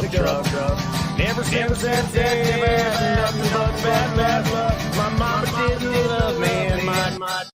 up. Never since that day, I've had nothing but bad luck. My mama didn't love me, and my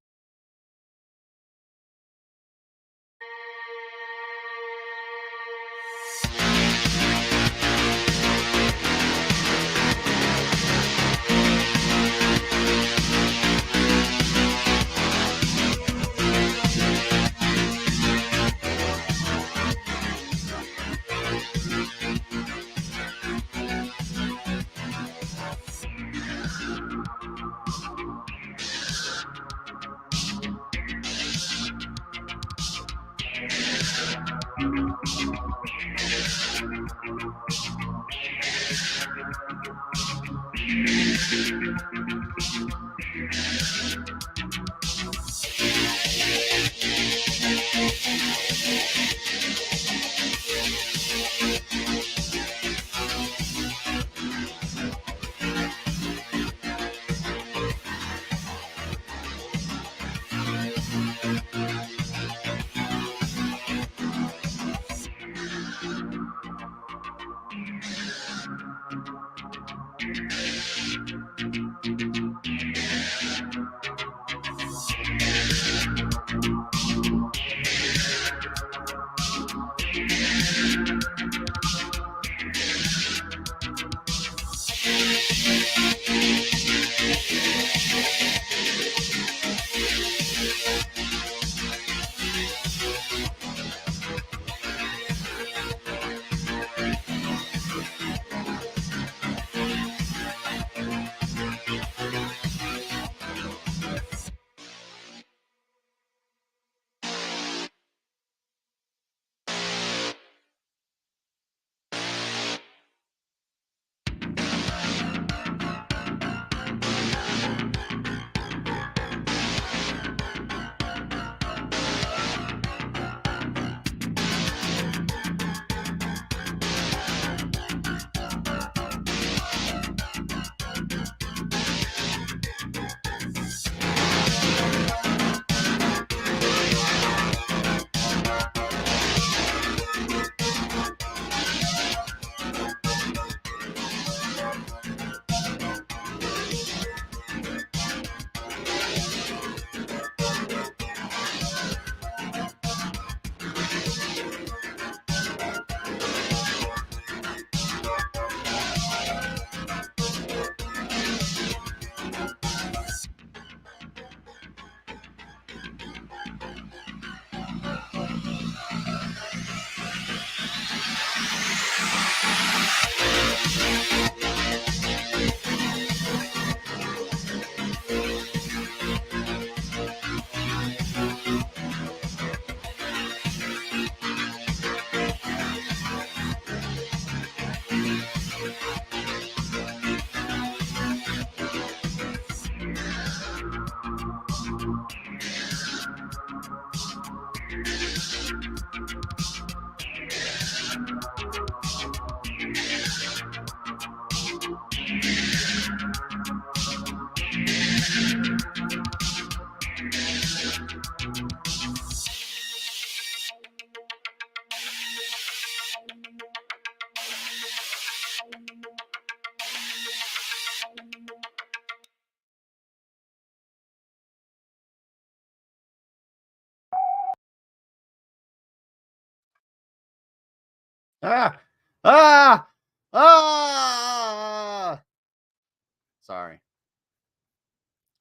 Sorry.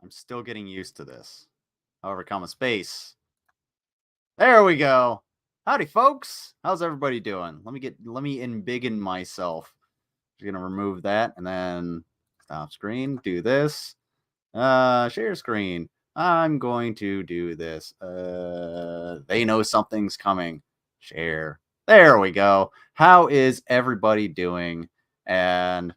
I'm still getting used to this. However, comma space. There we go. Howdy, folks. How's everybody doing? Let me embiggen myself. Just gonna remove that and then stop screen. Do this. Share screen. I'm going to do this. They know something's coming. Share. There we go. How is everybody doing? And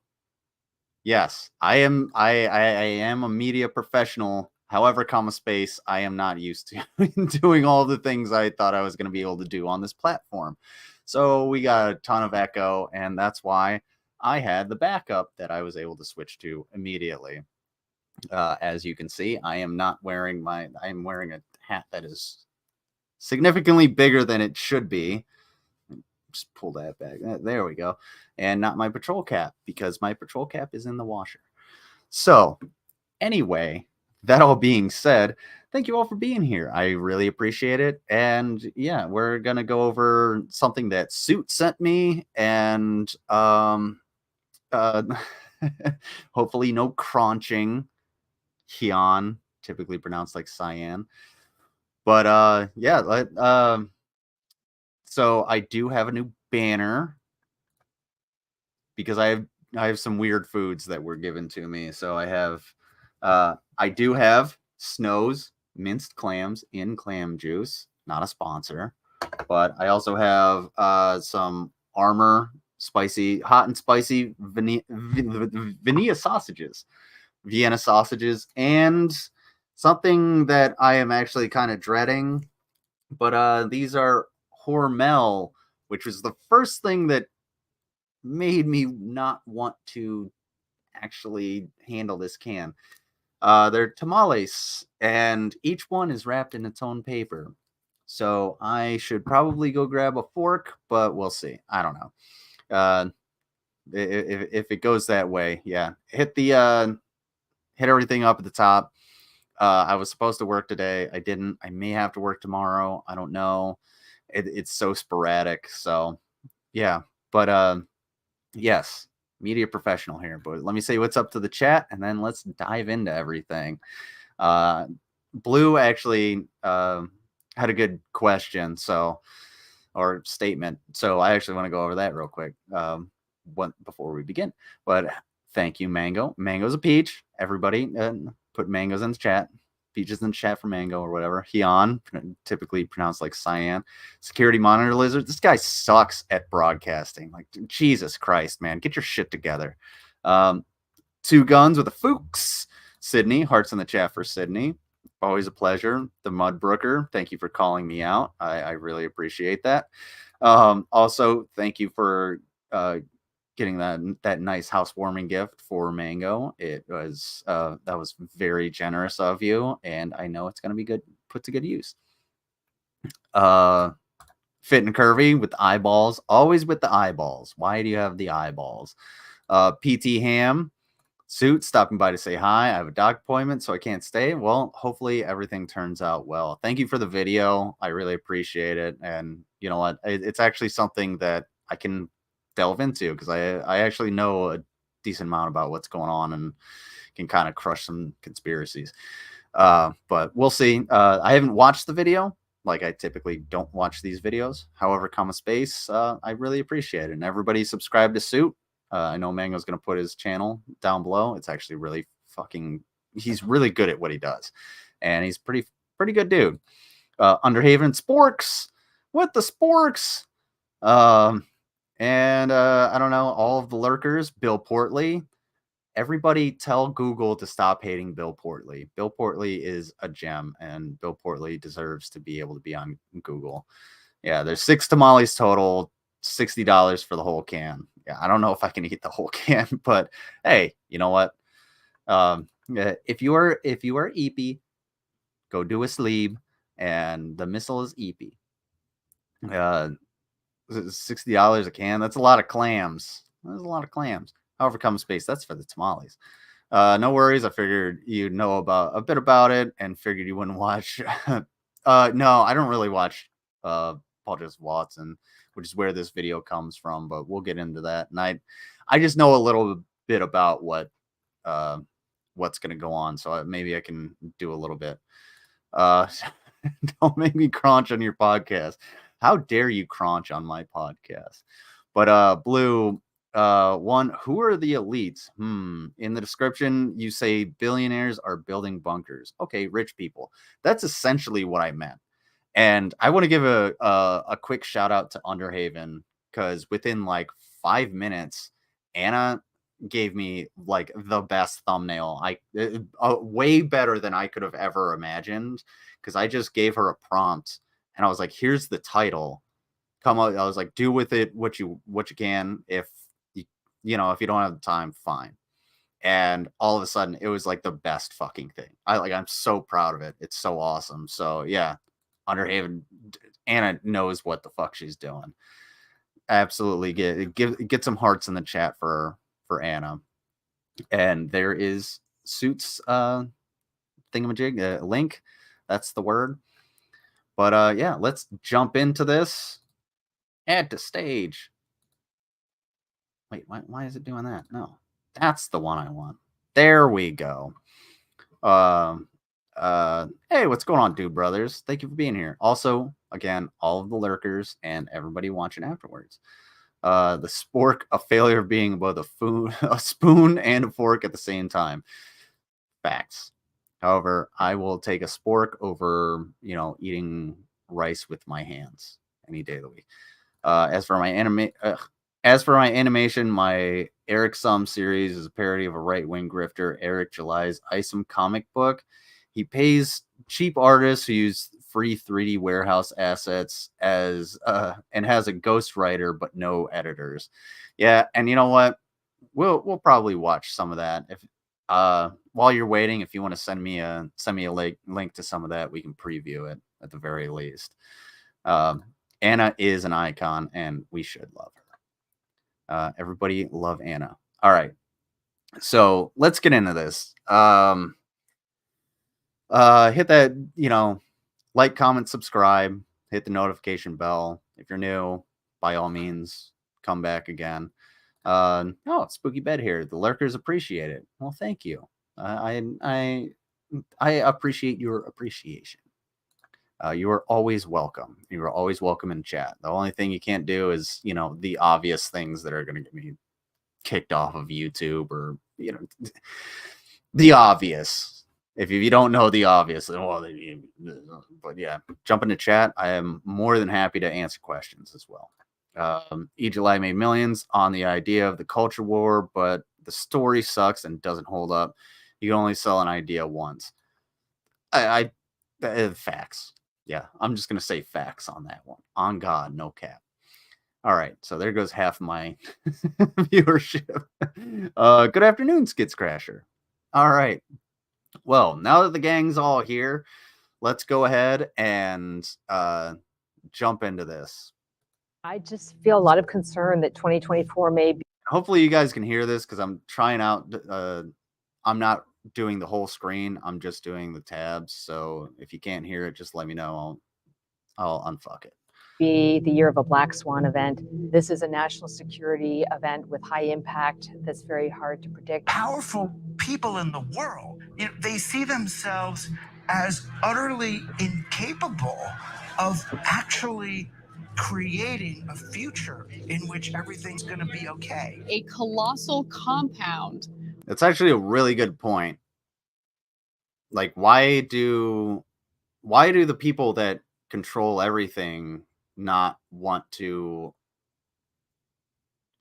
yes, I am a media professional. However, comma space, I am not used to doing all the things I thought I was going to be able to do on this platform. So we got a ton of echo, and that's why I had the backup that I was able to switch to immediately. As you can see, I am wearing a hat that is significantly bigger than it should be. just pull that back. There we go. And not my patrol cap, because my patrol cap is in the washer. So anyway, that all being said, thank you all for being here. I really appreciate it. And yeah, we're going to go over something that Suit sent me, and hopefully no crunching. Hyun, typically pronounced like cyan. But yeah, so I do have a new banner because I have some weird foods that were given to me. So I do have Snow's minced clams in clam juice, not a sponsor, but I also have some Armor spicy, hot and spicy Vienna sausages, and something that I am actually kind of dreading. But these are Hormel, which was the first thing that made me not want to actually handle this can. They're tamales, and each one is wrapped in its own paper. So I should probably go grab a fork, but we'll see. I don't know. If it goes that way, yeah. Hit everything up at the top. I was supposed to work today. I didn't. I may have to work tomorrow. I don't know. It's so sporadic. So yeah. But yes, media professional here. But let me say what's up to the chat, and then let's dive into everything. Blue actually had a good question, or statement. So I actually want to go over that real quick before we begin. But thank you, Mango. Mango's a peach. Everybody put mangoes in the chat. Peaches in the chat for mango or whatever. Hyun, typically pronounced like cyan. Security monitor lizard. This guy sucks at broadcasting. Like, Jesus Christ, man. Get your shit together. Two guns with a Fuchs. Sydney. Hearts in the chat for Sydney. Always a pleasure. The Mudbrooker. Thank you for calling me out. I really appreciate that. Also, thank you for getting that nice housewarming gift for Mango. It was that was very generous of you, and I know it's going to be put to good use. Fit and curvy with eyeballs, always with the eyeballs. Why do you have the eyeballs? PT Ham Suit stopping by to say hi. I have a doc appointment, so I can't stay. Well, hopefully everything turns out well. Thank you for the video. I really appreciate it, and you know what? It's actually something that I can delve into because I actually know a decent amount about what's going on and can kind of crush some conspiracies. But we'll see. I haven't watched the video. Like, I typically don't watch these videos. However, space, I really appreciate it. And everybody subscribe to Suit. I know Mango's going to put his channel down below. It's actually really he's really good at what he does. And he's pretty good dude. Underhaven Sporks with the Sporks. And I don't know, all of the lurkers, Bill Portley. Everybody tell Google to stop hating Bill Portley. Bill Portley is a gem, and Bill Portley deserves to be able to be on Google. Yeah, there's 6 tamales total, $60 for the whole can. Yeah, I don't know if I can eat the whole can, but hey, you know what? If you are eepy, go do a sleep, and the missile is eepy. $60 a can. That's a lot of clams. That's a lot of clams. However, space. That's for the tamales. No worries. I figured you'd know a bit about it, and figured you wouldn't watch. No, I don't really watch Paul Joseph Watson, which is where this video comes from. But we'll get into that. And I just know a little bit about what's going to go on, so maybe I can do a little bit. Don't make me crunch on your podcast. How dare you crunch on my podcast? But Blue, one, who are the elites? In the description, you say billionaires are building bunkers. Okay, rich people. That's essentially what I meant. And I want to give a quick shout out to Underhaven, because within like 5 minutes, Anna gave me like the best thumbnail. Way better than I could have ever imagined, because I just gave her a prompt and I was like, here's the title. Come on. I was like, do with it what you can. If if you don't have the time, fine. And all of a sudden it was like the best fucking thing. I'm so proud of it. It's so awesome. So yeah, Underhaven, Anna knows what the fuck she's doing. absolutely get some hearts in the chat for Anna. And there is Suits thingamajig link. That's the word. But yeah, let's jump into this. Add to stage. Wait, why is it doing that? No, that's the one I want. There we go. Hey, what's going on, dude brothers? Thank you for being here. Also, again, all of the lurkers and everybody watching afterwards. The spork, a failure of being both a spoon and a fork at the same time. Facts. However, I will take a spork over, eating rice with my hands any day of the week. As for my animation, my Eric Sum series is a parody of a right-wing grifter, Eric July's Isom comic book. He pays cheap artists who use free 3D warehouse assets and has a ghostwriter but no editors. Yeah, and you know what? We'll probably watch some of that. If while you're waiting, if you want to send me a link to some of that, we can preview it at the very least. Anna is an icon, and we should love her. Everybody love Anna. All right, so let's get into this. Hit that, like, comment, subscribe, hit the notification bell. If you're new, by all means, come back again. Oh, Spooky Bed here. The lurkers appreciate it. Well, thank you. I appreciate your appreciation. You are always welcome. You are always welcome in chat. The only thing you can't do is, the obvious things that are going to get me kicked off of YouTube or, the obvious. If you don't know the obvious, well, but yeah, jump into chat. I am more than happy to answer questions as well. July made millions on the idea of the culture war, but the story sucks and doesn't hold up. You can only sell an idea once. Facts. Yeah, I'm just gonna say facts on that one. On God, no cap. All right, so there goes half my viewership. Good afternoon, Skits Crasher. All right. Well, now that the gang's all here, let's go ahead and jump into this. I just feel a lot of concern that 2024 may be. Hopefully you guys can hear this because I'm trying out. I'm not doing the whole screen. I'm just doing the tabs. So if you can't hear it, just let me know. I'll unfuck it. Be the year of a black swan event. This is a national security event with high impact that's very hard to predict. Powerful people in the world, they see themselves as utterly incapable of actually creating a future in which everything's going to be okay. A colossal compound. It's actually a really good point. Like, why do the people that control everything not want to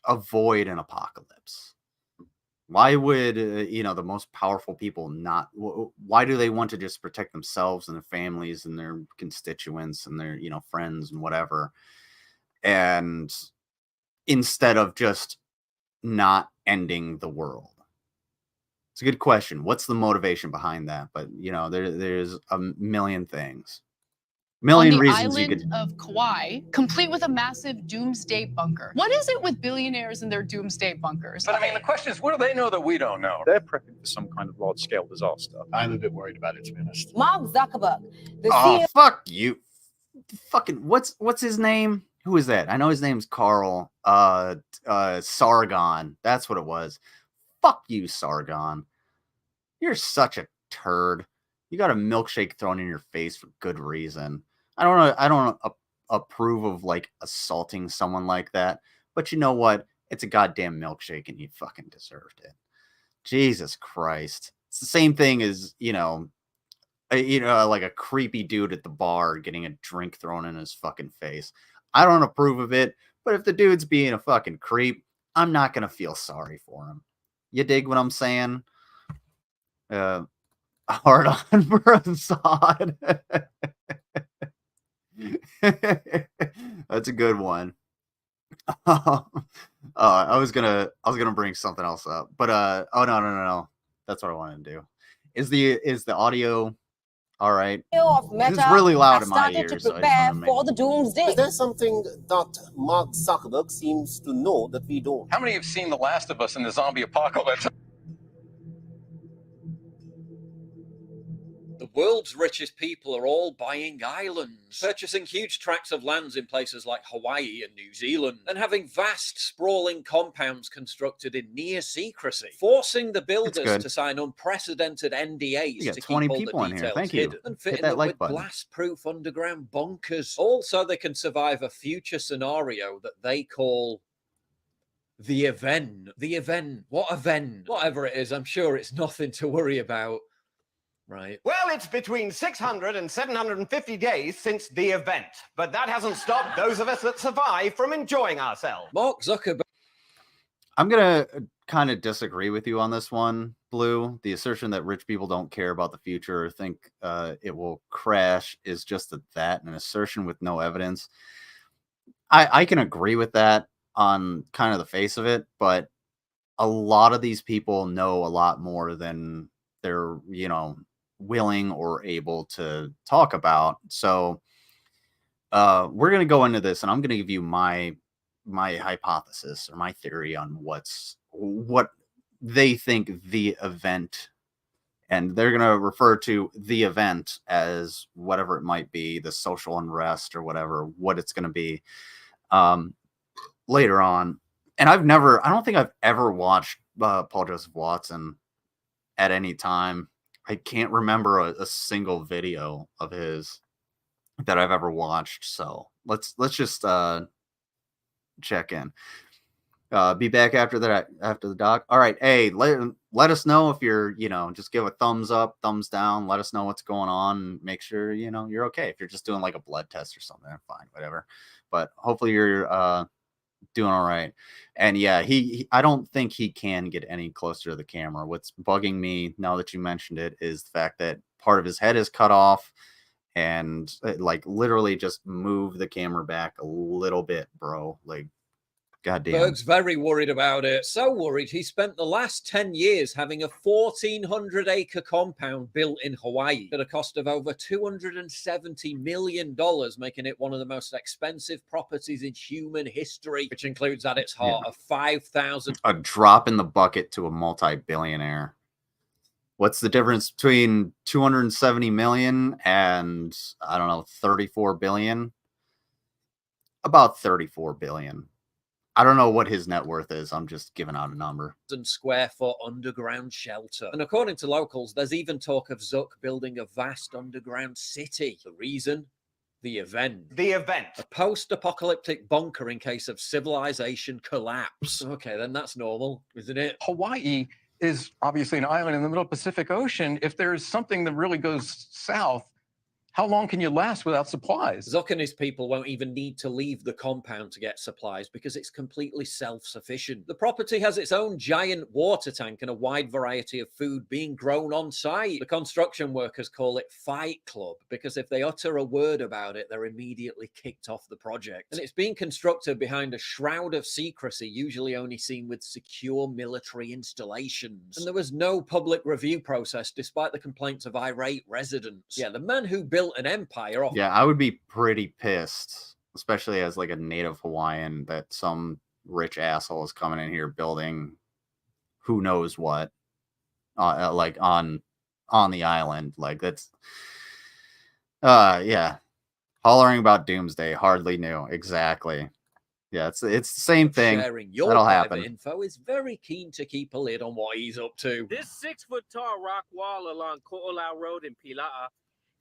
avoid an apocalypse? Why would the most powerful people not? Why do they want to just protect themselves and their families and their constituents and their friends and whatever, and instead of just not ending the world? It's a good question. What's the motivation behind that? But there's a million things. Million reasons you could. On the island of Kauai, complete with a massive doomsday bunker. What is it with billionaires and their doomsday bunkers? But I mean, the question is, what do they know that we don't know? They're prepping for some kind of large-scale disaster. I'm a bit worried about it, to be honest. Mark Zuckerberg. Fuck you. Fucking what's his name? Who is that? I know his name's Carl. Sargon. That's what it was. Fuck you, Sargon. You're such a turd. You got a milkshake thrown in your face for good reason. I don't approve of assaulting someone like that. But you know what? It's a goddamn milkshake and you fucking deserved it. Jesus Christ. It's the same thing as, like a creepy dude at the bar getting a drink thrown in his fucking face. I don't approve of it, but if the dude's being a fucking creep, I'm not going to feel sorry for him. You dig what I'm saying? Hard on for Assad. That's a good one. I was gonna bring something else up, but no. That's what I wanted to do. Is the audio All right. Of It's Meta really loud have in my started ears. to So I just prepare wanted to for the doomsday. Is there something that Mark Zuckerberg seems to know that we don't? How many have seen The Last of Us in the zombie apocalypse? The world's richest people are all buying islands, purchasing huge tracts of lands in places like Hawaii and New Zealand, and having vast, sprawling compounds constructed in near secrecy, forcing the builders good. to sign unprecedented NDAs You got to 20 keep all the people in here. details Thank you. hidden, and Hit fitting that them like with button. blast-proof underground bunkers, all so they can survive a future scenario that they call the event. The event. What event? Whatever it is, I'm sure it's nothing to worry about. Right. Well, it's between 600 and 750 days since the event, but that hasn't stopped those of us that survive from enjoying ourselves. Mark Zuckerberg. I'm going to kind of disagree with you on this one, Blue. The assertion that rich people don't care about the future or think it will crash is just that, an assertion with no evidence. I can agree with that on kind of the face of it, but a lot of these people know a lot more than they're, willing or able to talk about. So we're going to go into this, and I'm going to give you my hypothesis or my theory on what they think the event, and they're going to refer to the event as whatever it might be, the social unrest or whatever, what it's going to be later on. And I don't think I've ever watched Paul Joseph Watson at any time. I can't remember a single video of his that I've ever watched. So let's just check in. Be back after the doc. All right. Hey, let us know if you're, just give a thumbs up, thumbs down. Let us know what's going on and make sure, you're okay. If you're just doing like a blood test or something, fine, whatever. But hopefully you're doing all right. And yeah, I don't think he can get any closer to the camera. What's bugging me now that you mentioned it is the fact that part of his head is cut off, and like literally just move the camera back a little bit, bro. Like, goddamn. Berg's very worried about it. So worried, he spent the last 10 years having a 1,400-acre compound built in Hawaii at a cost of over $270 million, making it one of the most expensive properties in human history, which includes at its heart a 5,000... A drop in the bucket to a multi-billionaire. What's the difference between 270 million and, I don't know, 34 billion? About 34 billion. I don't know what his net worth is. I'm just giving out a number. ...square foot underground shelter. And according to locals, there's even talk of Zuck building a vast underground city. The reason? The event. The event. A post-apocalyptic bunker in case of civilization collapse. Okay, then that's normal, isn't it? Hawaii is obviously an island in the middle of the Pacific Ocean. If there's something that really goes south, how long can you last without supplies? Zuck and his people won't even need to leave the compound to get supplies because it's completely self-sufficient. The property has its own giant water tank and a wide variety of food being grown on site. The construction workers call it Fight Club because if they utter a word about it, they're immediately kicked off the project. And it's being constructed behind a shroud of secrecy, usually only seen with secure military installations. And there was no public review process despite the complaints of irate residents. Yeah, the man who built an empire off... Yeah, I would be pretty pissed, especially as like a native Hawaiian, that some rich asshole is coming in here building who knows what, like on the island. Like that's, yeah, hollering about doomsday, hardly new. Exactly. Yeah, it's the same thing. Sharing your That'll private happen. info is very keen to keep a lid on what he's up to. This 6-foot tall rock wall along Ko'olau Road in Pila'a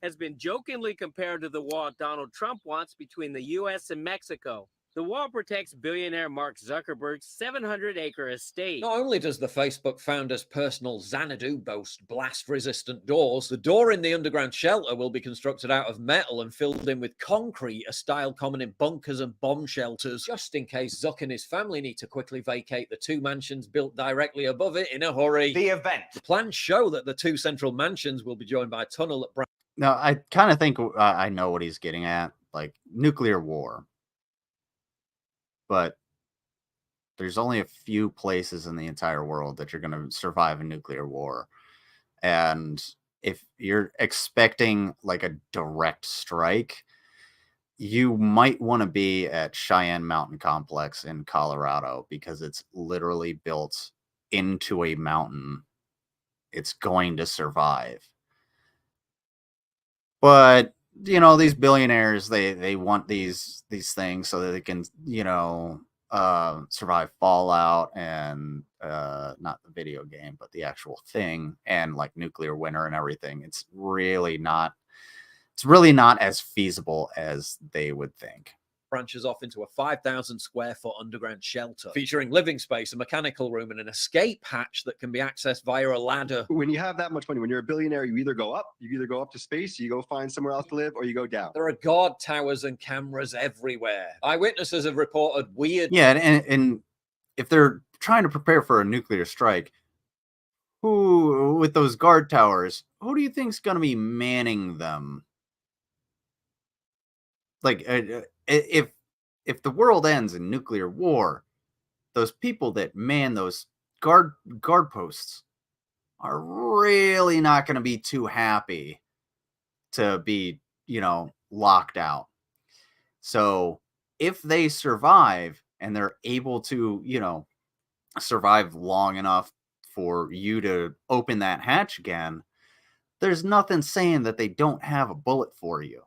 has been jokingly compared to the wall Donald Trump wants between the U.S. and Mexico. The wall protects billionaire Mark Zuckerberg's 700-acre estate. Not only does the Facebook founder's personal Xanadu boast blast-resistant doors, the door in the underground shelter will be constructed out of metal and filled in with concrete, a style common in bunkers and bomb shelters, just in case Zuck and his family need to quickly vacate the two mansions built directly above it in a hurry. The event. The plans show that the two central mansions will be joined by a tunnel at No, I kind of think I know what he's getting at, like nuclear war. But there's only a few places in the entire world that you're going to survive a nuclear war. And if you're expecting like a direct strike, you might want to be at Cheyenne Mountain Complex in Colorado, because it's literally built into a mountain. It's going to survive. But, you know, these billionaires, they want these things so that they can, you know, survive Fallout and not the video game, but the actual thing, and like nuclear winter and everything. It's really not as feasible as they would think. Branches off into a 5,000 square foot underground shelter featuring living space, a mechanical room, and an escape hatch that can be accessed via a ladder. When you have that much money, when you're a billionaire, you either go up to space, you go find somewhere else to live, or you go down. There are guard towers and cameras everywhere. Eyewitnesses have reported weird... Yeah, and if they're trying to prepare for a nuclear strike, who, with those guard towers, who do you think's going to be manning them? Like, if the world ends in nuclear war, those people that man those guard posts are really not going to be too happy to be, you know, locked out. So if they survive and they're able to, you know, survive long enough for you to open that hatch again, there's nothing saying that they don't have a bullet for you.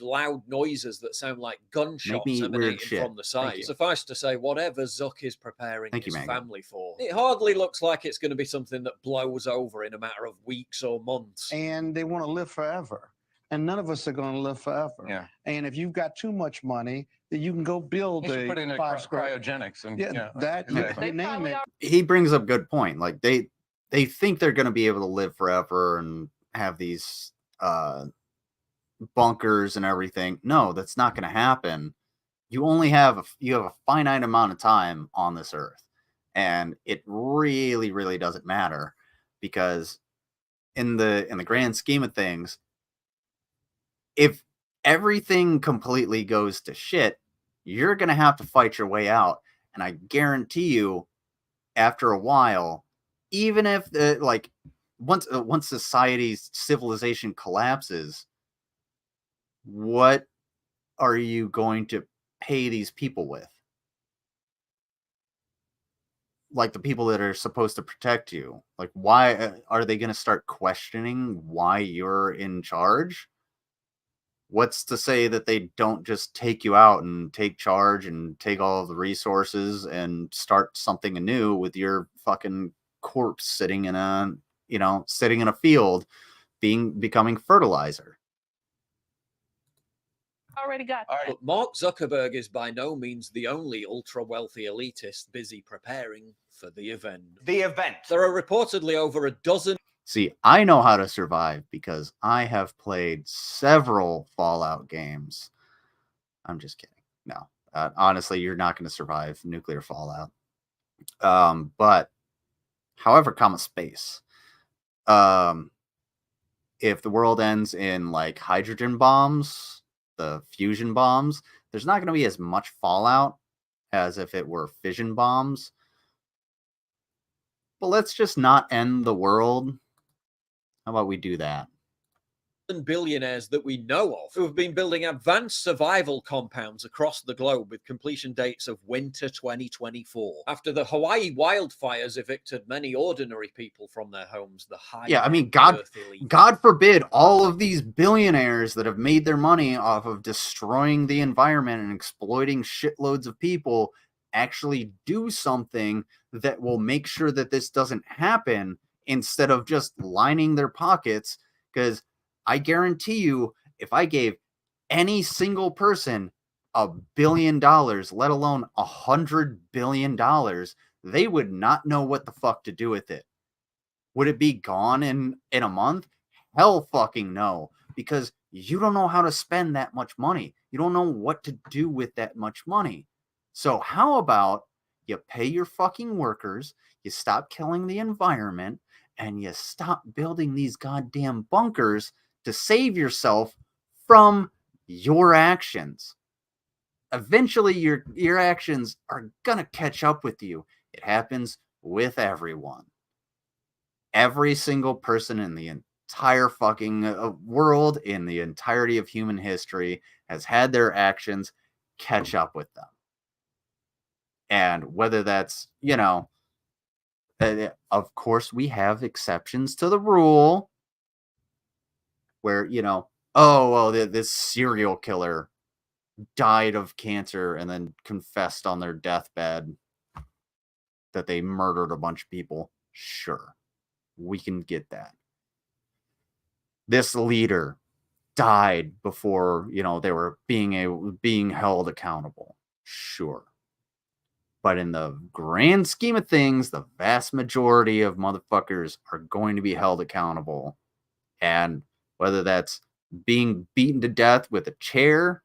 Loud noises that sound like gunshots emanating from the side. Suffice to say, whatever Zuck is preparing his family for, it hardly looks like it's going to be something that blows over in a matter of weeks or months. And they want to live forever. And none of us are going to live forever. Yeah. And if you've got too much money, then you can go build You should a put in a cryogenics. And, yeah, that exactly. you name it. He brings up a good point. Like they think they're going to be able to live forever and have these bunkers and everything. No, that's not going to happen. You only have a finite amount of time on this earth, and it really doesn't matter, because in the grand scheme of things, if everything completely goes to shit, you're going to have to fight your way out. And I guarantee you, after a while, even if once society's civilization collapses, what are you going to pay these people with? Like the people that are supposed to protect you. Like, why are they going to start questioning why you're in charge? What's to say that they don't just take you out and take charge and take all of the resources and start something anew with your fucking corpse sitting in a field becoming fertilizer? Already got that. But Mark Zuckerberg is by no means the only ultra-wealthy elitist busy preparing for the event. There are reportedly over a dozen... See, I know how to survive because I have played several Fallout games. I'm just kidding. No, honestly, you're not going to survive nuclear fallout. But, however, space. If the world ends in like hydrogen bombs, the fusion bombs, there's not going to be as much fallout as if it were fission bombs. But let's just not end the world. How about we do that? Billionaires that we know of who have been building advanced survival compounds across the globe with completion dates of winter 2024. After the Hawaii wildfires evicted many ordinary people from their homes, the high... Yeah, I mean, God forbid all of these billionaires that have made their money off of destroying the environment and exploiting shitloads of people actually do something that will make sure that this doesn't happen, instead of just lining their pockets. Because I guarantee you, if I gave any single person $1 billion, let alone $100 billion, they would not know what the fuck to do with it. Would it be gone in a month? Hell fucking no. Because you don't know how to spend that much money. You don't know what to do with that much money. So how about you pay your fucking workers, you stop killing the environment, and you stop building these goddamn bunkers to save yourself from your actions. Eventually, your actions are gonna catch up with you. It happens with everyone. every single person in the entire fucking world, in the entirety of human history, has had their actions catch up with them. And whether that's, of course, we have exceptions to the rule where, oh, well, this serial killer died of cancer and then confessed on their deathbed that they murdered a bunch of people. Sure, we can get that. This leader died before, they were being held accountable. Sure. But in the grand scheme of things, the vast majority of motherfuckers are going to be held accountable. And whether that's being beaten to death with a chair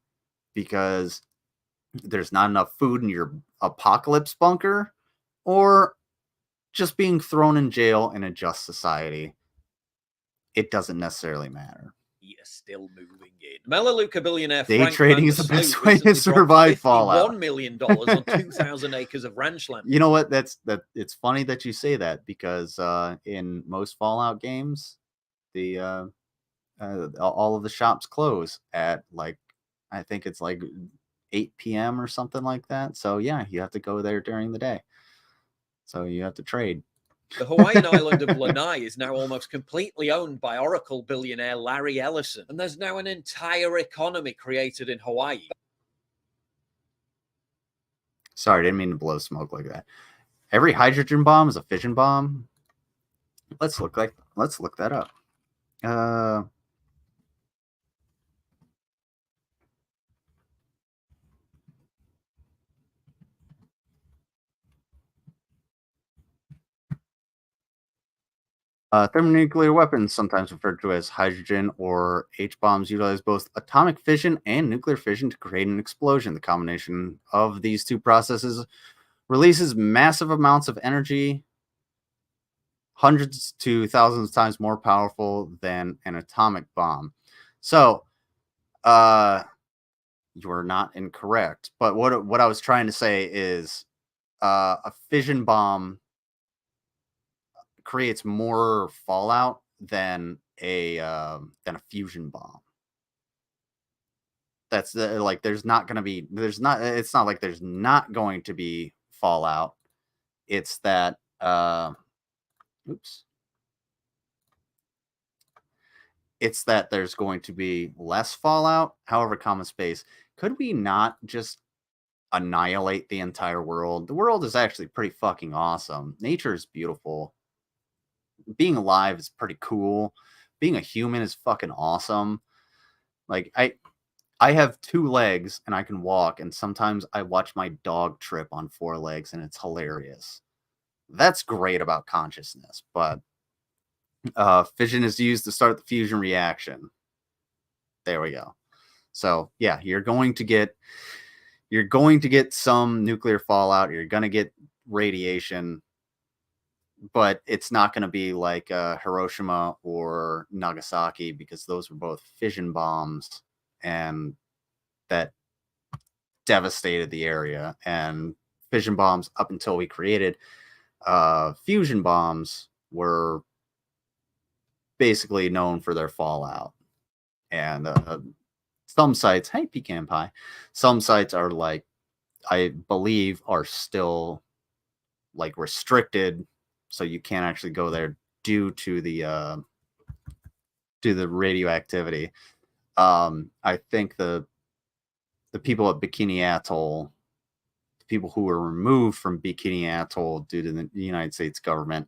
because there's not enough food in your apocalypse bunker, or just being thrown in jail in a just society, it doesn't necessarily matter. You're still moving in. Melaleuca billionaire Day Frank trading is the best way to survive Fallout. $1 million on 2,000 acres of ranch land. You know what? It's funny that you say that, because in most Fallout games, the all of the shops close at I think it's 8 p.m. or something like that. So yeah, you have to go there during the day. So you have to trade. The Hawaiian island of Lanai is now almost completely owned by Oracle billionaire Larry Ellison, and there's now an entire economy created in Hawaii. Sorry, I didn't mean to blow smoke like that. Every hydrogen bomb is a fission bomb. Let's look that up. Thermonuclear weapons, sometimes referred to as hydrogen or H-bombs, utilize both atomic fission and nuclear fission to create an explosion. The combination of these two processes releases massive amounts of energy, hundreds to thousands of times more powerful than an atomic bomb. So, you are not incorrect. But what I was trying to say is a fission bomb creates more fallout than a fusion bomb. That's there's not going to be it's not like there's not going to be fallout. It's that it's that there's going to be less fallout. However, common space, could we not just annihilate the entire world? The world is actually pretty fucking awesome. Nature is beautiful. Being alive is pretty cool. Being a human is fucking awesome. I have 2 legs and I can walk, and sometimes I watch my dog trip on 4 legs and it's hilarious. That's great about consciousness, but fission is used to start the fusion reaction. There we go. So yeah, you're going to get some nuclear fallout. You're going to get radiation, but it's not going to be like Hiroshima or Nagasaki, because those were both fission bombs, and that devastated the area. And fission bombs, up until we created fusion bombs, were basically known for their fallout. And some sites, hey, pecan pie, some sites are I believe are still restricted, so you can't actually go there due to the radioactivity. I think the people at Bikini Atoll, the people who were removed from Bikini Atoll due to the United States government,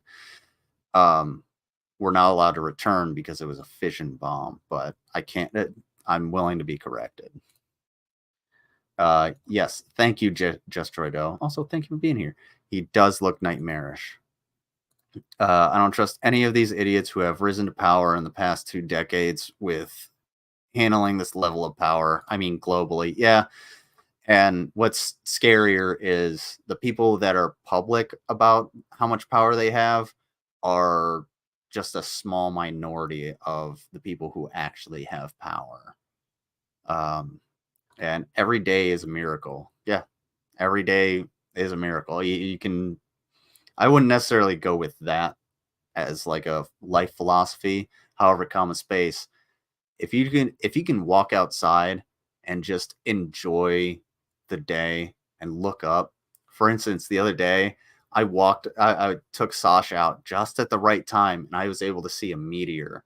were not allowed to return because it was a fission bomb. But I can't. I'm willing to be corrected. Yes, thank you, Just Troido. Also, thank you for being here. He does look nightmarish. I don't trust any of these idiots who have risen to power in the past 2 decades with handling this level of power. I mean, globally, yeah. And what's scarier is the people that are public about how much power they have are just a small minority of the people who actually have power. And every day is a miracle. Yeah, every day is a miracle. You can. I wouldn't necessarily go with that as like a life philosophy. However, common space. If you can walk outside and just enjoy the day and look up. For instance, the other day I took Sasha out just at the right time, and I was able to see a meteor,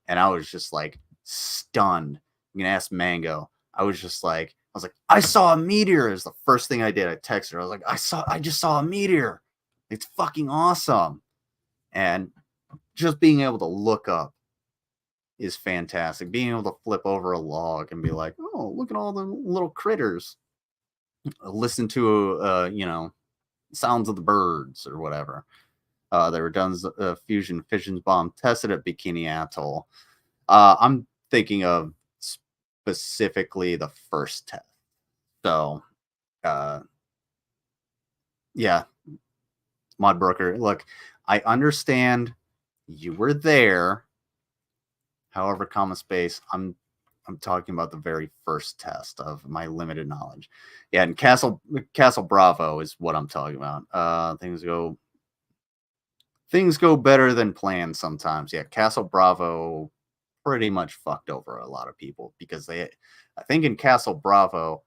and I was just like stunned. You can ask Mango. I was like, I saw a meteor. Is the first thing I did. I texted her. I was like, I just saw a meteor. It's fucking awesome. And just being able to look up is fantastic. Being able to flip over a log and be like, oh, look at all the little critters. Listen to sounds of the birds or whatever. There were tons of fusion fission bomb tested at Bikini Atoll. I'm thinking of specifically the first test. So, yeah, Modbrooker. Look, I understand you were there. However, common space. I'm talking about the very first test of my limited knowledge. Yeah, and Castle Bravo is what I'm talking about. Things go better than planned sometimes. Yeah, Castle Bravo pretty much fucked over a lot of people because I think in Castle Bravo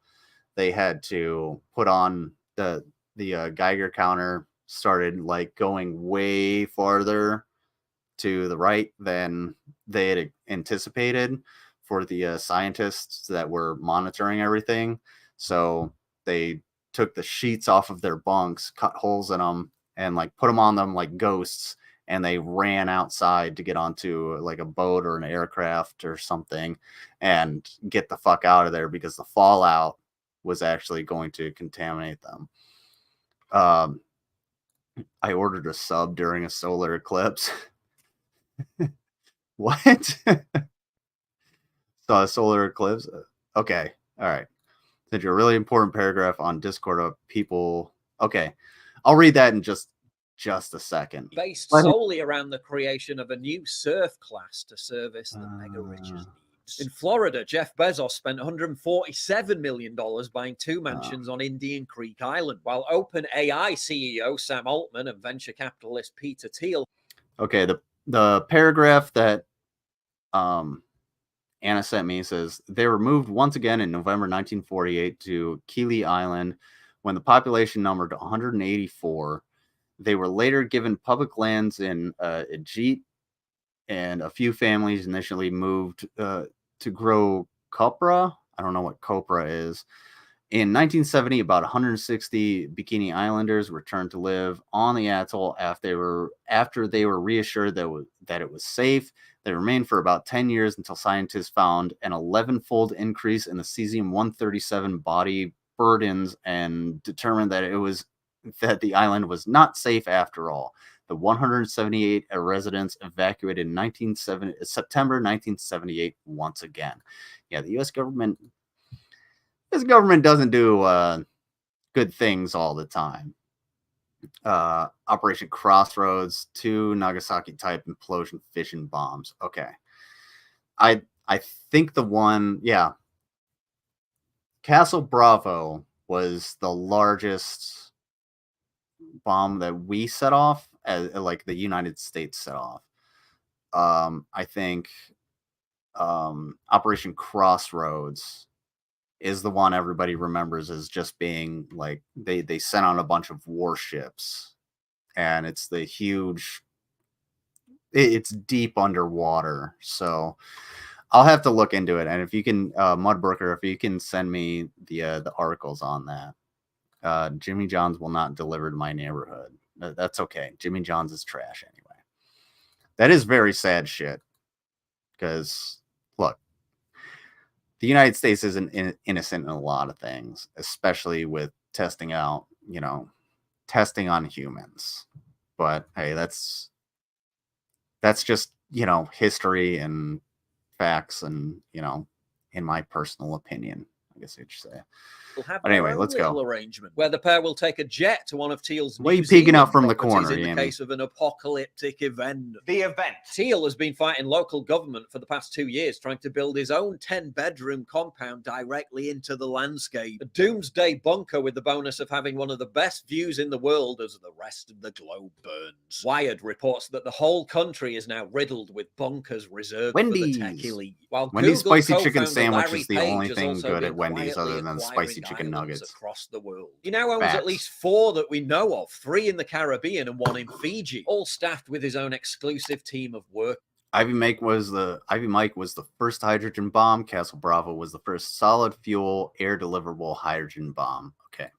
they had to put on the Geiger counter started like going way farther to the right than they had anticipated for the scientists that were monitoring everything. So they took the sheets off of their bunks, cut holes in them, and like put them on them like ghosts, and they ran outside to get onto like a boat or an aircraft or something and get the fuck out of there because the fallout was actually going to contaminate them. I ordered a sub during a solar eclipse. What? Saw a solar eclipse? Okay. All right. Sent you a really important paragraph on Discord of people. Okay. I'll read that in just a second. Based solely around the creation of a new surf class to service the mega rich's needs. In Florida, Jeff Bezos spent $147 million buying 2 mansions on Indian Creek Island, while OpenAI CEO Sam Altman and venture capitalist Peter Thiel. Okay, the paragraph that Anna sent me says they were moved once again in November 1948 to Keeley Island when the population numbered 184. They were later given public lands in Ajit, and a few families initially moved to grow copra. I don't know what copra is. In 1970, about 160 Bikini Islanders returned to live on the atoll after they were reassured that it was safe. They remained for about 10 years until scientists found an 11-fold increase in the cesium-137 body burdens and determined that the island was not safe after all. The 178 residents evacuated in September 1978 once again. Yeah, the U.S. government doesn't do good things all the time. Operation Crossroads, 2 Nagasaki-type implosion fission bombs. Okay. I think the one, yeah. Castle Bravo was the largest bomb that we set off, like the United States set off. I think Operation Crossroads is the one everybody remembers as just being like they sent on a bunch of warships, and it's the huge, it's deep underwater. So I'll have to look into it, and if you can, Mudbrooker, if you can send me the articles on that. Jimmy John's will not deliver to my neighborhood. That's okay. Jimmy John's is trash anyway. That is very sad shit. Because look, the United States isn't innocent in a lot of things, especially with testing out, testing on humans. But hey, that's just, history and facts and, in my personal opinion, I guess I should say. Will have But anyway, their own let's little go. arrangement where the pair will take a jet to one of Teal's Why are New you peeking out Zealand from the properties corner, in the Yami? case of an apocalyptic event. The event. Teal has been fighting local government for the past 2 years, trying to build his own 10-bedroom compound directly into the landscape. A doomsday bunker with the bonus of having one of the best views in the world as the rest of the globe burns. Wired reports that the whole country is now riddled with bunkers reserved for the tech Wendy's. elite. While Wendy's Google spicy chicken co-founder sandwich Larry is the Page only has thing also good been at Wendy's quietly other than acquiring spicy chicken islands nuggets. across the world. He now owns at Facts. least 4 that we know of, 3 in the Caribbean and 1 in Fiji, all staffed with his own exclusive team of work. Ivy Mike was the first hydrogen bomb. Castle Bravo was the first solid fuel air deliverable hydrogen bomb. Okay.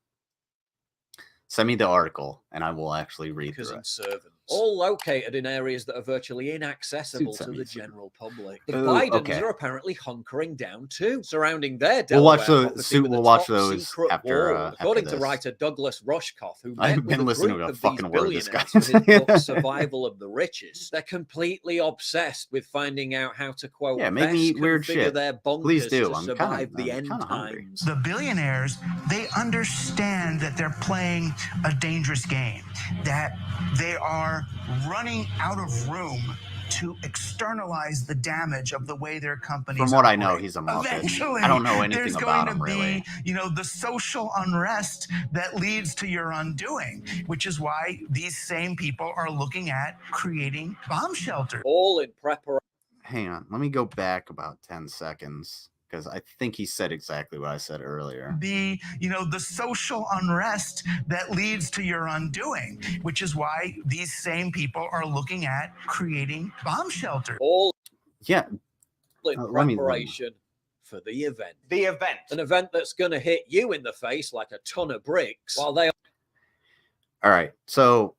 Send me the article and I will actually read through it. Servants, all located in areas that are virtually inaccessible to the general public. The Ooh, Bidens okay. are apparently hunkering down too, surrounding their We'll watch Delaware the property suit. with a We'll watch top those secret after. wall. According to this. writer Douglas Rushkoff, who I met haven't with been a listening group to a of fucking these word this guy billionaires for his book says. Survival of the Richest, they're completely obsessed with finding out how to quote Yeah, make me best eat weird configure shit. their bunkers Please do. to I'm survive the kinda end hungry. times. The billionaires, they understand that they're playing a dangerous game, that they are running out of room to externalize the damage of the way their companies From what I operate. know, he's a Muppet. Eventually, I don't know there's anything going about to him, really. be, the social unrest that leads to your undoing, which is why these same people are looking at creating bomb shelters. All in preparation. Hang on. Let me go back about 10 seconds because I think he said exactly what I said earlier. Be, the social unrest that leads to your undoing, which is why these same people are looking at creating bomb shelters. All Yeah. in preparation for the event. The event. An event that's going to hit you in the face like a ton of bricks while they All right. So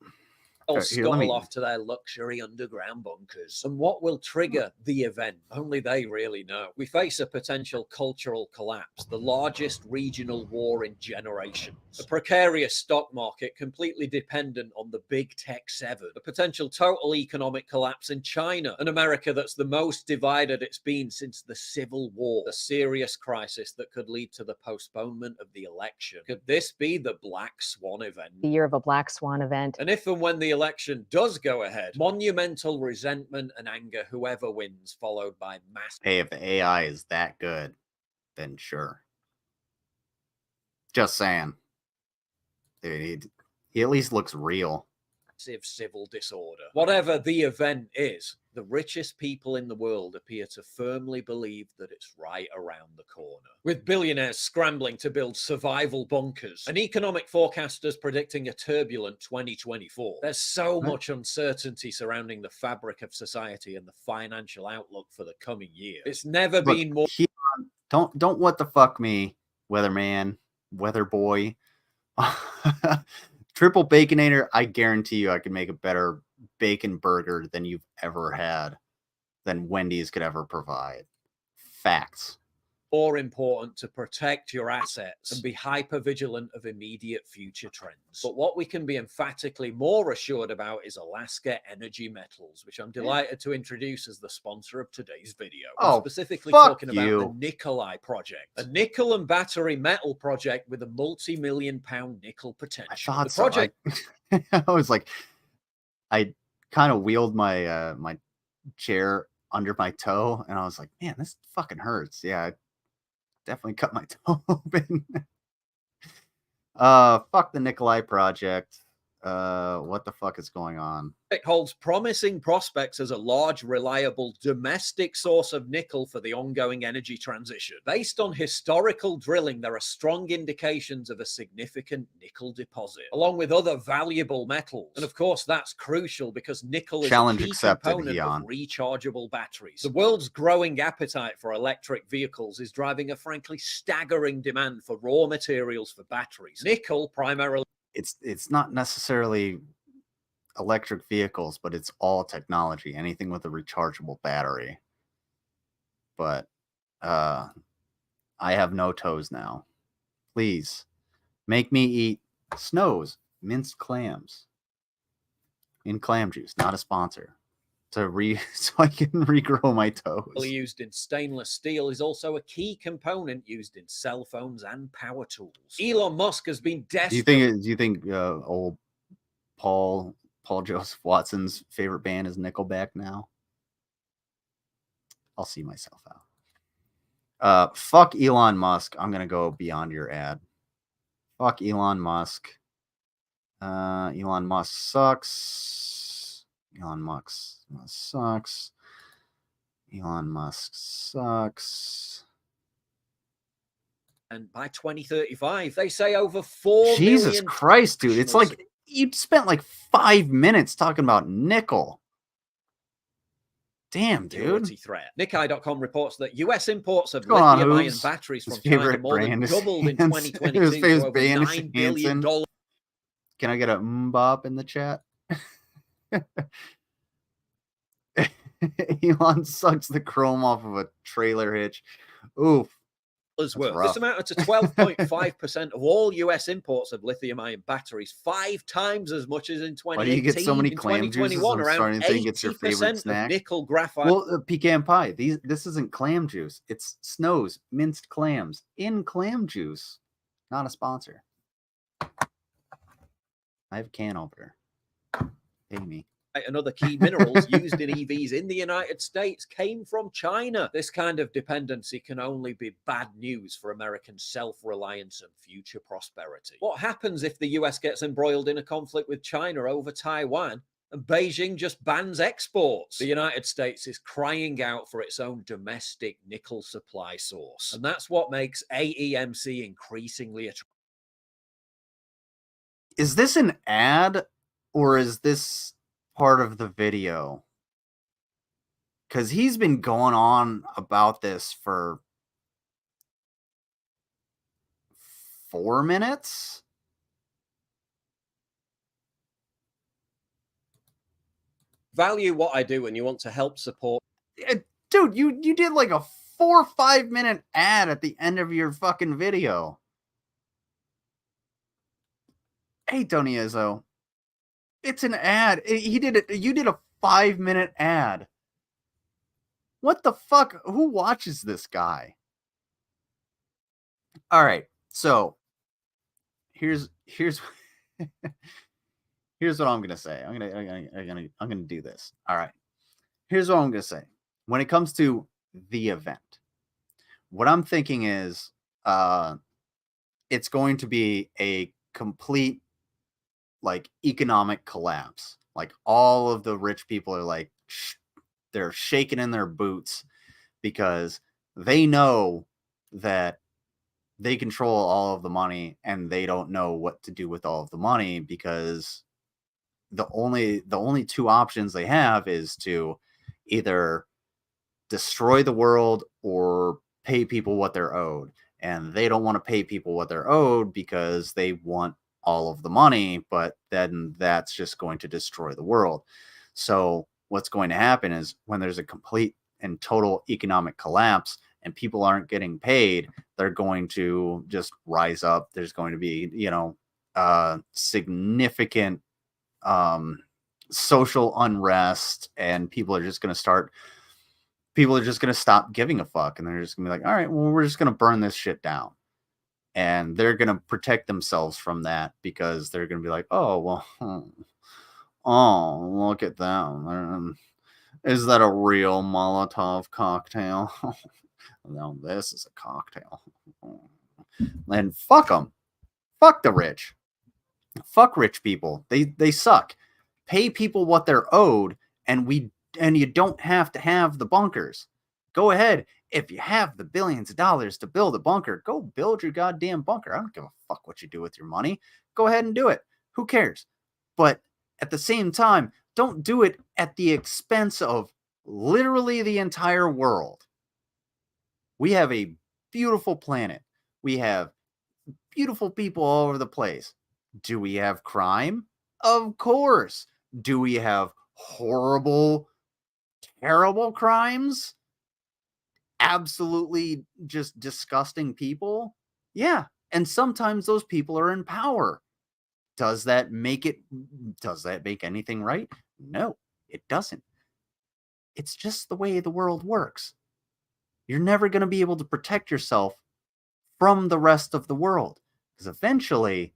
all here, let scuttle me. off to their luxury underground bunkers. And what will trigger the event? Only they really know. We face a potential cultural collapse, the largest regional war in generations. A precarious stock market completely dependent on the big tech 7. A potential total economic collapse in China. An America that's the most divided it's been since the Civil War. A serious crisis that could lead to the postponement of the election. Could this be the Black Swan event? The year of a Black Swan event. And if and when the election does go ahead, monumental resentment and anger, whoever wins, followed by mass. Hey, if the AI is that good, then sure. Just saying. Dude, he at least looks real. Civil disorder. Whatever the event is, the richest people in the world appear to firmly believe that it's right around the corner. With billionaires scrambling to build survival bunkers and economic forecasters predicting a turbulent 2024, there's so much uncertainty surrounding the fabric of society and the financial outlook for the coming year. It's never been more. Don't what the fuck me, weatherman, weather boy. Triple Baconator, I guarantee you I can make a better bacon burger than you've ever had, than Wendy's could ever provide. Facts. More important to protect your assets and be hyper vigilant of immediate future trends. But what we can be emphatically more assured about is Alaska Energy Metals, which I'm delighted to introduce as the sponsor of today's video. I'm specifically talking about the Nikolai project, a nickel and battery metal project with a multi-million-pound nickel potential. I thought so. I was like, I kind of wheeled my my chair under my toe, and I was like, man, this fucking hurts. Yeah. Definitely cut my toe open. Fuck the Nikolai project. What the fuck is going on? It holds promising prospects as a large, reliable domestic source of nickel for the ongoing energy transition. Based on historical drilling, there are strong indications of a significant nickel deposit, along with other valuable metals. And of course, that's crucial because nickel is a key component of rechargeable batteries. The world's growing appetite for electric vehicles is driving a frankly staggering demand for raw materials for batteries. Nickel primarily. It's not necessarily electric vehicles, but it's all technology, anything with a rechargeable battery. But I have no toes now. Please make me eat Snow's minced clams in clam juice. Not a sponsor. so I can regrow my toes. Used in stainless steel is also a key component used in cell phones and power tools. Elon Musk has been desperate. Do you think old Paul Joseph Watson's favorite band is Nickelback now? I'll see myself out. Fuck Elon Musk. I'm gonna go beyond your ad. Fuck Elon Musk. Elon Musk sucks. Elon Musk sucks. Elon Musk sucks. And by 2035, they say over 4 Jesus million Christ, dude. It's like you spent like 5 minutes talking about nickel. Damn, dude. Threat. Nikkei.com reports that US imports of What's going on, lithium-ion Hooves? batteries His from China favorite more than brand is doubled in Hanson. 2022 His to favorite over band is $9 billion. Hanson. Can I get a mbop in the chat? Elon sucks the chrome off of a trailer hitch. Oof. As well. rough. This amounted to 12.5% of all US imports of lithium-ion batteries, 5 times as much as in 2018. Why do you get so many in clam juices? 2021, I'm around starting to think it's your favorite 80% snack. of nickel graphite. Well, pecan pie. This isn't clam juice. It's Snow's minced clams in clam juice. Not a sponsor. I have a can over there. Pay me. And other key minerals used in EVs in the United States came from China. This kind of dependency can only be bad news for American self-reliance and future prosperity. What happens if the US gets embroiled in a conflict with China over Taiwan and Beijing just bans exports? The United States is crying out for its own domestic nickel supply source. And that's what makes AEMC increasingly attractive. Is this an ad or is this part of the video? Because he's been going on about this for 4 minutes. Value what I do and you want to help support. Dude, you did like a 4 or 5 minute ad at the end of your fucking video. Hey, Tony Izzo. It's an ad. He did it. You did a 5-minute ad. What the fuck? Who watches this guy? All right. So here's what I'm gonna say. I'm gonna do this. All right. Here's what I'm gonna say. When it comes to the event, what I'm thinking is it's going to be a complete like economic collapse. Like all of the rich people are like they're shaking in their boots because they know that they control all of the money and they don't know what to do with all of the money because the only 2 options they have is to either destroy the world or pay people what they're owed. And they don't want to pay people what they're owed because they want all of the money, but then that's just going to destroy the world. So what's going to happen is when there's a complete and total economic collapse and people aren't getting paid, they're going to just rise up. There's going to be, significant social unrest, and people are just going to stop giving a fuck, and they're just gonna be like, all right, well, we're just going to burn this shit down. And they're going to protect themselves from that because they're going to be like, oh, well, oh, look at them. Is that a real Molotov cocktail? No, this is a cocktail. And fuck them. Fuck the rich. Fuck rich people. They suck. Pay people what they're owed, and you don't have to have the bunkers. Go ahead. If you have the billions of dollars to build a bunker, go build your goddamn bunker. I don't give a fuck what you do with your money. Go ahead and do it. Who cares? But at the same time, don't do it at the expense of literally the entire world. We have a beautiful planet. We have beautiful people all over the place. Do we have crime? Of course. Do we have horrible, terrible crimes? Absolutely just disgusting people? Yeah. And sometimes those people are in power. Does that make anything right? No, it doesn't. It's just the way the world works. You're never going to be able to protect yourself from the rest of the world. Because eventually,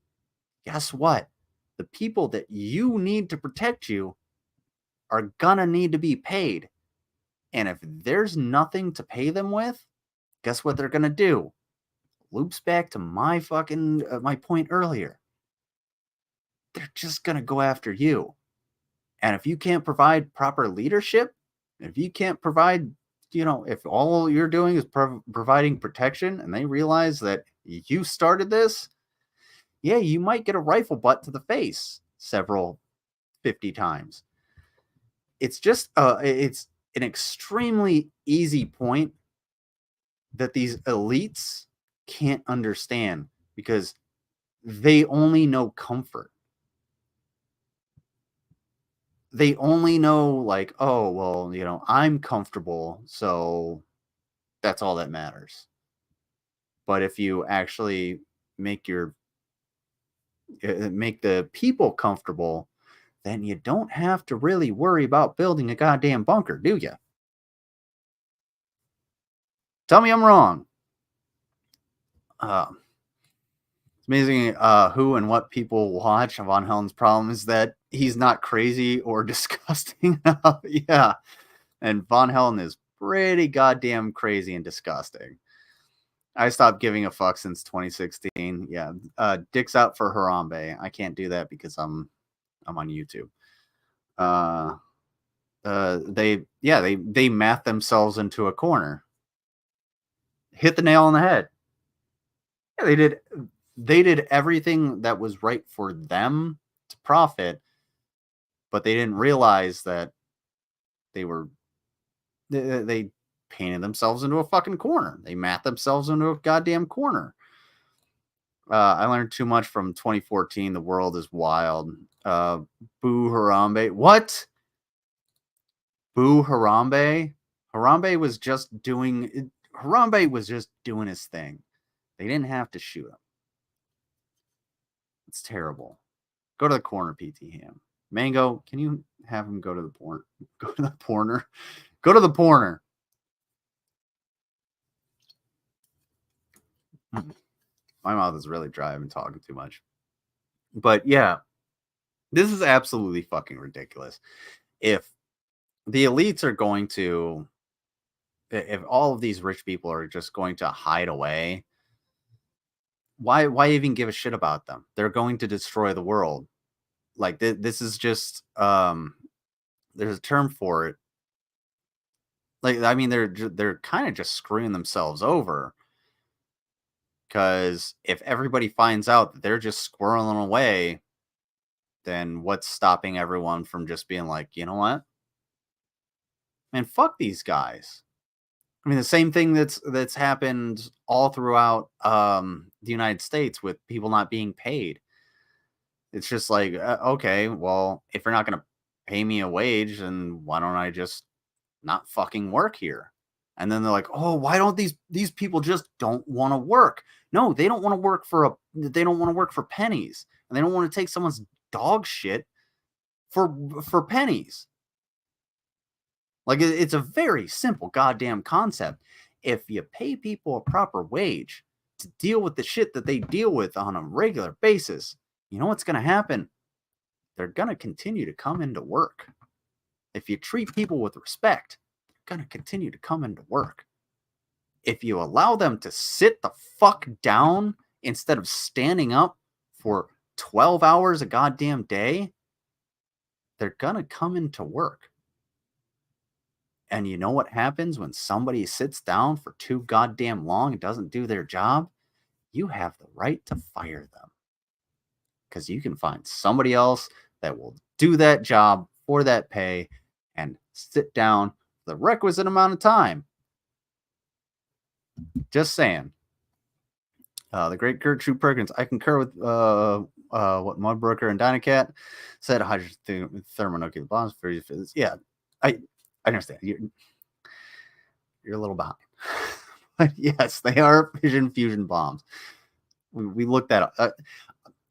guess what? The people that you need to protect you are going to need to be paid. And if there's nothing to pay them with, guess what they're going to do? Loops back to my fucking my point earlier. They're just going to go after you. And if you can't provide proper leadership, if you can't provide, if all you're doing is providing protection and they realize that you started this, yeah, you might get a rifle butt to the face several 50 times. It's just, it's an extremely easy point that these elites can't understand because they only know comfort. They only know like, oh, well, I'm comfortable, so that's all that matters. But if you actually make the people comfortable, then you don't have to really worry about building a goddamn bunker, do you? Tell me I'm wrong. It's amazing who and what people watch. Von Helden's problem is that he's not crazy or disgusting enough. Yeah. And Von Helden is pretty goddamn crazy and disgusting. I stopped giving a fuck since 2016. Yeah. Dick's out for Harambe. I can't do that because I'm on YouTube. They math themselves into a corner. Hit the nail on the head. Yeah, they did everything that was right for them to profit, but they didn't realize that they painted themselves into a fucking corner. They mathed themselves into a goddamn corner. I learned too much from 2014. The world is wild. Boo Harambe. What? Boo Harambe? Harambe was just doing his thing. They didn't have to shoot him. It's terrible. Go to the corner, PT Ham. Mango, can you have him go to the porn? Go to the porner. Go to the porner. My mouth is really dry. I've been talking too much. But yeah, this is absolutely fucking ridiculous. If the elites are going to, if all of these rich people are just going to hide away, why even give a shit about them? They're going to destroy the world. Like this is just there's a term for it. Like, I mean, they're kind of just screwing themselves over. Because if everybody finds out that they're just squirreling away, then what's stopping everyone from just being like, you know what? Man, fuck these guys. I mean, the same thing that's happened all throughout the United States with people not being paid. It's just like, okay, well, if you're not going to pay me a wage, then why don't I just not fucking work here? And then they're like, oh, why don't these people just don't want to work? No, they don't want to work they don't want to work for pennies. And they don't want to take someone's dog shit for pennies. Like, it's a very simple goddamn concept. If you pay people a proper wage to deal with the shit that they deal with on a regular basis, you know what's going to happen? They're going to continue to come into work. If you treat people with respect, they're going to continue to come into work. If you allow them to sit the fuck down instead of standing up for 12 hours a goddamn day, they're going to come into work. And you know what happens when somebody sits down for too goddamn long and doesn't do their job? You have the right to fire them. Because you can find somebody else that will do that job for that pay and sit down the requisite amount of time. Just saying. The great Gertrude Perkins. I concur with what Mudbroker and Dynacat said. Hydrogen thermonuclear bombs. Yeah, I understand. You're a little behind. But yes, they are fission fusion bombs. We looked that up.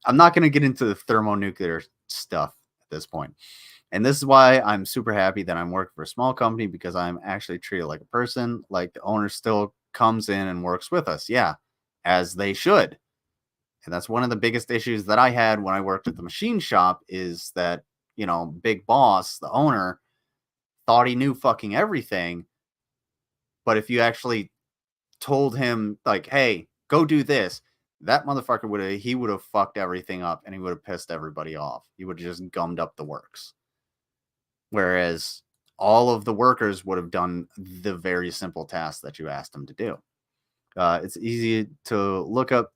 I'm not going to get into the thermonuclear stuff at this point. And this is why I'm super happy that I'm working for a small company, because I'm actually treated like a person. Like, the owner still comes in and works with us. Yeah, as they should. And that's one of the biggest issues that I had when I worked at the machine shop, is that, you know, big boss, the owner, thought he knew fucking everything. But if you actually told him, like, hey, go do this, that motherfucker would have fucked everything up, and he would have pissed everybody off. He would have just gummed up the works. Whereas all of the workers would have done the very simple task that you asked them to do. It's easy to look up.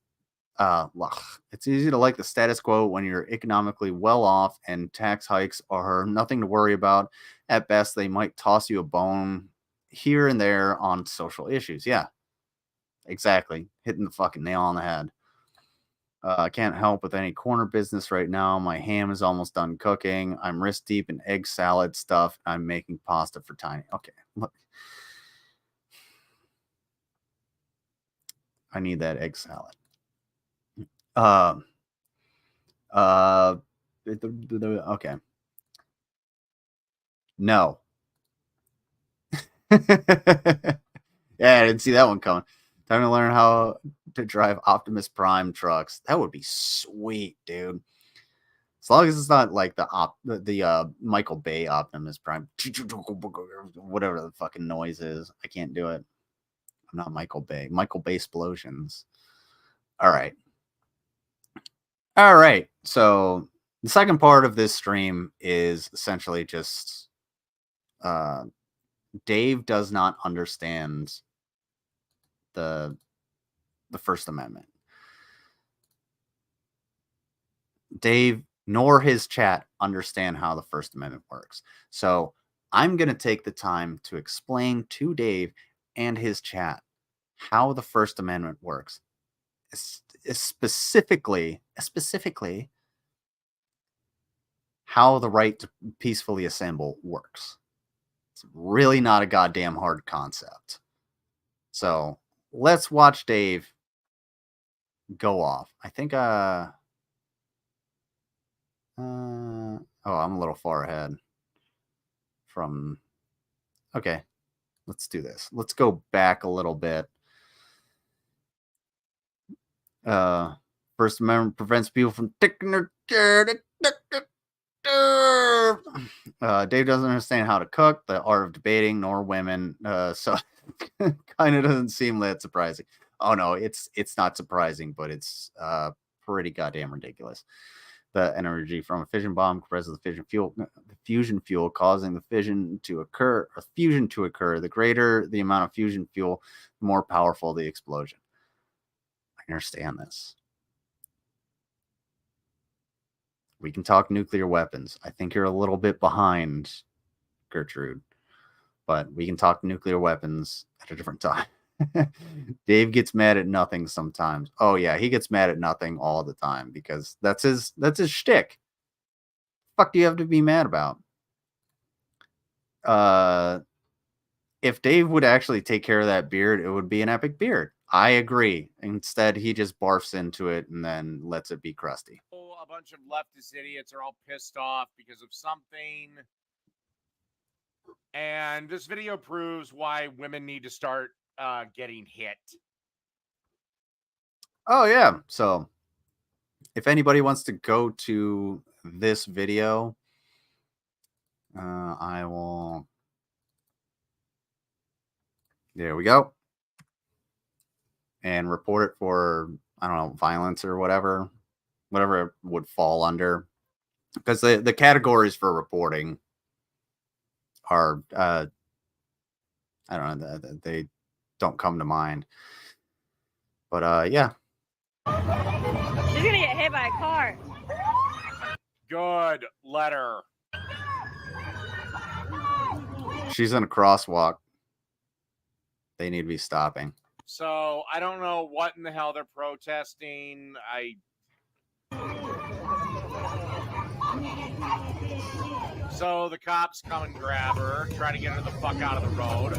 It's easy to like the status quo when you're economically well off, and tax hikes are nothing to worry about. At best, they might toss you a bone here and there on social issues. Yeah, exactly. Hitting the fucking nail on the head. I can't help with any corner business right now. My ham is almost done cooking. I'm wrist deep in egg salad stuff. I'm making pasta for Tiny. Okay, look. I need that egg salad. Okay. No. Yeah, I didn't see that one coming. Time to learn how to drive Optimus Prime trucks. That would be sweet, dude. As long as it's not like the Michael Bay Optimus Prime, whatever the fucking noise is. I can't do it. I'm not Michael Bay. Michael Bay explosions. All right. All right. So the second part of this stream is essentially just Dave does not understand the First Amendment. Dave nor his chat understand how the First Amendment works. So I'm going to take the time to explain to Dave and his chat how the First Amendment works. Specifically how the right to peacefully assemble works. It's really not a goddamn hard concept. So let's watch Dave go off. I think oh, I'm a little far ahead from. Okay, let's do this. Let's go back a little bit. First Amendment prevents people from taking their chair. Dave doesn't understand how to cook, the art of debating, nor women. So kind of doesn't seem that surprising. Oh no, it's not surprising, but it's pretty goddamn ridiculous. The energy from a fission bomb compresses the fusion fuel, causing the fission to occur. The greater the amount of fusion fuel, the more powerful the explosion. I understand this. We can talk nuclear weapons. I think you're a little bit behind, Gertrude, but we can talk nuclear weapons at a different time. Dave gets mad at nothing sometimes. Oh yeah, he gets mad at nothing all the time because that's his shtick. Fuck do you have to be mad about? If Dave would actually take care of that beard, it would be an epic beard. I agree. Instead, he just barfs into it and then lets it be crusty. A bunch of leftist idiots are all pissed off because of something. And this video proves why women need to start getting hit. Oh, yeah. So if anybody wants to go to this video, I will. There we go. And report it for, I don't know, violence or whatever it would fall under. Because the categories for reporting are, I don't know, they don't come to mind. But, yeah. She's going to get hit by a car. Good letter. She's in a crosswalk. They need to be stopping. So I don't know what in the hell they're protesting. So the cops come and grab her, try to get her the fuck out of the road,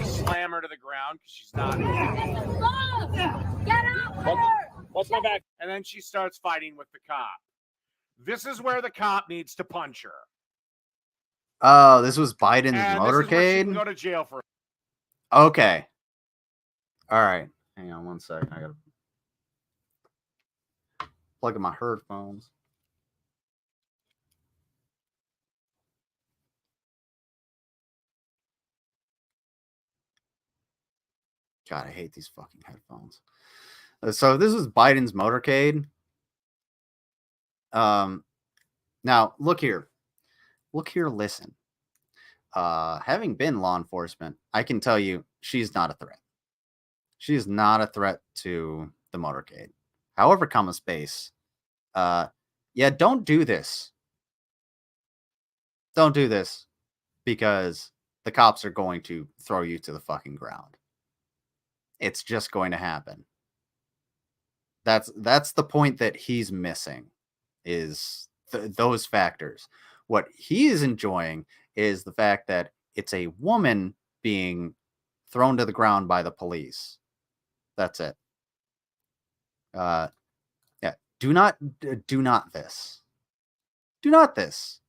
slam her to the ground because she's not. Get out! What's my back? And then she starts fighting with the cop. This is where the cop needs to punch her. Oh, this was Biden's And this is where she can motorcade? go to jail for. Okay. All right. Hang on one second. I gotta plug in my headphones. God, I hate these fucking headphones. So this was Biden's motorcade. Now look here. Listen. Having been law enforcement, I can tell you she's not a threat. She is not a threat to the motorcade. However, comma space. Yeah, don't do this. Don't do this because the cops are going to throw you to the fucking ground. It's just going to happen. That's the point that he's missing is those factors. What he is enjoying is the fact that it's a woman being thrown to the ground by the police. That's it. Yeah. Do not this. Do not this.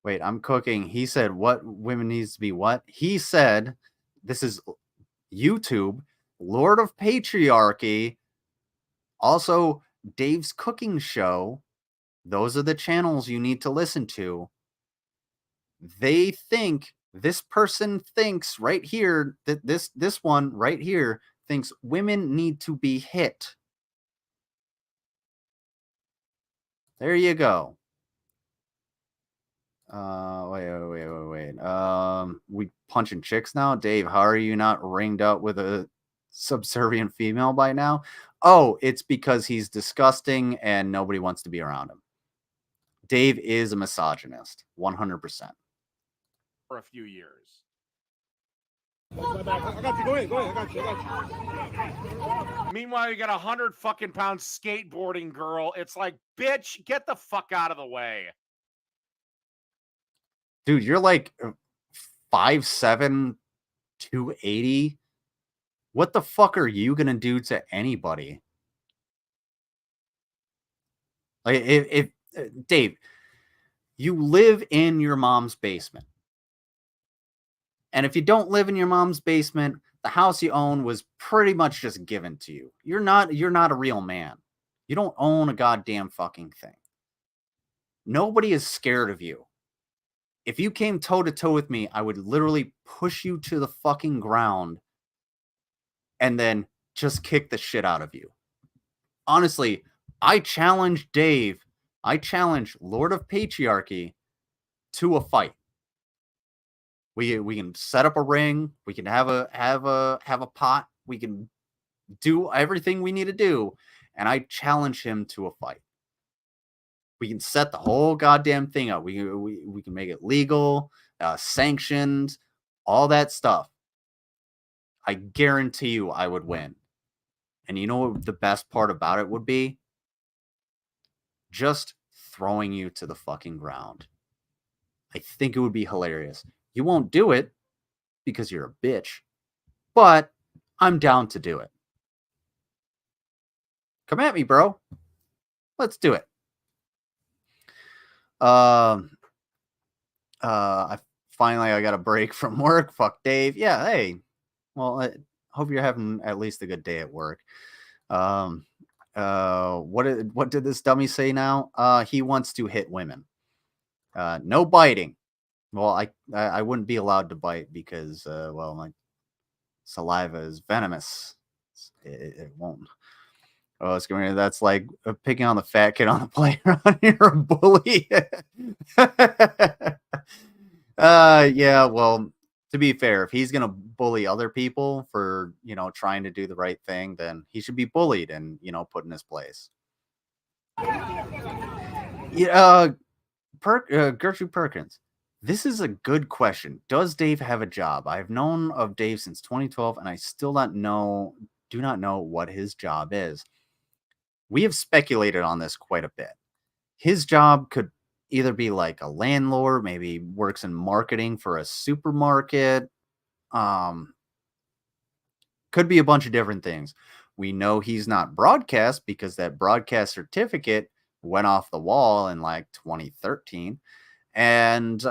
Wait, I'm cooking. He said what women needs to be what? He said this is YouTube, Lord of Patriarchy, also Dave's cooking show. Those are the channels you need to listen to. They think this person thinks right here that this one right here thinks women need to be hit. There you go. Wait. We punching chicks now? Dave, how are you not ringed up with a subservient female by now? Oh, it's because he's disgusting and nobody wants to be around him. Dave is a misogynist, 100%. For a few years. I got you. Go ahead. I got you. Meanwhile, you got 100 fucking pound skateboarding girl. It's like, bitch, get the fuck out of the way. Dude, you're like 5'7", 280. What the fuck are you gonna do to anybody? Like, if Dave, you live in your mom's basement. And if you don't live in your mom's basement, the house you own was pretty much just given to you. You're not a real man. You don't own a goddamn fucking thing. Nobody is scared of you. If you came toe to toe with me, I would literally push you to the fucking ground and then just kick the shit out of you. Honestly, I challenge Dave. I challenge Lord of Patriarchy to a fight. We can set up a ring. We can have a pot. We can do everything we need to do, and I challenge him to a fight. We can set the whole goddamn thing up. We can make it legal, sanctioned, all that stuff. I guarantee you I would win. And you know what the best part about it would be? Just throwing you to the fucking ground. I think it would be hilarious. You won't do it because you're a bitch, but I'm down to do it. Come at me, bro. Let's do it. I got a break from work. Fuck Dave. Yeah, hey. Well, I hope you're having at least a good day at work. What did this dummy say now? He wants to hit women. No biting. Well, I wouldn't be allowed to bite because my saliva is venomous. It won't. Oh, it's going. That's like picking on the fat kid on the playground. You're a bully. Yeah. Well, to be fair, if he's gonna bully other people for trying to do the right thing, then he should be bullied and put in his place. Yeah. Gertrude Perkins. This is a good question. Does Dave have a job? I've known of Dave since 2012, and I still do not know what his job is. We have speculated on this quite a bit. His job could either be like a landlord, maybe works in marketing for a supermarket. Could be a bunch of different things. We know he's not broadcast because that broadcast certificate went off the wall in like 2013. And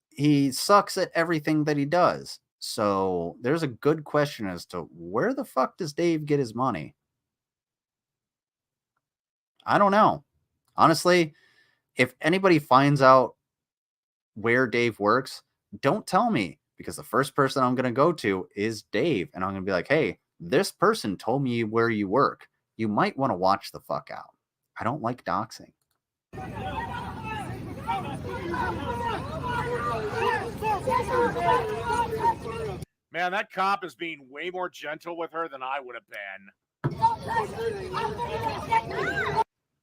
he sucks at everything that he does. So there's a good question as to where the fuck does Dave get his money? I don't know. Honestly, if anybody finds out where Dave works, don't tell me, because the first person I'm going to go to is Dave. And I'm going to be like, hey, this person told me where you work. You might want to watch the fuck out. I don't like doxing. Man, that cop is being way more gentle with her than I would have been.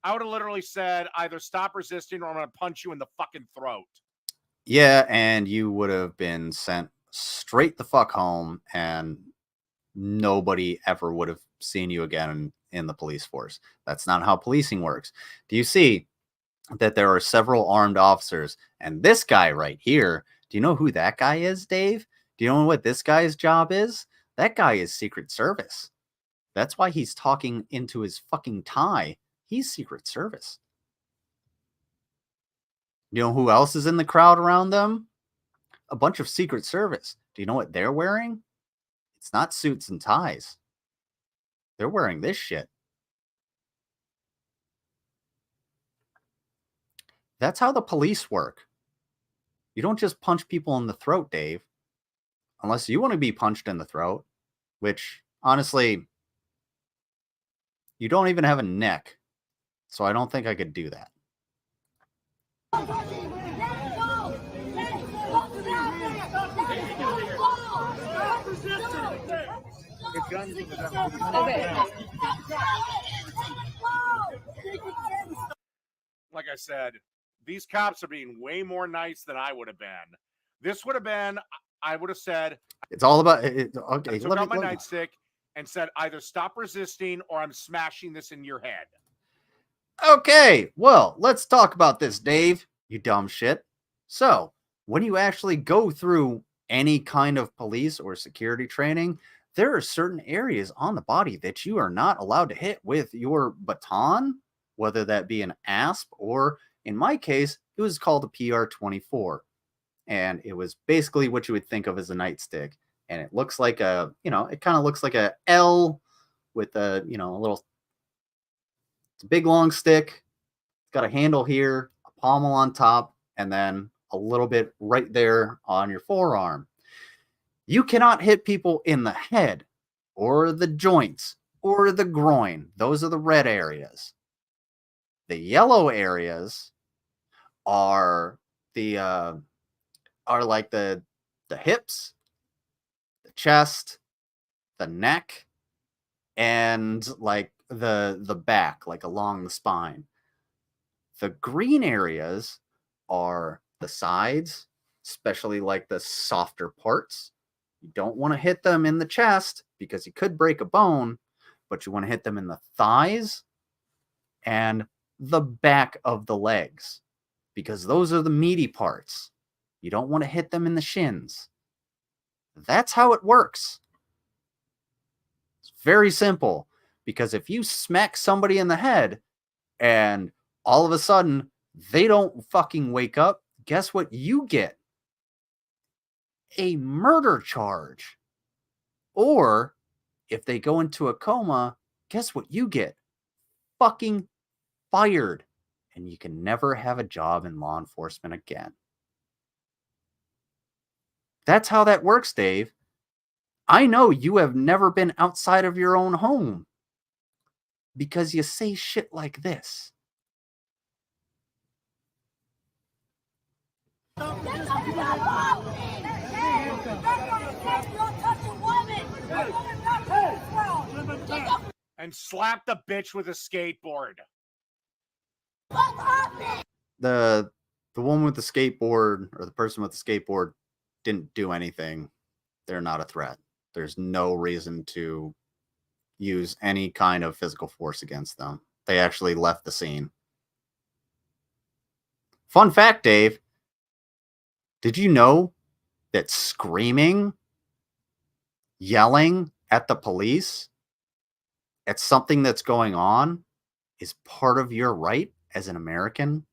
I would have literally said either stop resisting or I'm going to punch you in the fucking throat. Yeah, and you would have been sent straight the fuck home, and nobody ever would have seen you again in the police force. That's not how policing works. Do you see that there are several armed officers? And this guy right here, do you know who that guy is, Dave? Do you know what this guy's job is? That guy is Secret Service. That's why he's talking into his fucking tie. He's Secret Service. You know who else is in the crowd around them? A bunch of Secret Service. Do you know what they're wearing? It's not suits and ties. They're wearing this shit. That's how the police work. You don't just punch people in the throat, Dave. Unless you want to be punched in the throat, which, honestly, you don't even have a neck. So I don't think I could do that. Like I said, these cops are being way more nice than I would have been. This would have been, I would have said, it's all about it. Okay, I took out my nightstick and said either stop resisting or I'm smashing this in your head. Okay, well, let's talk about this, Dave, you dumb shit. So, when you actually go through any kind of police or security training, there are certain areas on the body that you are not allowed to hit with your baton, whether that be an asp or, in my case, it was called a PR-24. And it was basically what you would think of as a nightstick. And it looks like a, it kind of looks like a L with a, a little, it's a big long stick. It's got a handle here, a pommel on top, and then a little bit right there on your forearm. You cannot hit people in the head or the joints or the groin. Those are the red areas. The yellow areas are like the hips, the chest, the neck, and like the back, like along the spine. The green areas are the sides, especially like the softer parts. You don't want to hit them in the chest because you could break a bone, but you want to hit them in the thighs and the back of the legs because those are the meaty parts. You don't want to hit them in the shins. That's how it works. It's very simple, because if you smack somebody in the head and all of a sudden they don't fucking wake up, guess what you get? A murder charge. Or if they go into a coma, guess what you get? Fucking fired. And you can never have a job in law enforcement again. That's how that works, Dave. I know you have never been outside of your own home because you say shit like this. And slap the bitch with a skateboard. The woman with the skateboard, or the person with the skateboard, didn't do anything. They're not a threat. There's no reason to use any kind of physical force against them. They actually left the scene. Fun fact, Dave. Did you know that screaming, yelling at the police at something that's going on is part of your right as an American?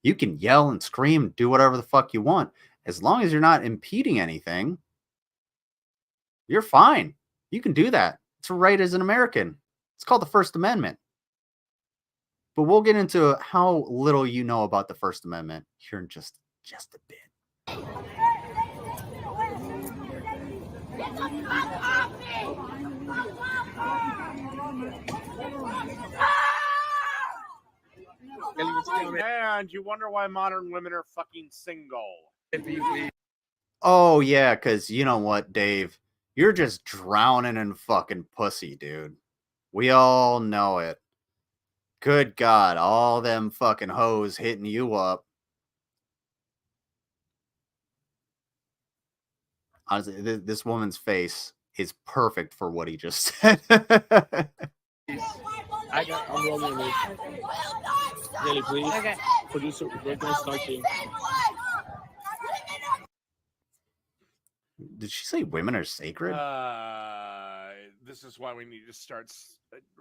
You can yell and scream, do whatever the fuck you want. As long as you're not impeding anything, you're fine. You can do that. It's a right as an American. It's called the First Amendment. But we'll get into how little you know about the First Amendment here in just a bit. And you wonder why modern women are fucking single. Oh, yeah, because you know what, Dave? You're just drowning in fucking pussy, dude. We all know it. Good God, all them fucking hoes hitting you up. Honestly, this woman's face is perfect for what he just said. I'm rolling with really please. Okay. Producer, we're gonna start you. Did she say women are sacred? This is why we need to start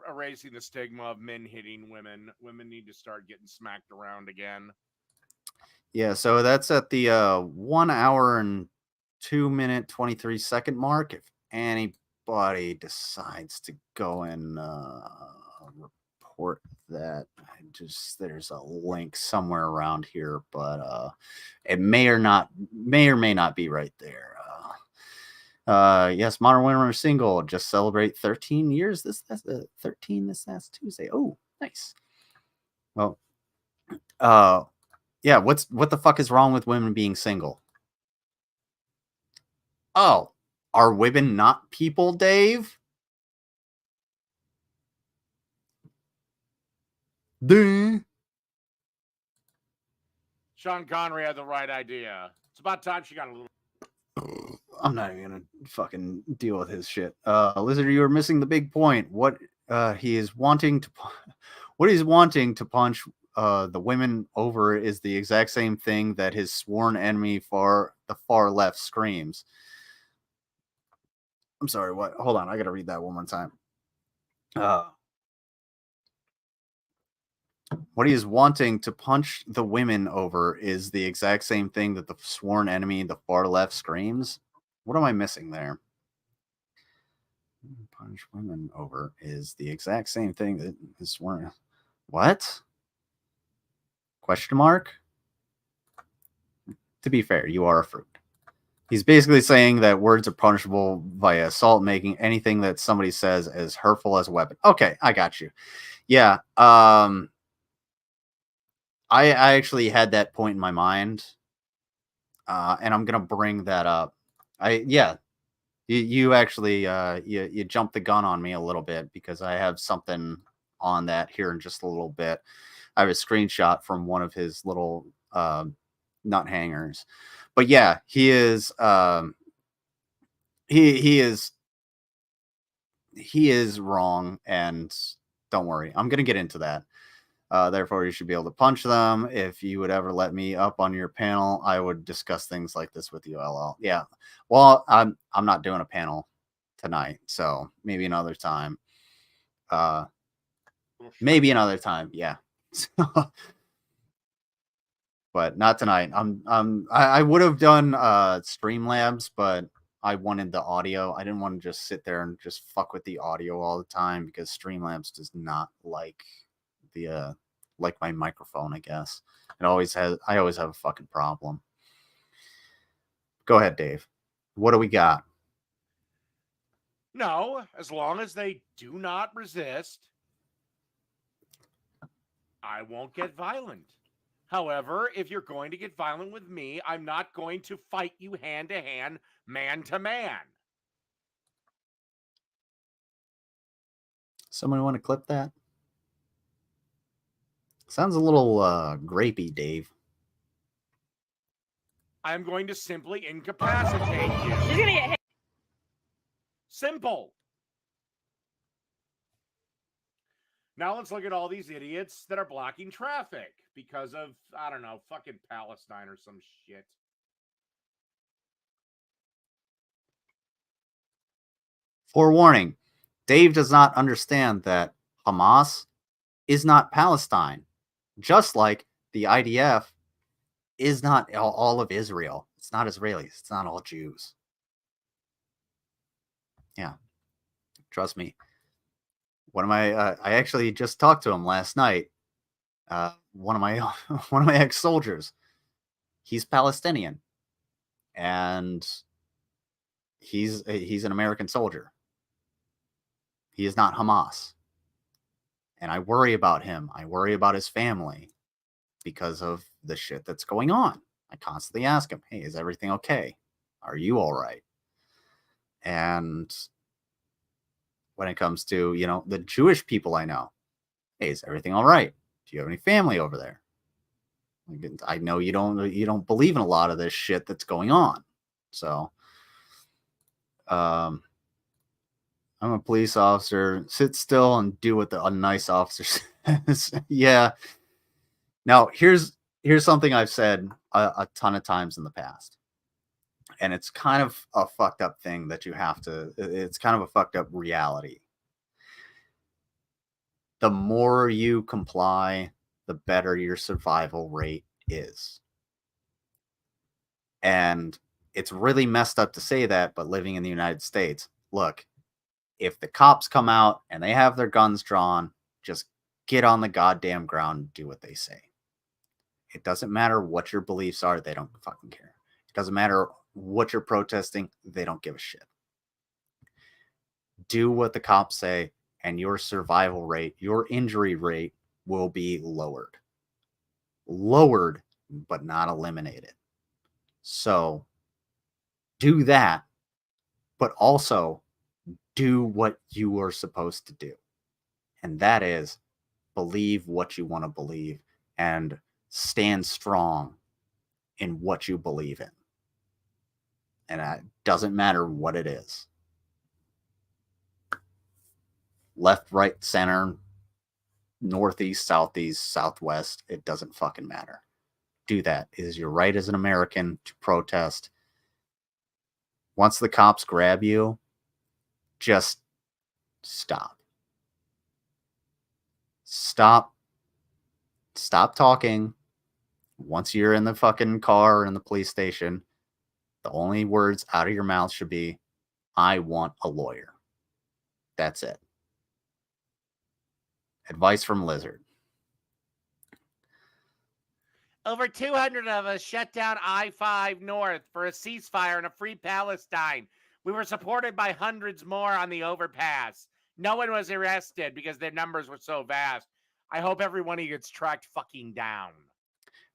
erasing the stigma of men hitting women. Women need to start getting smacked around again. Yeah, so that's at the 1 hour and 2-minute 23-second mark. If anybody decides to go and report that, there's a link somewhere around here, but it may or may not be right there. Yes, modern women are single. Just celebrate 13 years. That's 13 this last Tuesday. Oh, nice. Well, yeah. What the fuck is wrong with women being single? Oh, are women not people, Dave? Duh. Sean Connery had the right idea. It's about time she got a little. I'm not even gonna fucking deal with his shit. Lizard, you are missing the big point. What he's wanting to punch the women over is the exact same thing that his sworn enemy the far left screams. I'm sorry, what? Hold on, I gotta read that one more time. What he is wanting to punch the women over is the exact same thing that the sworn enemy, the far left, screams. What am I missing there? Punch women over is the exact same thing that is sworn. What? Question mark? To be fair, you are a fruit. He's basically saying that words are punishable via assault, making anything that somebody says as hurtful as a weapon. Okay, I got you. Yeah. I actually had that point in my mind, and I'm gonna bring that up. You actually you jumped the gun on me a little bit because I have something on that here in just a little bit. I have a screenshot from one of his little nut hangers, but yeah, he is he is wrong, and don't worry, I'm gonna get into that. Therefore, you should be able to punch them. If you would ever let me up on your panel, I would discuss things like this with you. LL. Yeah. Well, I'm not doing a panel tonight, so maybe another time. Maybe another time. Yeah. But not tonight. I would have done Streamlabs, but I wanted the audio. I didn't want to just sit there and just fuck with the audio all the time because Streamlabs does not like the like my microphone, I guess. I always have a fucking problem. Go ahead, Dave. What do we got? No, as long as they do not resist, I won't get violent. However, if you're going to get violent with me, I'm not going to fight you hand to hand, man to man. Someone want to clip that? Sounds a little grapey, Dave. I'm going to simply incapacitate you. She's gonna get hit. Simple. Now let's look at all these idiots that are blocking traffic because of, I don't know, fucking Palestine or some shit. Forewarning, Dave does not understand that Hamas is not Palestine, just like the IDF is not all of Israel. It's not Israelis. It's not all Jews. Yeah. Trust me. One of my, I actually just talked to him last night. One of my ex-soldiers, he's Palestinian, and he's an American soldier. He is not Hamas, and I worry about him. I worry about his family because of the shit that's going on. I constantly ask him, "Hey, is everything okay? Are you all right?" And when it comes to, you know, the Jewish people I know, "Hey, is everything all right? Do you have any family over there? I know you don't believe in a lot of this shit that's going on." So, I'm a police officer. Sit still and do what a nice officer says. Yeah. Now, here's something I've said a ton of times in the past, and it's kind of a fucked up thing that you have to. It's kind of a fucked up reality. The more you comply, the better your survival rate is. And it's really messed up to say that, but living in the United States, look, if the cops come out and they have their guns drawn, just get on the goddamn ground and do what they say. It doesn't matter what your beliefs are. They don't fucking care. It doesn't matter what you're protesting. They don't give a shit. Do what the cops say, and your survival rate, your injury rate will be lowered. Lowered, but not eliminated. So do that, but also do what you are supposed to do. And that is believe what you want to believe and stand strong in what you believe in. And it doesn't matter what it is. Left, right, center, northeast, southeast, southwest, it doesn't fucking matter. Do that. It is your right as an American to protest. Once the cops grab you, just stop. Stop talking. Once you're in the fucking car or in the police station, the only words out of your mouth should be, "I want a lawyer." That's it. Advice from Lizard. Over 200 of us shut down I-5 North for a ceasefire and a free Palestine. We were supported by hundreds more on the overpass. No one was arrested because their numbers were so vast. I hope every one of you gets tracked fucking down.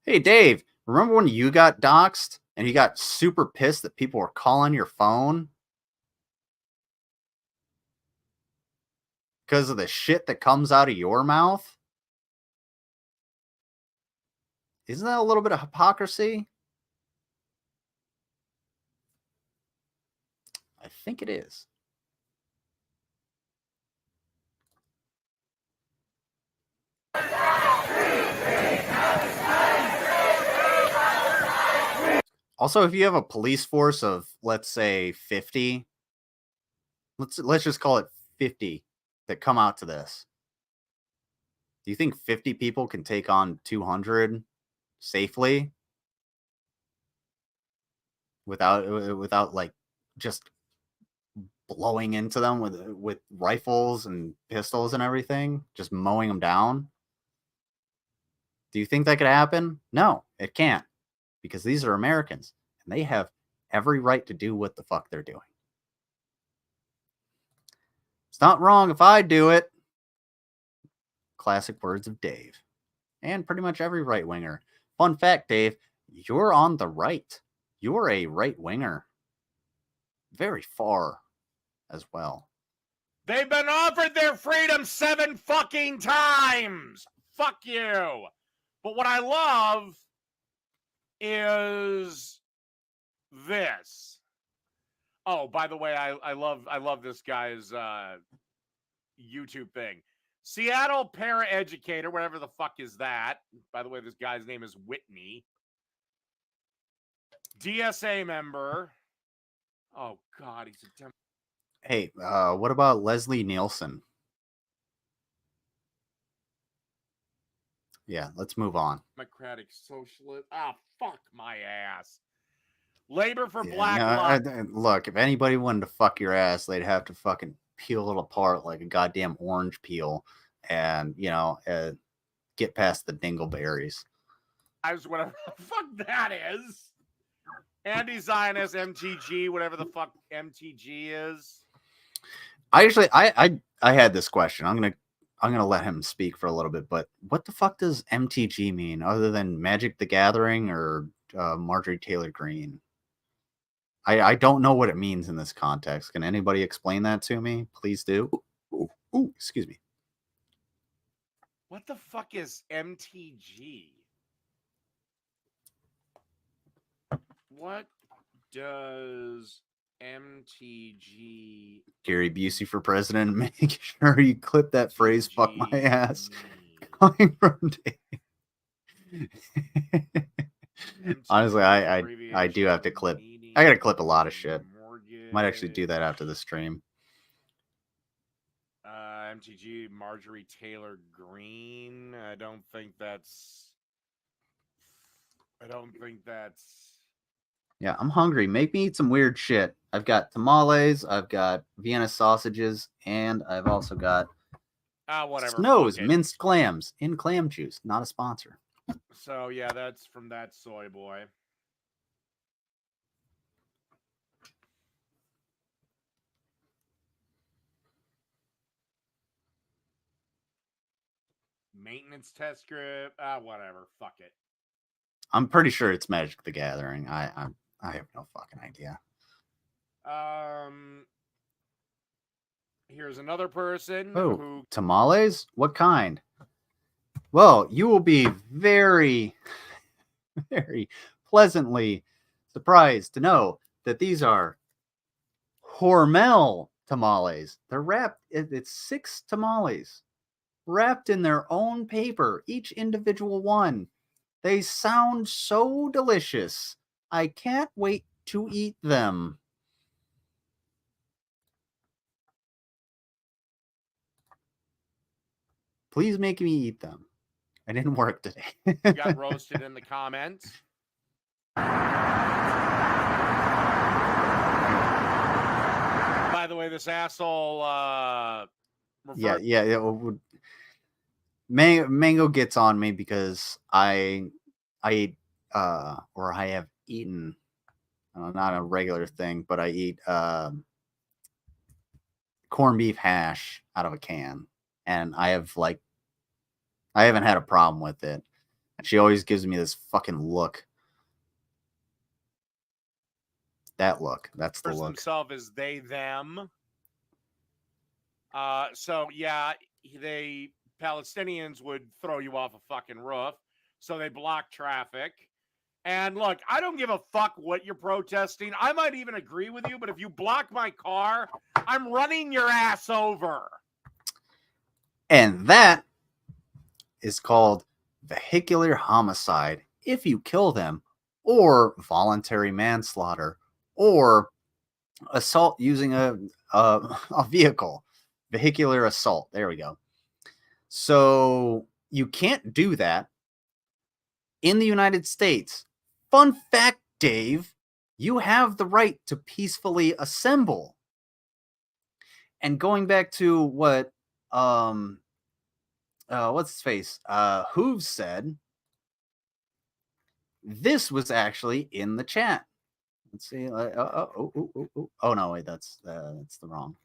Hey, Dave, remember when you got doxxed and you got super pissed that people were calling your phone? Because of the shit that comes out of your mouth? Isn't that a little bit of hypocrisy? I think it is. Also, if you have a police force of, let's say, 50, let's just call it 50 that come out to this. Do you think 50 people can take on 200 safely without like just blowing into them with rifles and pistols and everything, just mowing them down? Do you think that could happen? No, it can't, because these are Americans and they have every right to do what the fuck they're doing. It's not wrong if I do it. Classic words of Dave. And pretty much every right-winger. Fun fact, Dave, you're on the right. You're a right-winger. Very far as well. They've been offered their freedom 7 fucking times. Fuck you. But what I love is this. Oh, by the way, I love this guy's YouTube thing. Seattle paraeducator, whatever the fuck is that? By the way, this guy's name is Whitney. DSA member. Oh God, he's a Hey, what about Leslie Nielsen? Yeah, let's move on. Democratic Socialist. Ah, fuck my ass. Labor for Yeah, Black no, Lives. look, if anybody wanted to fuck your ass, they'd have to fucking peel it apart like a goddamn orange peel and, get past the dingleberries. Whatever the fuck that is. Anti-Zionist MTG, whatever the fuck MTG is. I had this question. I'm gonna let him speak for a little bit, but what the fuck does MTG mean other than Magic the Gathering or Marjorie Taylor Greene? I don't know what it means in this context. Can anybody explain that to me? Please do. Ooh, excuse me. What the fuck is MTG? What does MTG... Gary Busey for president. Make sure you clip that phrase, fuck my ass. Coming from Dave. Honestly, I do have to clip. I gotta clip a lot of shit. Might actually do that after the stream. MTG Marjorie Taylor Greene. I don't think that's. Yeah, I'm hungry. Make me eat some weird shit. I've got tamales, I've got Vienna sausages, and I've also got whatever. Snow's minced clams in clam juice. Not a sponsor. So yeah, that's from that soy boy. Maintenance test script. Whatever. Fuck it. I'm pretty sure it's Magic the Gathering. I have no fucking idea. Here's another person who tamales? What kind? Well, you will be very, very pleasantly surprised to know that these are Hormel tamales. They're wrapped. It's 6 tamales wrapped in their own paper, each individual one. They sound so delicious. I can't wait to eat them. Please make me eat them. I didn't work today. You got roasted in the comments. By the way, this asshole. Yeah. Mango gets on me because I have eaten, not a regular thing, but I eat corned beef hash out of a can, and I haven't had a problem with it. She always gives me this fucking look. That look. That's the look. Himself is they, them. So yeah, Palestinians would throw you off a fucking roof. So they block traffic. And look, I don't give a fuck what you're protesting. I might even agree with you, but if you block my car, I'm running your ass over. And that is called vehicular homicide if you kill them, or voluntary manslaughter, or assault using a vehicle. Vehicular assault. There we go. So you can't do that in the United States. Fun fact, Dave, you have the right to peacefully assemble. And going back to what what's his face? Hooves said, this was actually in the chat. Let's see. Oh no, wait, that's the wrong.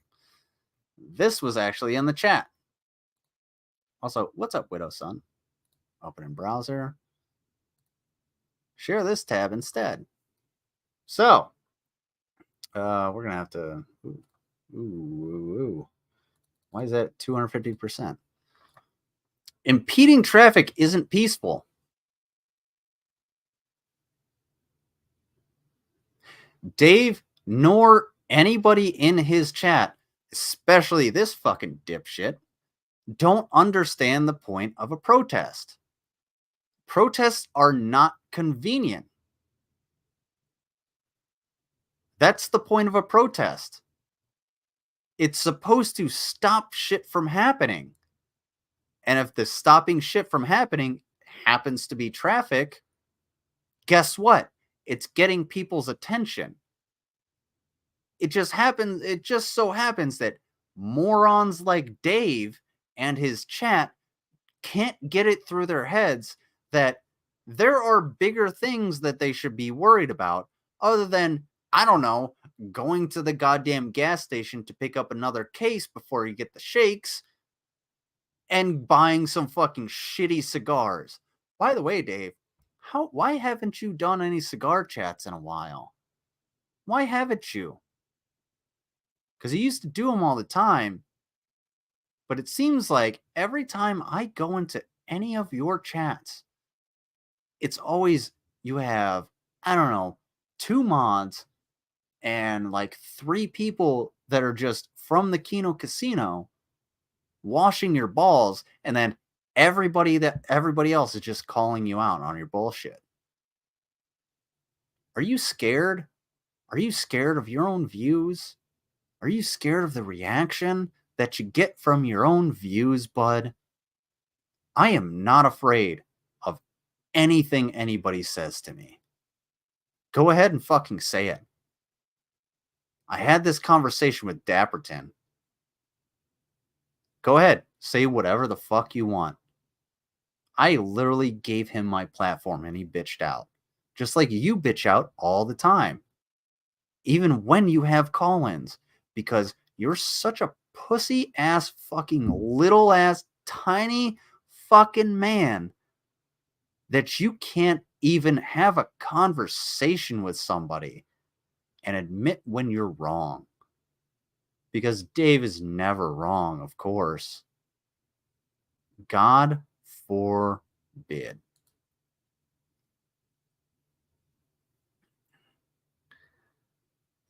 This was actually in the chat. Also, what's up, Widow Son? Open in browser. Share this tab instead. So, we're gonna have to. Why is that 250%? Impeding traffic isn't peaceful. Dave, nor anybody in his chat, especially this fucking dipshit, don't understand the point of a protest. Protests are not convenient. That's the point of a protest. It's supposed to stop shit from happening. And if the stopping shit from happening happens to be traffic, guess what? It's getting people's attention. It just so happens that morons like Dave and his chat can't get it through their heads that there are bigger things that they should be worried about other than, I don't know, going to the goddamn gas station to pick up another case before you get the shakes and buying some fucking shitty cigars. By the way, Dave, why haven't you done any cigar chats in a while? Why haven't you? Because you used to do them all the time. But it seems like every time I go into any of your chats, it's always you have, I don't know, 2 mods and like 3 people that are just from the Kino Casino washing your balls, and then everybody else is just calling you out on your bullshit. Are you scared? Are you scared of your own views? Are you scared of the reaction that you get from your own views, bud? I am not afraid of anything anybody says to me. Go ahead and fucking say it. I had this conversation with Dapperton. Go ahead, say whatever the fuck you want. I literally gave him my platform and he bitched out. Just like you bitch out all the time. Even when you have call-ins. Because you're such a pussy ass fucking little ass tiny fucking man that you can't even have a conversation with somebody and admit when you're wrong. Because Dave is never wrong, of course. God forbid.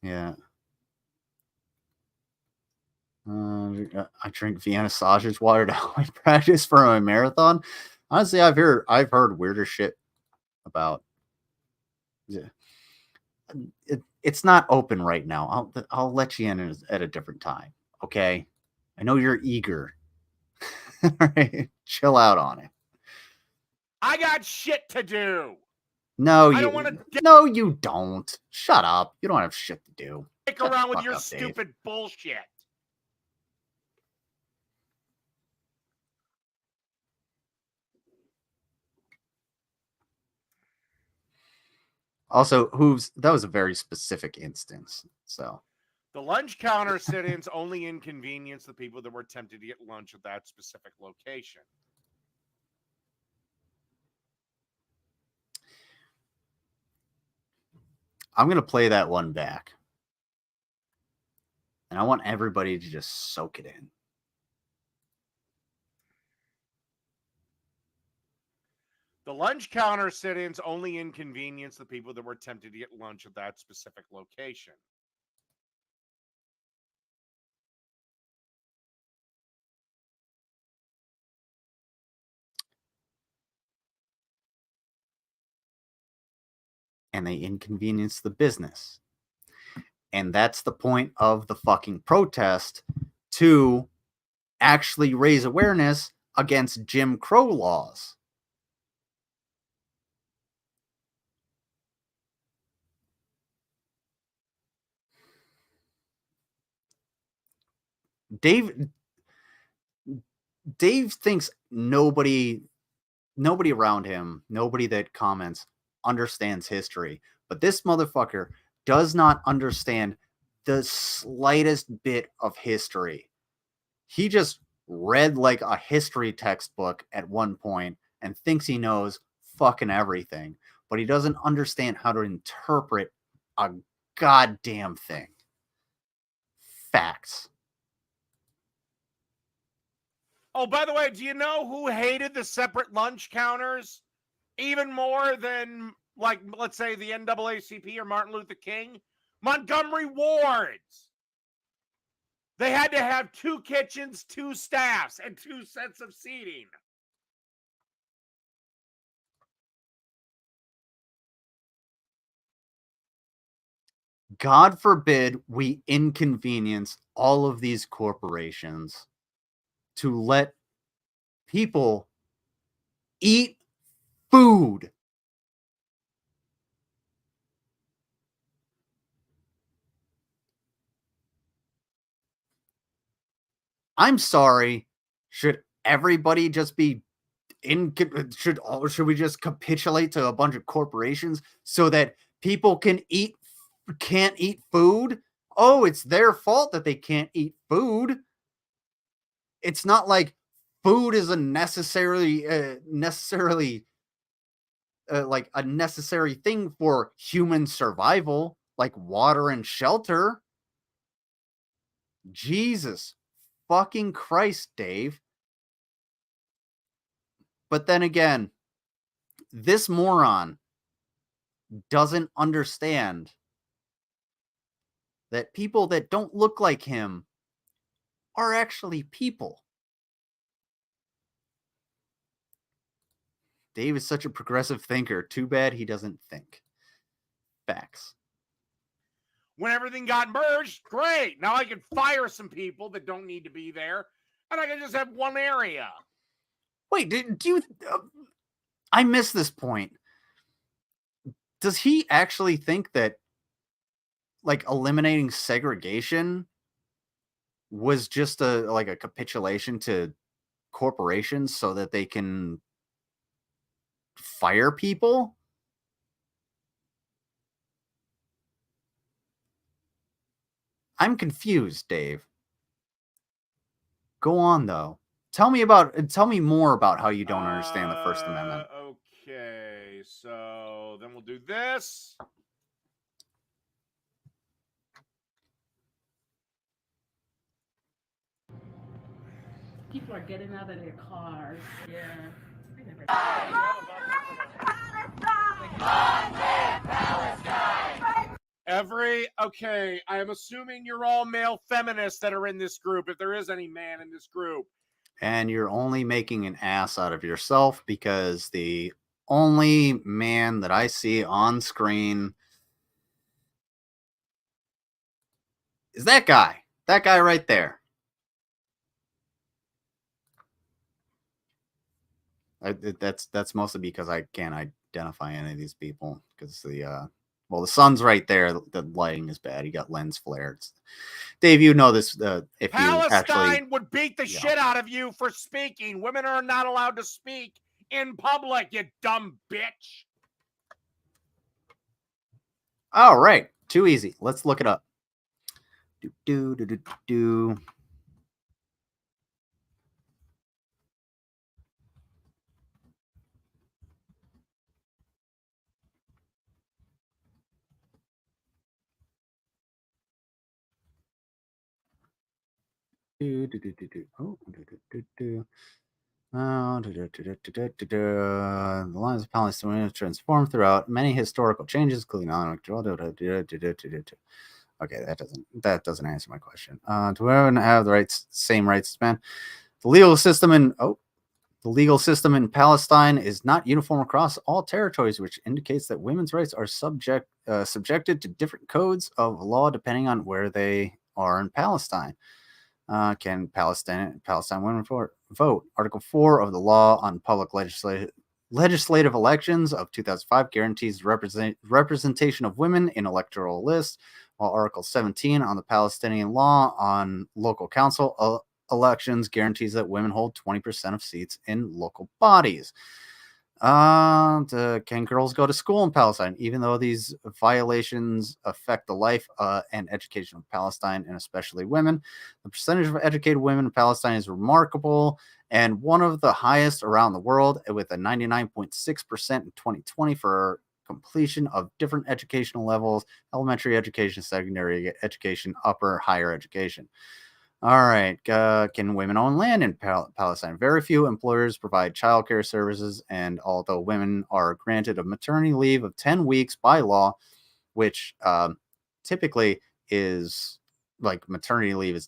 Yeah. I drink Vienna sausage water to help me practice for my marathon. Honestly, I've heard weirder shit about. Yeah. It's not open right now. I'll let you in at a different time. Okay, I know you're eager. All right, chill out on it. I got shit to do. No, I you don't want to no, you don't. Shut up. You don't have shit to do. stick Shut the around with fuck your up, Dave. stupid bullshit. Also, that was a very specific instance. So The lunch counter sit-ins only inconvenience the people that were tempted to get lunch at that specific location. I'm gonna play that one back. And I want everybody to just soak it in. The lunch counter sit-ins only inconvenience the people that were tempted to get lunch at that specific location. And they inconvenience the business. And that's the point of the fucking protest, to actually raise awareness against Jim Crow laws. Dave thinks nobody around him, nobody that comments, understands history. But this motherfucker does not understand the slightest bit of history. He just read like a history textbook at one point and thinks he knows fucking everything. But he doesn't understand how to interpret a goddamn thing. Facts. Oh, by the way, do you know who hated the separate lunch counters even more than, like, let's say the NAACP or Martin Luther King? Montgomery wards. They had to have 2 kitchens, 2 staffs, and 2 sets of seating. God forbid we inconvenience all of these corporations to let people eat food. I'm sorry. Should everybody just be should we just capitulate to a bunch of corporations so that people can't eat food? Oh, it's their fault that they can't eat food. It's not like food is a necessarily like a necessary thing for human survival, like water and shelter. Jesus fucking Christ, Dave. But then again, this moron doesn't understand that people that don't look like him are actually people. Dave is such a progressive thinker. Too bad he doesn't think. Facts. When everything got merged, great. Now I can fire some people that don't need to be there, and I can just have one area. Wait, do you... I missed this point. Does he actually think that, like, eliminating segregation was just a capitulation to corporations so that they can fire people? I'm confused, Dave. Go on, though. Tell me more about how you don't understand the First Amendment. Okay, so then we'll do this. People are getting out of their cars. Yeah. Okay, I am assuming you're all male feminists that are in this group, if there is any man in this group. And you're only making an ass out of yourself because the only man that I see on screen is that guy. That guy right there. That's mostly because I can't identify any of these people because the sun's right there. The lighting is bad. He got lens flares. Dave, you know this. If Palestine would beat the shit out of you for speaking. Women are not allowed to speak in public, you dumb bitch. All right, too easy. Let's look it up. Do. The lines of Palestine have transformed throughout many historical changes, including okay, that doesn't answer my question. Do women have the same rights as men? The legal system in Palestine is not uniform across all territories, which indicates that women's rights are subjected to different codes of law depending on where they are in Palestine. Can Palestine women vote? Article 4 of the Law on Public Legislative Elections of 2005 guarantees representation of women in electoral lists, while Article 17 on the Palestinian Law on Local Council elections guarantees that women hold 20% of seats in local bodies. Can girls go to school in Palestine? Even though these violations affect the life and education of Palestine, and especially women, the percentage of educated women in Palestine is remarkable and one of the highest around the world, with a 99.6% in 2020 for completion of different educational levels: elementary education, secondary education, higher education. All right. Can women own land in Palestine? Very few employers provide childcare services, and although women are granted a maternity leave of 10 weeks by law, which typically is like maternity leave is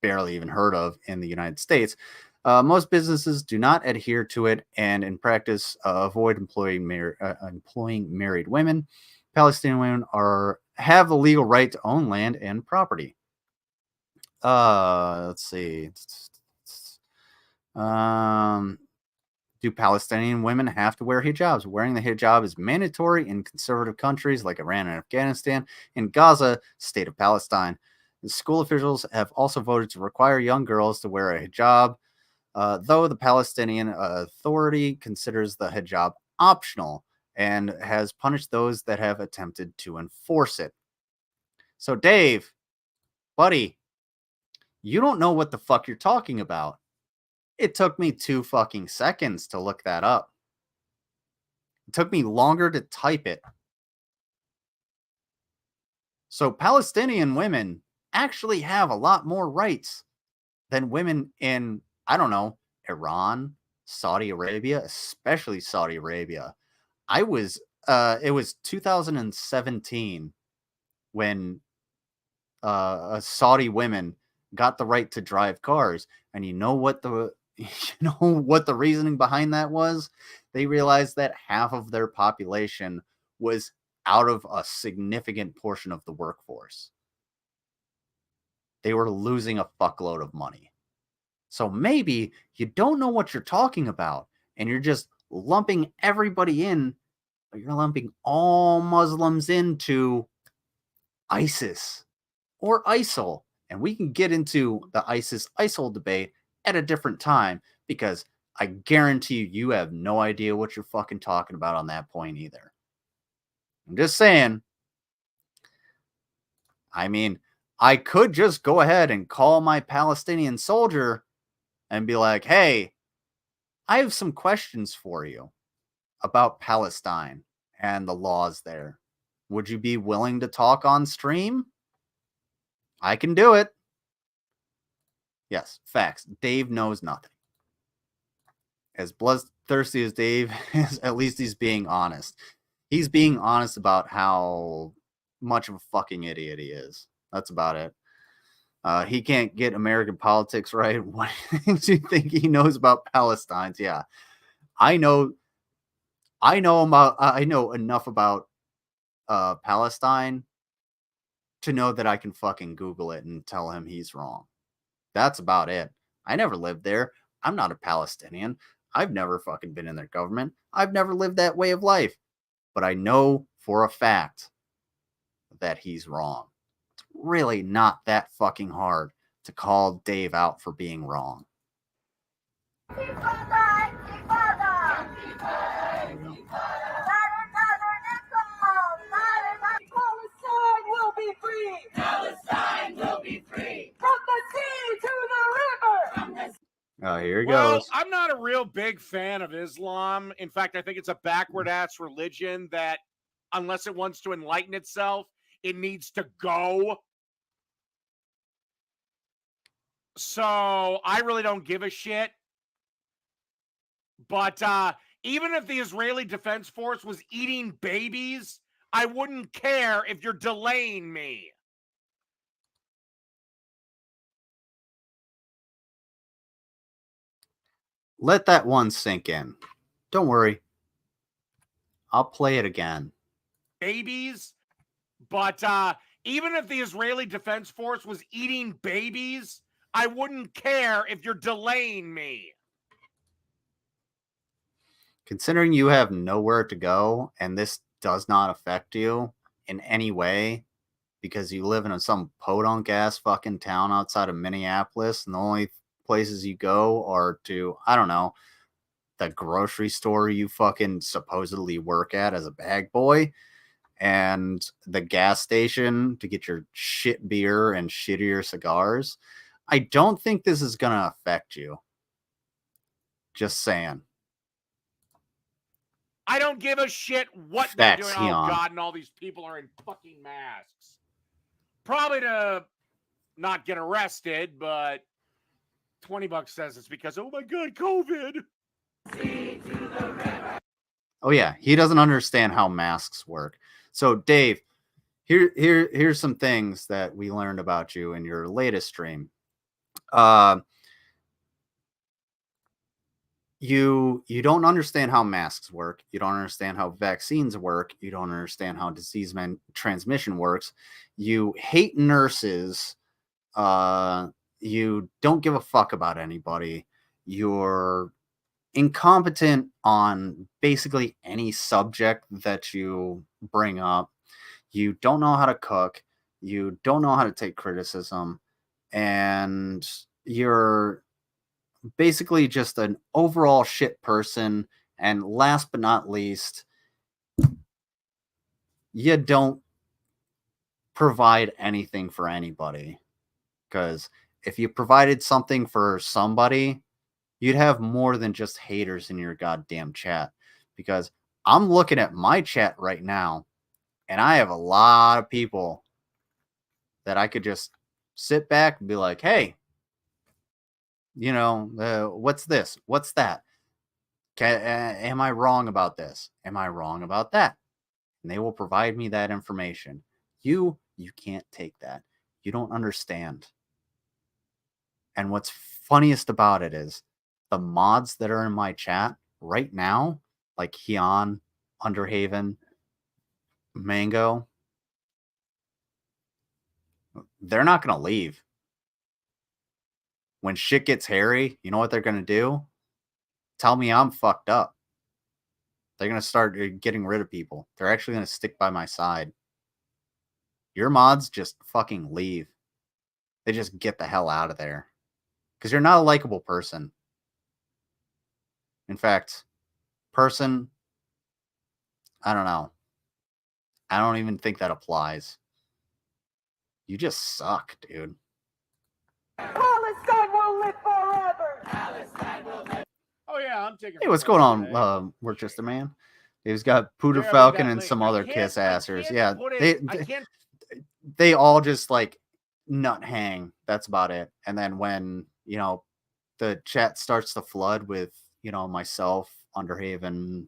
barely even heard of in the United States. Most businesses do not adhere to it, and in practice, avoid employing married women. Palestinian women have the legal right to own land and property. Let's see. Do Palestinian women have to wear hijabs? Wearing the hijab is mandatory in conservative countries like Iran and Afghanistan. In Gaza, state of Palestine, the school officials have also voted to require young girls to wear a hijab, though the Palestinian Authority considers the hijab optional and has punished those that have attempted to enforce it. So, Dave, buddy, you don't know what the fuck you're talking about. It took me 2 fucking seconds to look that up. It took me longer to type it. So Palestinian women actually have a lot more rights than women in, I don't know, Iran, Saudi Arabia, especially Saudi Arabia. It was 2017 when Saudi women got the right to drive cars. And you know what the reasoning behind that was? They realized that half of their population was out of a significant portion of the workforce. They were losing a fuckload of money. So maybe you don't know what you're talking about and you're just lumping everybody in, but you're lumping all Muslims into ISIS or ISIL. And we can get into the ISIS-ISIL debate at a different time, because I guarantee you have no idea what you're fucking talking about on that point either. I'm just saying. I mean, I could just go ahead and call my Palestinian soldier and be like, hey, I have some questions for you about Palestine and the laws there. Would you be willing to talk on stream? I can do it. Yes, facts. Dave knows nothing. As bloodthirsty as Dave is, at least he's being honest. He's being honest about how much of a fucking idiot he is. That's about it. He can't get American politics right. What do you think he knows about Palestine? Yeah, I know enough about Palestine to know that I can fucking Google it and tell him he's wrong. That's about it. I never lived there. I'm not a Palestinian. I've never fucking been in their government. I've never lived that way of life. But I know for a fact that he's wrong. It's really not that fucking hard to call Dave out for being wrong. Palestine will be free. Palestine will be free. From the sea to the river. Oh, here he Well, goes. I'm not a real big fan of Islam. In fact, I think it's a backward-ass religion that, unless it wants to enlighten itself, it needs to go. So I really don't give a shit. But even if the Israeli Defense Force was eating babies, I wouldn't care if you're delaying me. Let that one sink in. Don't worry. I'll play it again. Babies. But even if the Israeli Defense Force was eating babies, I wouldn't care if you're delaying me. Considering you have nowhere to go and this does not affect you in any way because you live in some podunk ass fucking town outside of Minneapolis and the only places you go are to, I don't know, the grocery store you fucking supposedly work at as a bag boy and the gas station to get your shit beer and shittier cigars. I don't think this is going to affect you. Just saying. I don't give a shit what Facts, they're doing. Oh, Heon. God, and all these people are in fucking masks. Probably to not get arrested, but $20 says it's because, oh my God, COVID. Oh, yeah. He doesn't understand how masks work. So, Dave, here's some things that we learned about you in your latest stream. You don't understand how masks work. You don't understand how vaccines work. You don't understand how disease transmission works. You hate nurses. You don't give a fuck about anybody. You're incompetent on basically any subject that you bring up. You don't know how to cook. You don't know how to take criticism. And you're basically just an overall shit person. And last but not least, you don't provide anything for anybody. Because if you provided something for somebody, you'd have more than just haters in your goddamn chat. Because I'm looking at my chat right now, and I have a lot of people that I could just sit back and be like, hey, you know, what's this? What's that? Am I wrong about this? Am I wrong about that? And they will provide me that information. You can't take that. You don't understand. And what's funniest about it is the mods that are in my chat right now, like Hyun, Underhaven, Mango, they're not going to leave. When shit gets hairy, you know what they're going to do? Tell me I'm fucked up. They're going to start getting rid of people. They're actually going to stick by my side. Your mods just fucking leave. They just get the hell out of there. Because you're not a likable person. In fact, person, I don't know. I don't even think that applies. You just suck, dude. Palestine will live forever. Palestine will live. Oh yeah, I'm taking. Hey, what's going on, Worcester Man? He's got Pooter Yeah, Falcon and link. some I other can't- kiss assers. I Yeah, can't put it- I can't. they all just like nut hang. That's about it. And then when, you know, the chat starts to flood with, you know, myself, Underhaven,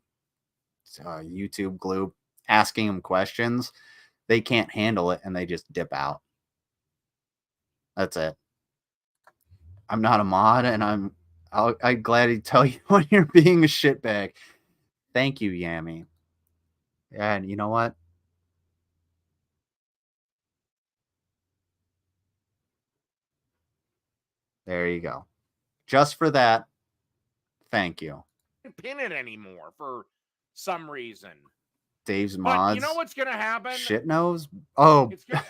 YouTube Glue, asking them questions, they can't handle it and they just dip out. That's it. I'm not a mod, and I'm glad to tell you when you're being a shitbag. Thank you, Yami. And you know what? There you go. Just for that, thank you. Pin it anymore for some reason. Dave's But mods. you know what's gonna happen? Shit knows. Oh. It's gonna,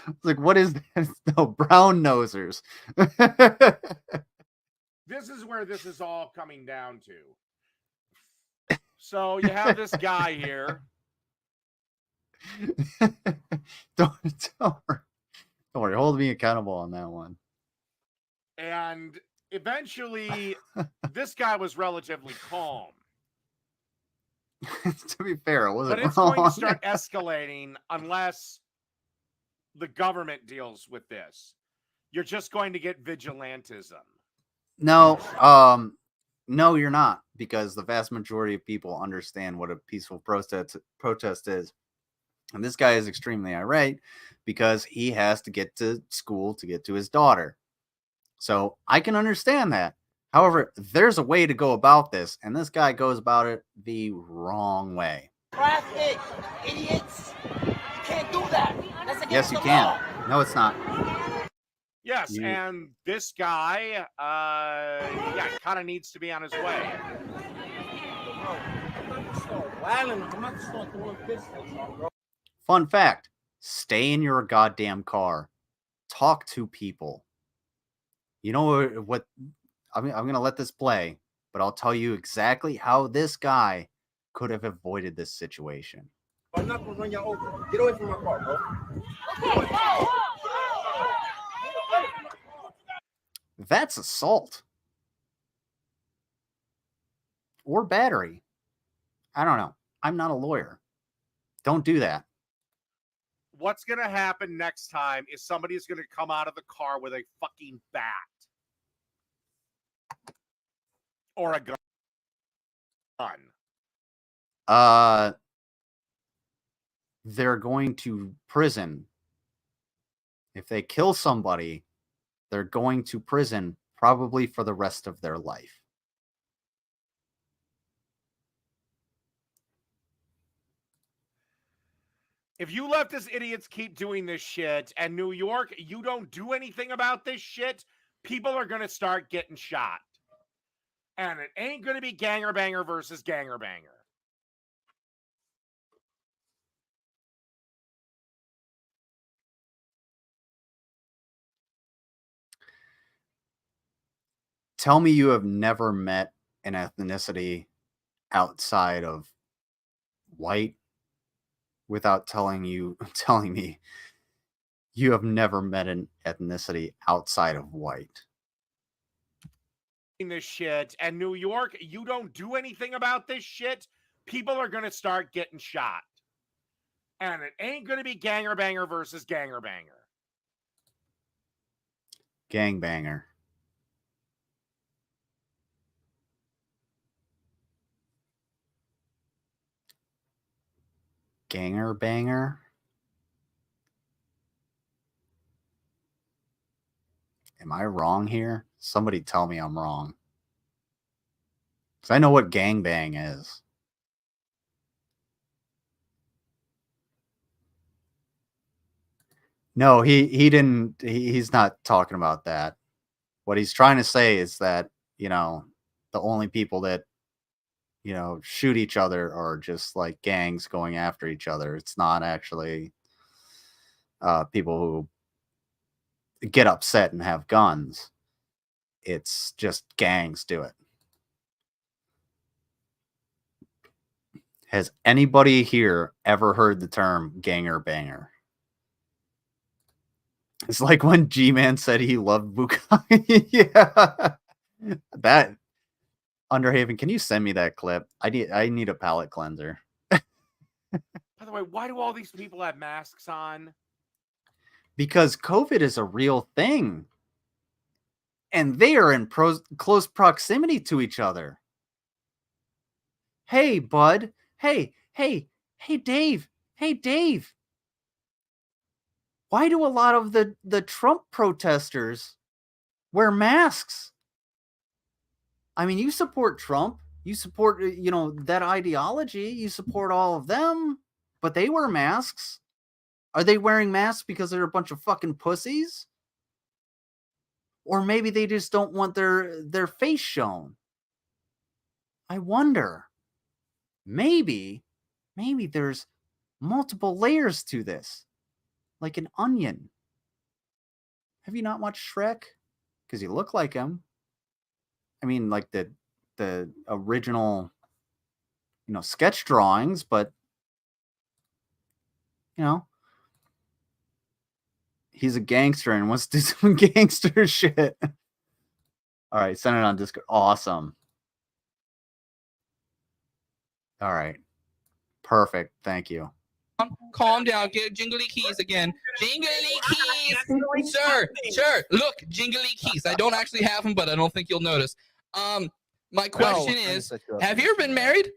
It's like, what is that? No, brown nosers. this is where this is all coming down to. So you have this guy here. Don't worry. Hold me accountable on that one. And eventually, this guy was relatively calm. To be fair, it wasn't But it's wrong. going to start escalating unless the government deals with this. You're just going to get vigilantism. No, no, you're not, because the vast majority of people understand what a peaceful protest is. And this guy is extremely irate because he has to get to school to get to his daughter. So I can understand that. However, there's a way to go about this, and this guy goes about it the wrong way. Traffic, idiots. You can't do that. That's against Yes, you the can. law. No, it's not. Yes, and this guy, yeah, kind of needs to be on his way. Fun fact, stay in your goddamn car. Talk to people. You know what? I'm going to let this play, but I'll tell you exactly how this guy could have avoided this situation. I'm not gonna run you over. Get away from my car, bro. That's assault. Or battery. I don't know. I'm not a lawyer. Don't do that. What's going to happen next time is somebody's going to come out of the car with a fucking bat. Or a gun. They're going to prison. If they kill somebody, they're going to prison probably for the rest of their life. If you leftist idiots keep doing this shit, and New York, you don't do anything about this shit, people are going to start getting shot. And it ain't going to be ganger banger versus ganger banger. Tell me you have never met an ethnicity outside of white without telling me you have never met an ethnicity outside of white. This shit, and New York, you don't do anything about this shit, people are going to start getting shot. And it ain't going to be ganger banger versus ganger banger. Gangbanger. Ganger banger? Am I wrong here? Somebody tell me I'm wrong. Because I know what gangbang is. No, he didn't. He's not talking about that. What he's trying to say is that, you know, the only people that, you know, shoot each other are just like gangs going after each other. It's not actually people who get upset and have guns. It's just gangs do it. Has anybody here ever heard the term ganger banger? It's like when G-Man said he loved Bukkake. Yeah. That Underhaven, can you send me that clip? I need a palate cleanser. By the way, why do all these people have masks on? Because COVID is a real thing. And they are in close proximity to each other. Hey, bud. Hey, Dave. Hey, Dave. Why do a lot of the Trump protesters wear masks? I mean, you support Trump. You support, you know, that ideology. You support all of them. But they wear masks. Are they wearing masks because they're a bunch of fucking pussies? Or maybe they just don't want their face shown. I wonder. Maybe there's multiple layers to this. Like an onion. Have you not watched Shrek? Because you look like him. I mean, like the original, you know, sketch drawings, but, you know, he's a gangster and wants to do some gangster shit. All right, send it on Discord. Awesome. All right. Perfect. Thank you. Calm down. Get jingly keys again. Jingly keys. Sure. Look, jingly keys. I don't actually have them, but I don't think you'll notice. My question is, have you ever been married?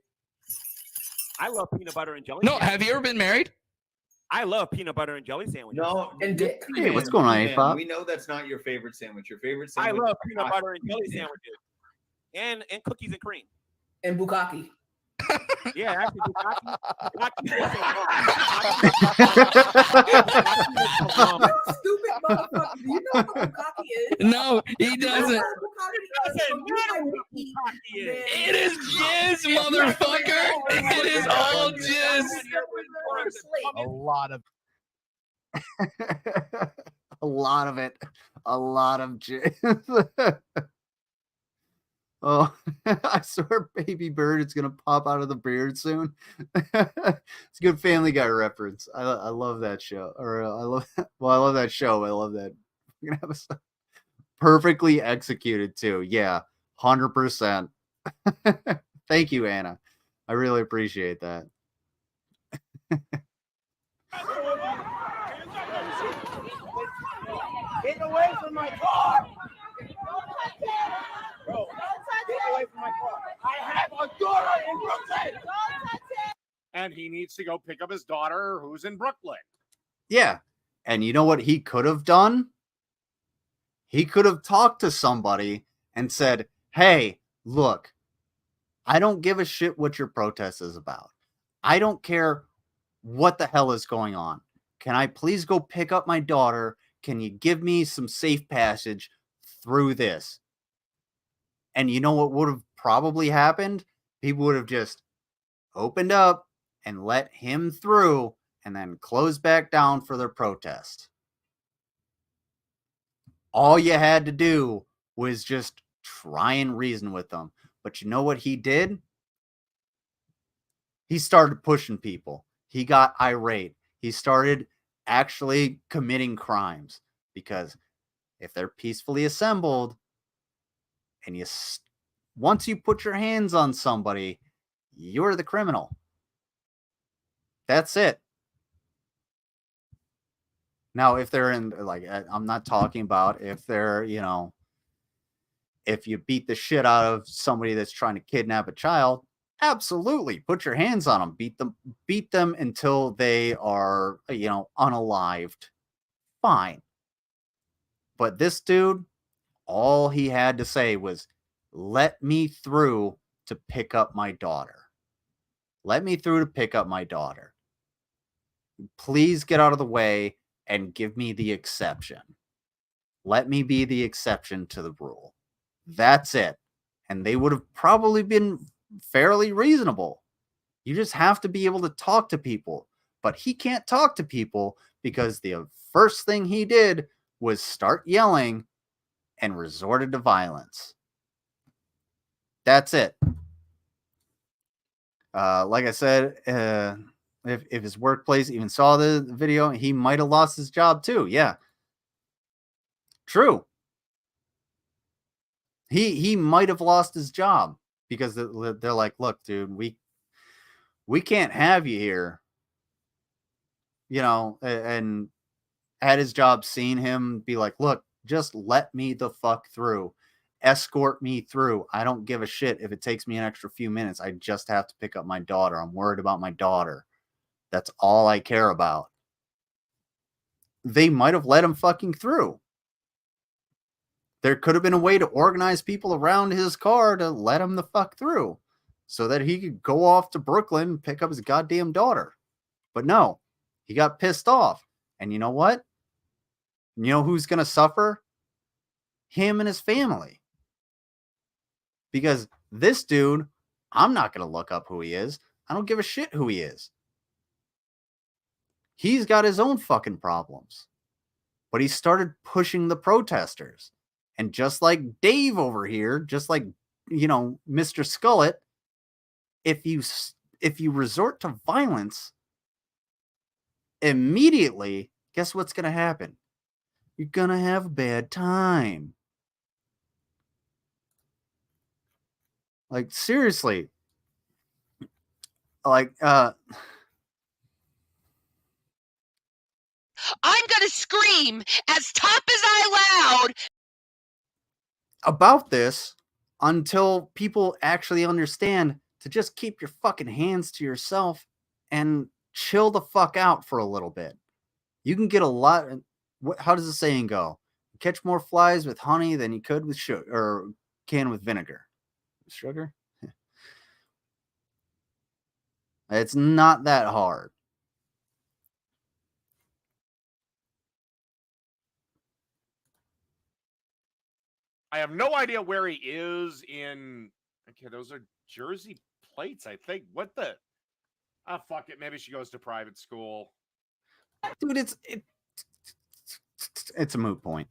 I love peanut butter and jelly. No, have you ever been married? I love peanut butter and jelly sandwiches. No, and dick. Hey, what's going on, A-Pop? We know that's not your favorite sandwich. Your favorite I sandwich. love peanut butter and jelly sandwiches. And cookies and cream. And bukkake. Yeah, actually, Stupid motherfucker. Do you know what bukkake is? No, he doesn't. It is jizz, motherfucker. It is all jizz. A lot of jizz. Oh, I swear Baby Bird is going to pop out of the beard soon. It's a good Family Guy reference. I love that show. Or I love that show. I love that. We're going to have a perfectly executed too. Yeah, 100%. Thank you, Anna. I really appreciate that. Get away from my car! Bro, get away from my car. I have a daughter in Brooklyn! And he needs to go pick up his daughter who's in Brooklyn. Yeah. And you know what he could have done? He could have talked to somebody and said, hey, look, I don't give a shit what your protest is about. I don't care what the hell is going on? Can I please go pick up my daughter? Can you give me some safe passage through this? And you know what would have probably happened? People would have just opened up and let him through and then closed back down for their protest. All you had to do was just try and reason with them. But you know what he did? He started pushing people. He got irate. He started actually committing crimes, because if they're peacefully assembled and once you put your hands on somebody, you're the criminal. That's it. Now, if they're in, like, I'm not talking about if they're, if you beat the shit out of somebody that's trying to kidnap a child, absolutely put your hands on them, beat them until they are, unalived. Fine. But this dude, all he had to say was, let me through to pick up my daughter. Let me through to pick up my daughter. Please get out of the way and give me the exception. Let me be the exception to the rule. That's it. And they would have probably been fairly reasonable. You just have to be able to talk to people. But he can't talk to people because the first thing he did was start yelling and resorted to violence. That's it. Like I said, if his workplace even saw the video, he might have lost his job too. Yeah. True. He might have lost his job because they're like, look, dude, we can't have you here. And had his job seen him be like, look, just let me the fuck through. Escort me through. I don't give a shit if it takes me an extra few minutes. I just have to pick up my daughter. I'm worried about my daughter. That's all I care about. They might have let him fucking through. There could have been a way to organize people around his car to let him the fuck through so that he could go off to Brooklyn and pick up his goddamn daughter. But no, he got pissed off. And you know what? You know who's going to suffer? Him and his family. Because this dude, I'm not going to look up who he is. I don't give a shit who he is. He's got his own fucking problems. But he started pushing the protesters. And just like Dave over here, just like, Mr. Skullet, if you resort to violence, immediately, guess what's going to happen? You're going to have a bad time. Like, seriously. Like, I'm gonna scream as tough as I loud about this until people actually understand to just keep your fucking hands to yourself and chill the fuck out for a little bit. You can get a lot. How does the saying go? You catch more flies with honey than you could with sugar, or can with vinegar. Sugar? It's not that hard. I have no idea where he is in. Okay, those are Jersey plates, I think. What the? Ah, fuck it. Maybe she goes to private school. Dude, it's a moot point.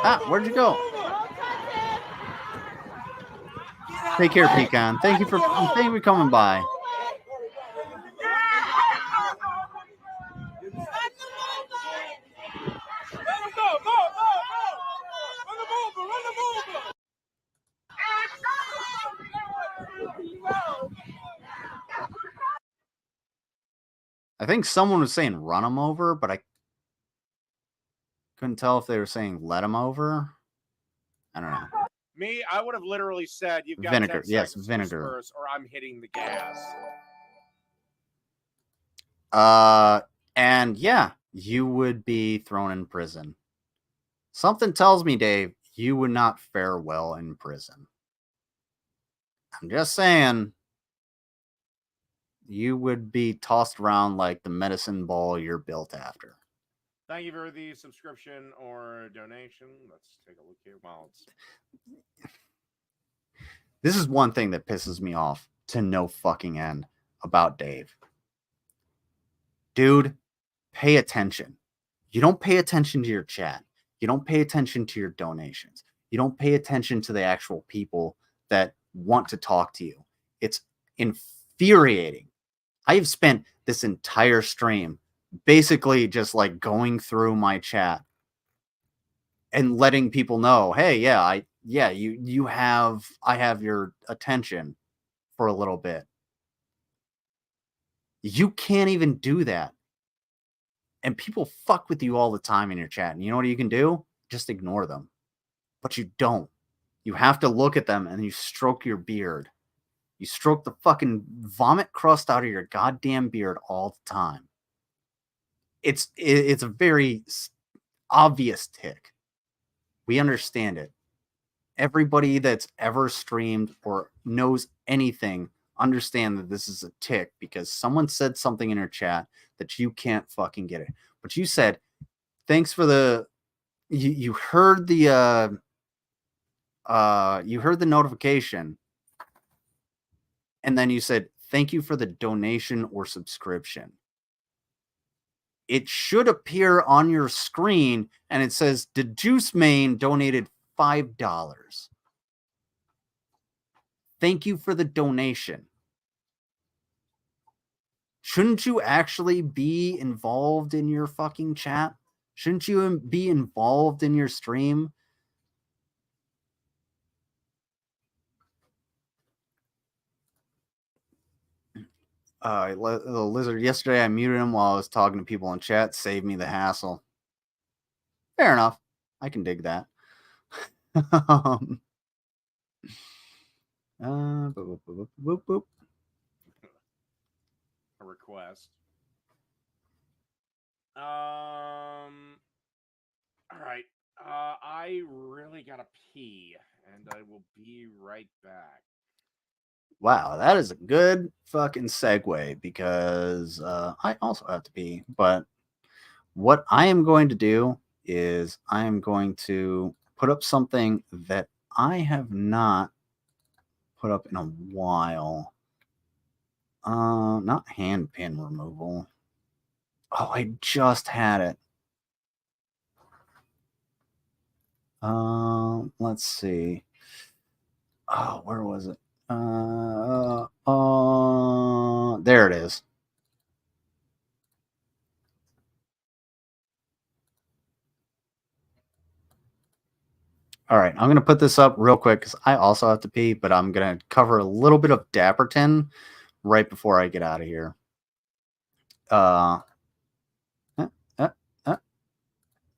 Ah, where'd you go? Take care, Pecan. Thank you for coming by. I think someone was saying run him over, but I couldn't tell if they were saying let him over. I don't know. Me, I would have literally said you've got vinegar. 10 Yes, seconds vinegar. Disperse, or I'm hitting the gas. And yeah, you would be thrown in prison. Something tells me, Dave, you would not fare well in prison. I'm just saying. you would be tossed around like the medicine ball you're built after. Thank you for the subscription or donation. Let's take a look here. Well, This is one thing that pisses me off to no fucking end about Dave. Dude, pay attention. You don't pay attention to your chat. You don't pay attention to your donations. You don't pay attention to the actual people that want to talk to you. It's infuriating. I have spent this entire stream basically just like going through my chat and letting people know, hey, I have your attention for a little bit. You can't even do that. And people fuck with you all the time in your chat. And you know what you can do? Just ignore them. But you don't. You have to look at them and you stroke your beard. You stroke the fucking vomit crust out of your goddamn beard all the time. It's a very obvious tick. We understand it. Everybody that's ever streamed or knows anything understand that this is a tick because someone said something in your chat that you can't fucking get it. But you said, thanks for the you heard the notification, and then you said, thank you for the donation or subscription. It should appear on your screen and it says the Juice Main donated $5. Thank you for the donation. Shouldn't you actually be involved in your fucking chat? Shouldn't you be involved in your stream? The lizard, yesterday I muted him while I was talking to people in chat. Saved me the hassle. Fair enough. I can dig that. Boop, boop, boop, boop. A request. All right. I really gotta pee, and I will be right back. Wow, that is a good fucking segue because I also have to pee. But what I am going to do is I am going to put up something that I have not put up in a while. Not hand pin removal. Oh, I just had it. Let's see. Oh, where was it? There it is. All right, I'm going to put this up real quick because I also have to pee, but I'm going to cover a little bit of Dapperton right before I get out of here.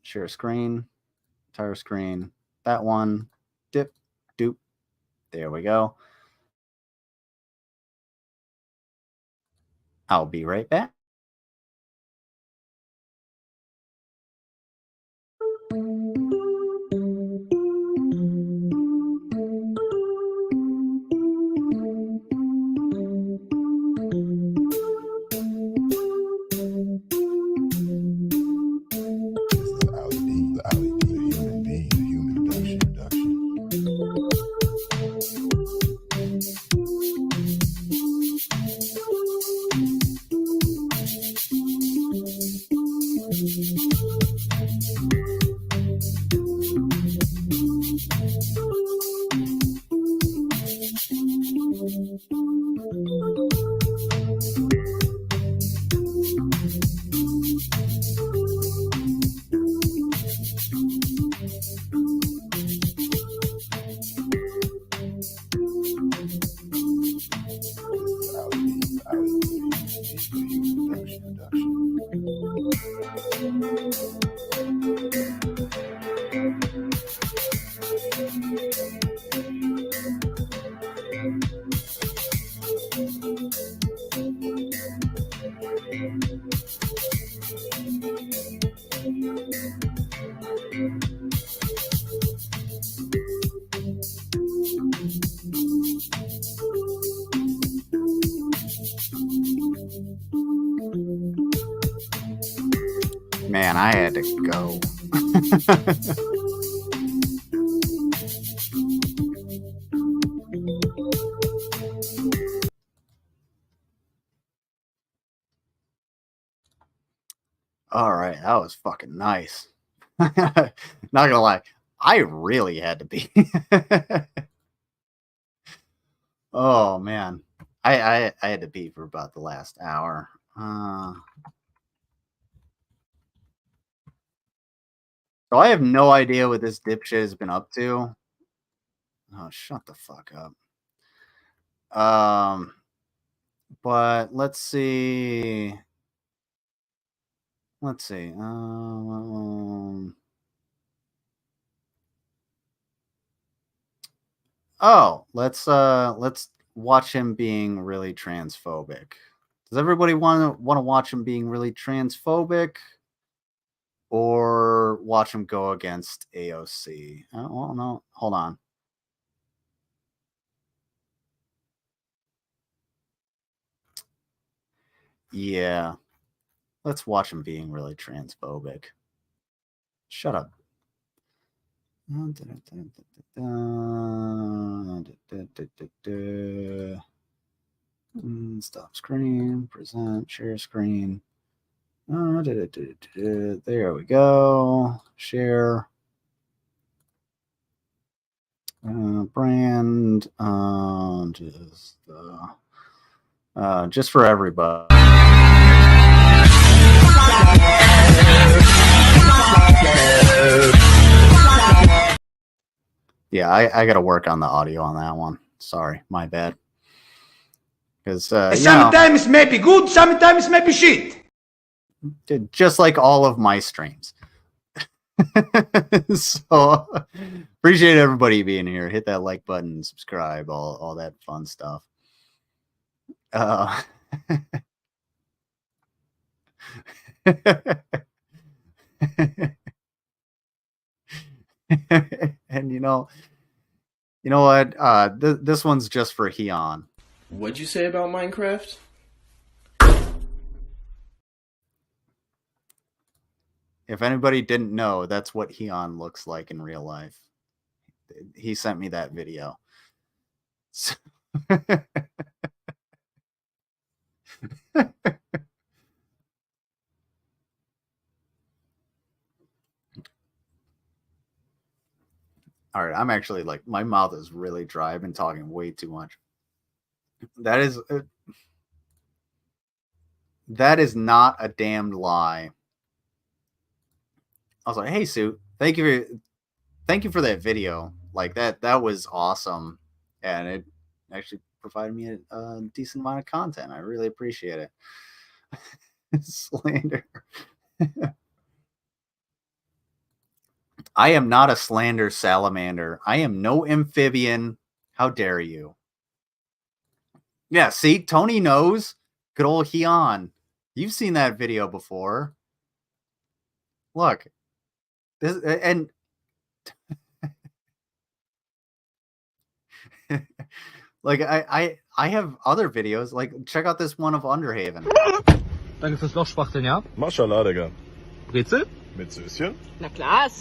Share screen, entire screen, that one, dip, doop. There we go. I'll be right back. Man, I had to go. All right, that was fucking nice. Not gonna lie, I really had to be. Oh man, I had to pee for about the last hour. So I have no idea what this dipshit has been up to. Oh, shut the fuck up. But let's see. Let's see. Oh, let's watch him being really transphobic. Does everybody want to watch him being really transphobic, or watch him go against AOC? Well, no, hold on. Yeah, let's watch him being really transphobic. Shut up. Stop screen, present, share screen. There we go. Share. Brand. Just for everybody. Yeah, I got to work on the audio on that one. Sorry, my bad. Because sometimes maybe good, sometimes maybe shit. Just like all of my streams. So appreciate everybody being here. Hit that like button, subscribe, all that fun stuff. And you know what? This one's just for Heon. What'd you say about Minecraft? If anybody didn't know, that's what Heon looks like in real life. He sent me that video. So all right, I'm actually like, my mouth is really dry. I've been talking way too much. That is not a damned lie. I was like, hey, Sue, thank you for that video. Like that was awesome, and it actually provided me a decent amount of content. I really appreciate it. Slander. I am not a slander salamander. I am no amphibian. How dare you? Yeah, see, Tony knows. Good old Heon. You've seen that video before. Look. This and like I have other videos. Like, check out this one of Underhaven. Danke fürs Lochspachteln, ja? Maschallah, Digga. Brezel? Mit Söschen? Na klar.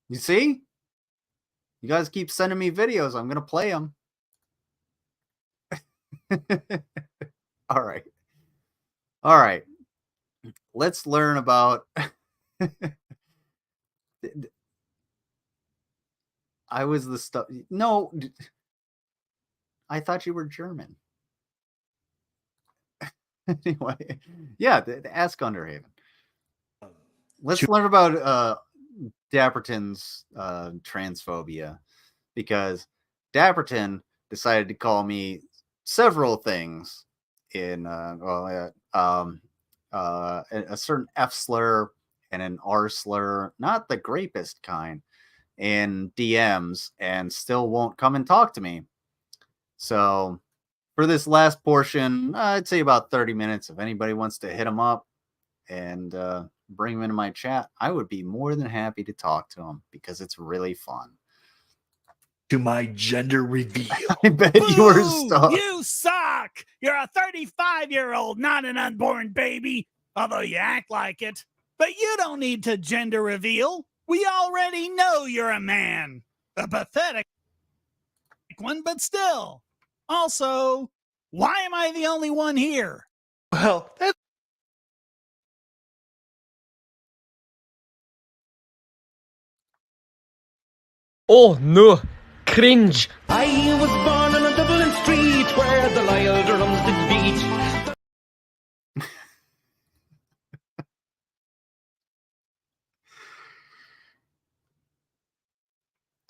You see? You guys keep sending me videos. I'm going to play them. All right. All right. Let's learn about... I was the stuff... No. I thought you were German. Anyway. Yeah, ask Underhaven. Let's learn about Dapperton's transphobia, because decided to call me several things in a certain F slur and an R slur, not the grapest kind, in DMs, and still won't come and talk to me. So for this last portion, I'd say about 30 minutes. If anybody wants to hit him up and bring him into my chat, I would be more than happy to talk to him, because it's really fun. to my gender reveal. I bet you were stuck. You suck! You're a 35-year-old, not an unborn baby, although you act like it. But you don't need to gender reveal. We already know you're a man. A pathetic one, but still. Also, why am I the only one here? Well, that's Oh no, cringe. I was born on a Dublin street where the loyal drums did beat.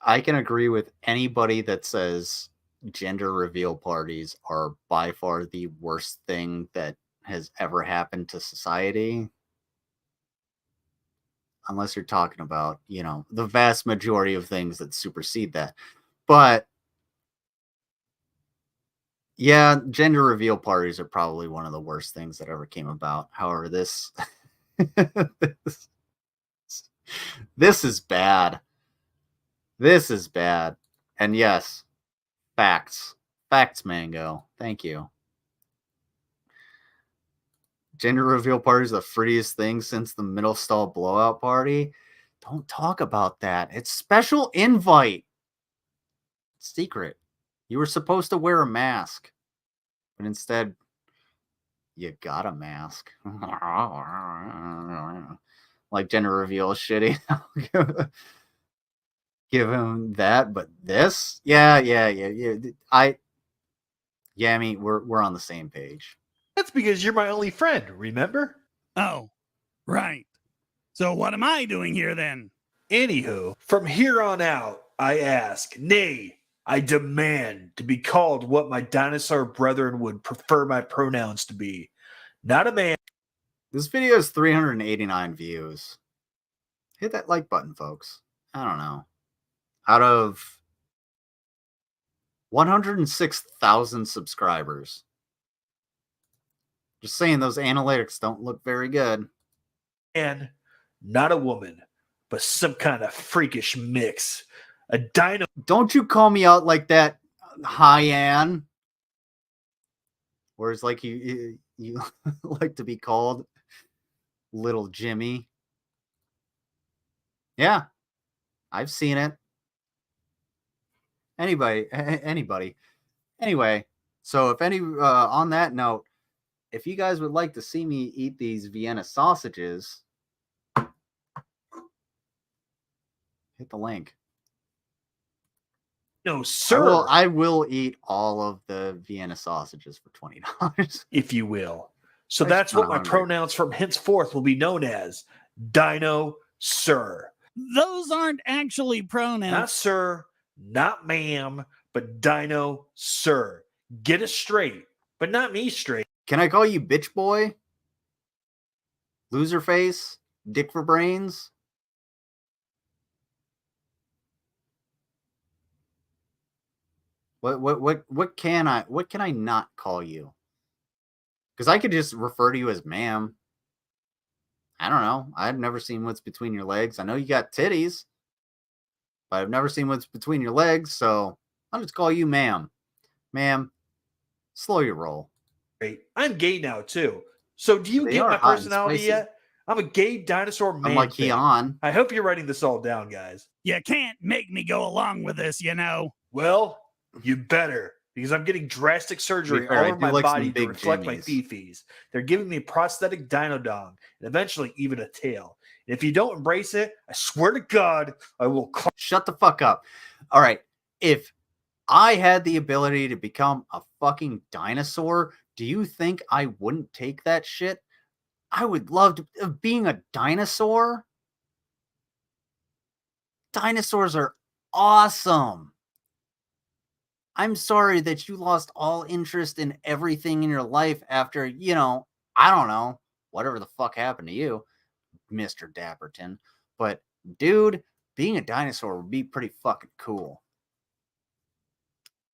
I can agree with anybody that says gender reveal parties are by far the worst thing that has ever happened to society. Unless you're talking about, you know, the vast majority of things that supersede that. But yeah, gender reveal parties are probably one of the worst things that ever came about. However, this this is bad. This is bad. And yes, facts. Facts, Mango. Thank you. Gender reveal parties are the prettiest thing since the middle stall blowout party. Don't talk about that. It's special invite. Secret. You were supposed to wear a mask. But instead, you got a mask. Like gender reveal is shitty. Give him that, but this? Yeah. Yami, we're on the same page. That's because you're my only friend, remember? Oh, right. So what am I doing here then? Anywho, from here on out, I ask, nay, I demand to be called what my dinosaur brethren would prefer my pronouns to be. Not a man. This video has 389 views. Hit that like button, folks. I don't know. Out of 106,000 subscribers. Just saying, those analytics don't look very good. And not a woman, but some kind of freakish mix. A dino. Don't you call me out like that, Hyan. Whereas like you like to be called Little Jimmy. Yeah, I've seen it. Anybody. Anyway, so if any on that note, if you guys would like to see me eat these Vienna sausages, hit the link. No, sir. I will eat all of the Vienna sausages for $20. If you will. So that's what my pronouns from henceforth will be known as. Dino, sir. Those aren't actually pronouns. Not sir, not ma'am, but dino, sir. Get it straight, but not me straight. Can I call you bitch boy? Loser face? Dick for brains? What can I not call you? Because I could just refer to you as ma'am. I don't know. I've never seen what's between your legs. I know you got titties, but I've never seen what's between your legs, so I'll just call you ma'am. Ma'am, slow your roll. I'm gay now too. So do you get my personality yet? I'm a gay dinosaur man. I'm like Keon. I hope you're writing this all down, guys. You can't make me go along with this, you know. Well, you better, because I'm getting drastic surgery all over my body to reflect my fifis. They're giving me a prosthetic dino dong and eventually even a tail. And if you don't embrace it, I swear to God, I will. Shut the fuck up. All right. If I had the ability to become a fucking dinosaur, do you think I wouldn't take that shit? I would love to being a dinosaur. Dinosaurs are awesome. I'm sorry that you lost all interest in everything in your life after, you know, I don't know, whatever the fuck happened to you, Mr. Dapperton. But, dude, being a dinosaur would be pretty fucking cool.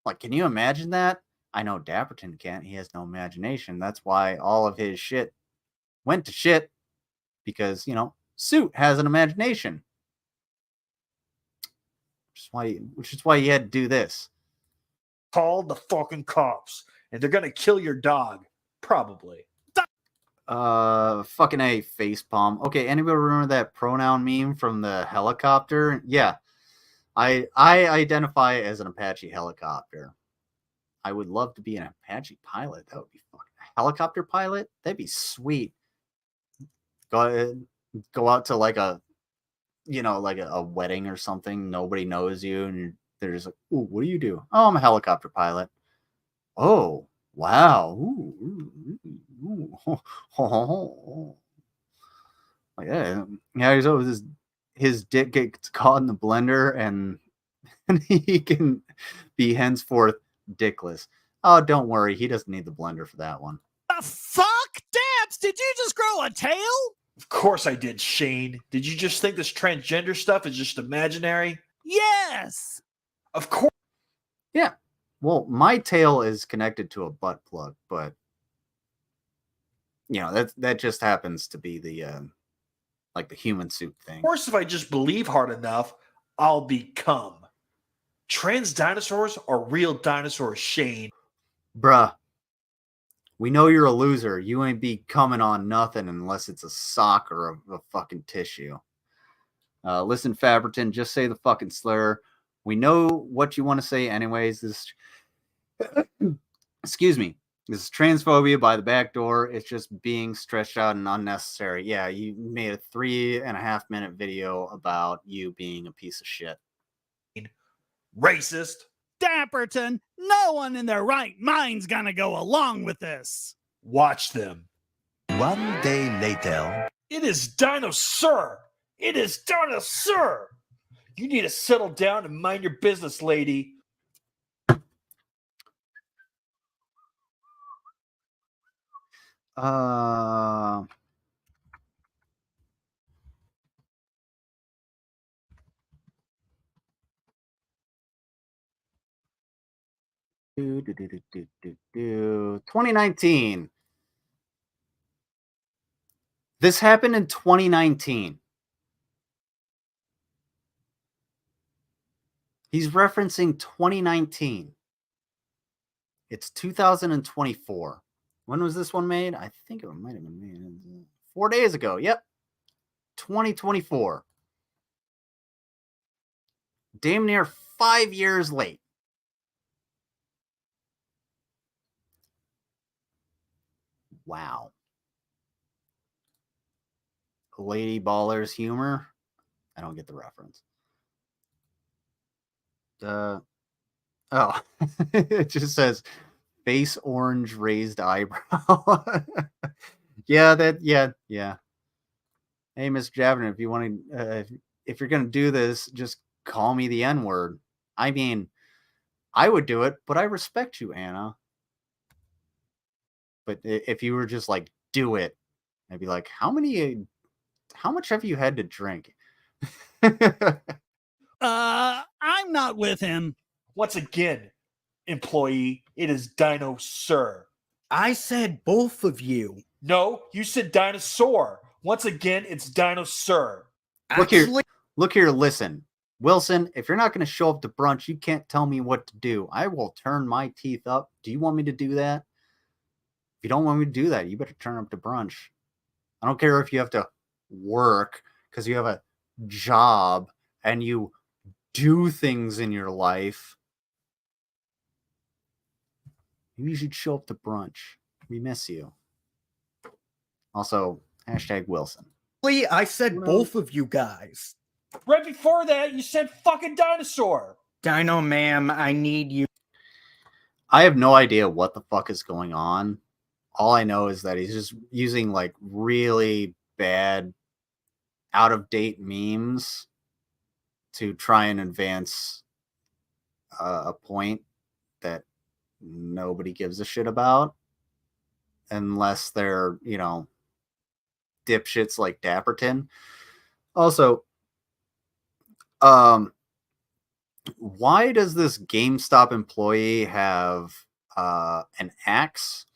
Like, can you imagine that? I know Dapperton can't. He has no imagination. That's why all of his shit went to shit. Because, you know, Suit has an imagination. which is why you had to do this. Call the fucking cops, and they're gonna kill your dog, probably. Fucking A, facepalm. Okay, anybody remember that pronoun meme from the helicopter? Yeah. I identify as an Apache helicopter. I would love to be an Apache pilot. That would be fucking helicopter pilot. That'd be sweet. Go out to like a wedding or something. Nobody knows you, and they're just like, "Ooh, what do you do?" "Oh, I'm a helicopter pilot." "Oh, wow." Like, yeah. He's always his dick gets caught in the blender, and he can be henceforth dickless. Oh, don't worry, he doesn't need the blender for that one. The fuck, Daps? Did you just grow a tail? Of course I did, Shane. Did you just think this transgender stuff is just imaginary? Yes. Of course. Yeah. Well, my tail is connected to a butt plug, but that just happens to be the like the human suit thing. Of course, if I just believe hard enough, I'll become. Trans dinosaurs are real dinosaurs, Shane. Bruh. We know you're a loser. You ain't be coming on nothing unless it's a sock or a fucking tissue. Listen, Faberton, just say the fucking slur. We know what you want to say anyways. Excuse me. This is transphobia by the back door. It's just being stretched out and unnecessary. Yeah, you made a 3.5-minute video about you being a piece of shit. Racist. Dapperton, no one in their right mind's gonna go along with this. Watch them. One day later. It is Dinosaur. It is Dinosaur. You need to settle down and mind your business, lady. Do 2019. This happened in 2019. He's referencing 2019. It's 2024. When was this one made? I think it might have been made 4 days ago. Yep. 2024. Damn near 5 years late. Wow. Lady Baller's humor. I don't get the reference. Oh. It just says face orange raised eyebrow. Yeah. Hey, Miss Javner, if you want to, if you're gonna do this, just call me the N-word. I mean, I would do it, but I respect you, Anna. But if you were just like, do it, I'd be like, how much have you had to drink? I'm not with him. Once again, employee, it is Dinosaur. I said both of you. No, you said dinosaur. Once again, it's Dinosaur. Look here, listen. Wilson, if you're not going to show up to brunch, you can't tell me what to do. I will turn my teeth up. Do you want me to do that? If you don't want me to do that, you better turn up to brunch. I don't care if you have to work because you have a job and you do things in your life. Maybe you should show up to brunch. We miss you. Also, #Wilson. I said both of you guys. Right before that, you said fucking dinosaur. Dino, ma'am, I need you. I have no idea what the fuck is going on. All I know is that he's just using like really bad, out-of-date memes to try and advance a point that nobody gives a shit about, unless they're, dipshits like Dapperton. Also, why does this GameStop employee have an axe?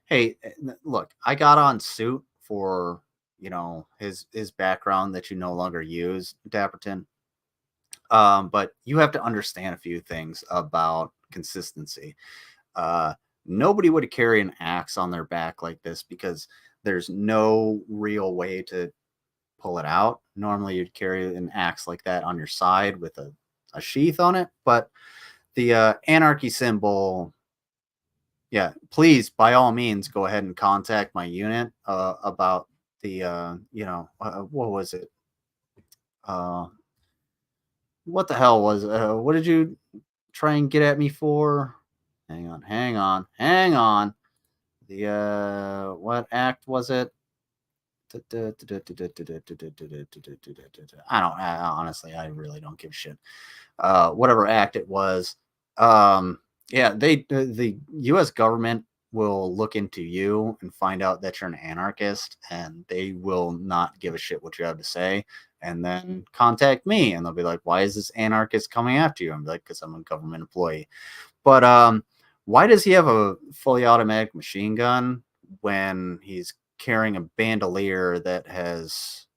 Hey, look, I got on suit for his background that you no longer use, Dapperton. But you have to understand a few things about consistency. Nobody would carry an axe on their back like this because there's no real way to pull it out. Normally you'd carry an axe like that on your side with a sheath on it, but the anarchy symbol, yeah, please by all means go ahead and contact my unit about the what was it, what the hell was what did you try and get at me for? Hang on. The what act was it? Honestly, I really don't give a shit. Whatever act it was. Yeah, the US government will look into you and find out that you're an anarchist, and they will not give a shit what you have to say, and then contact me, and they'll be like, why is this anarchist coming after you? I'm like, because I'm a government employee. But why does he have a fully automatic machine gun when he's carrying a bandolier that has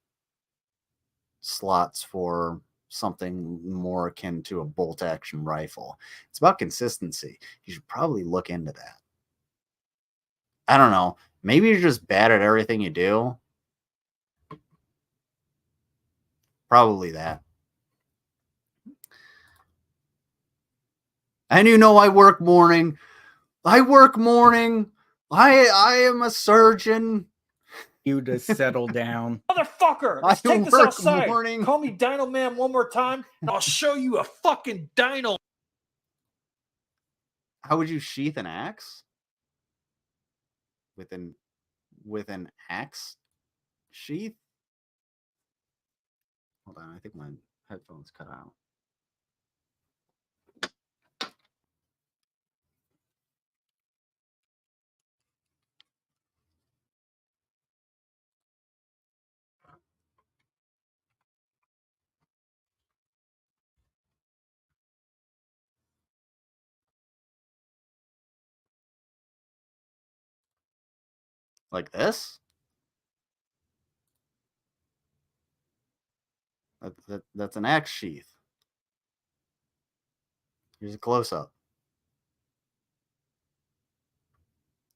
slots for something more akin to a bolt action rifle? It's about consistency. You should probably look into that. I don't know. Maybe you're just bad at everything you do. Probably that. And you know I work morning. I am a surgeon. You just settle down. Motherfucker, let's take this outside. Call me Dino Man one more time, and I'll show you a fucking dino. How would you sheath an axe? With an axe sheath? Hold on, I think my headphones cut out. Like this? That's an axe sheath. Here's a close-up.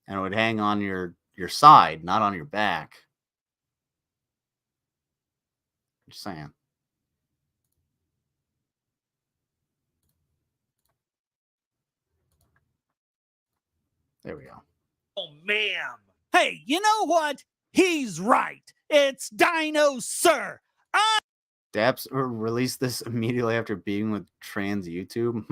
And it would hang on your side, not on your back. Just saying. There we go. Oh, ma'am. Hey, you know what? He's right. It's Dino Sir. Daps released this immediately after being with trans YouTube.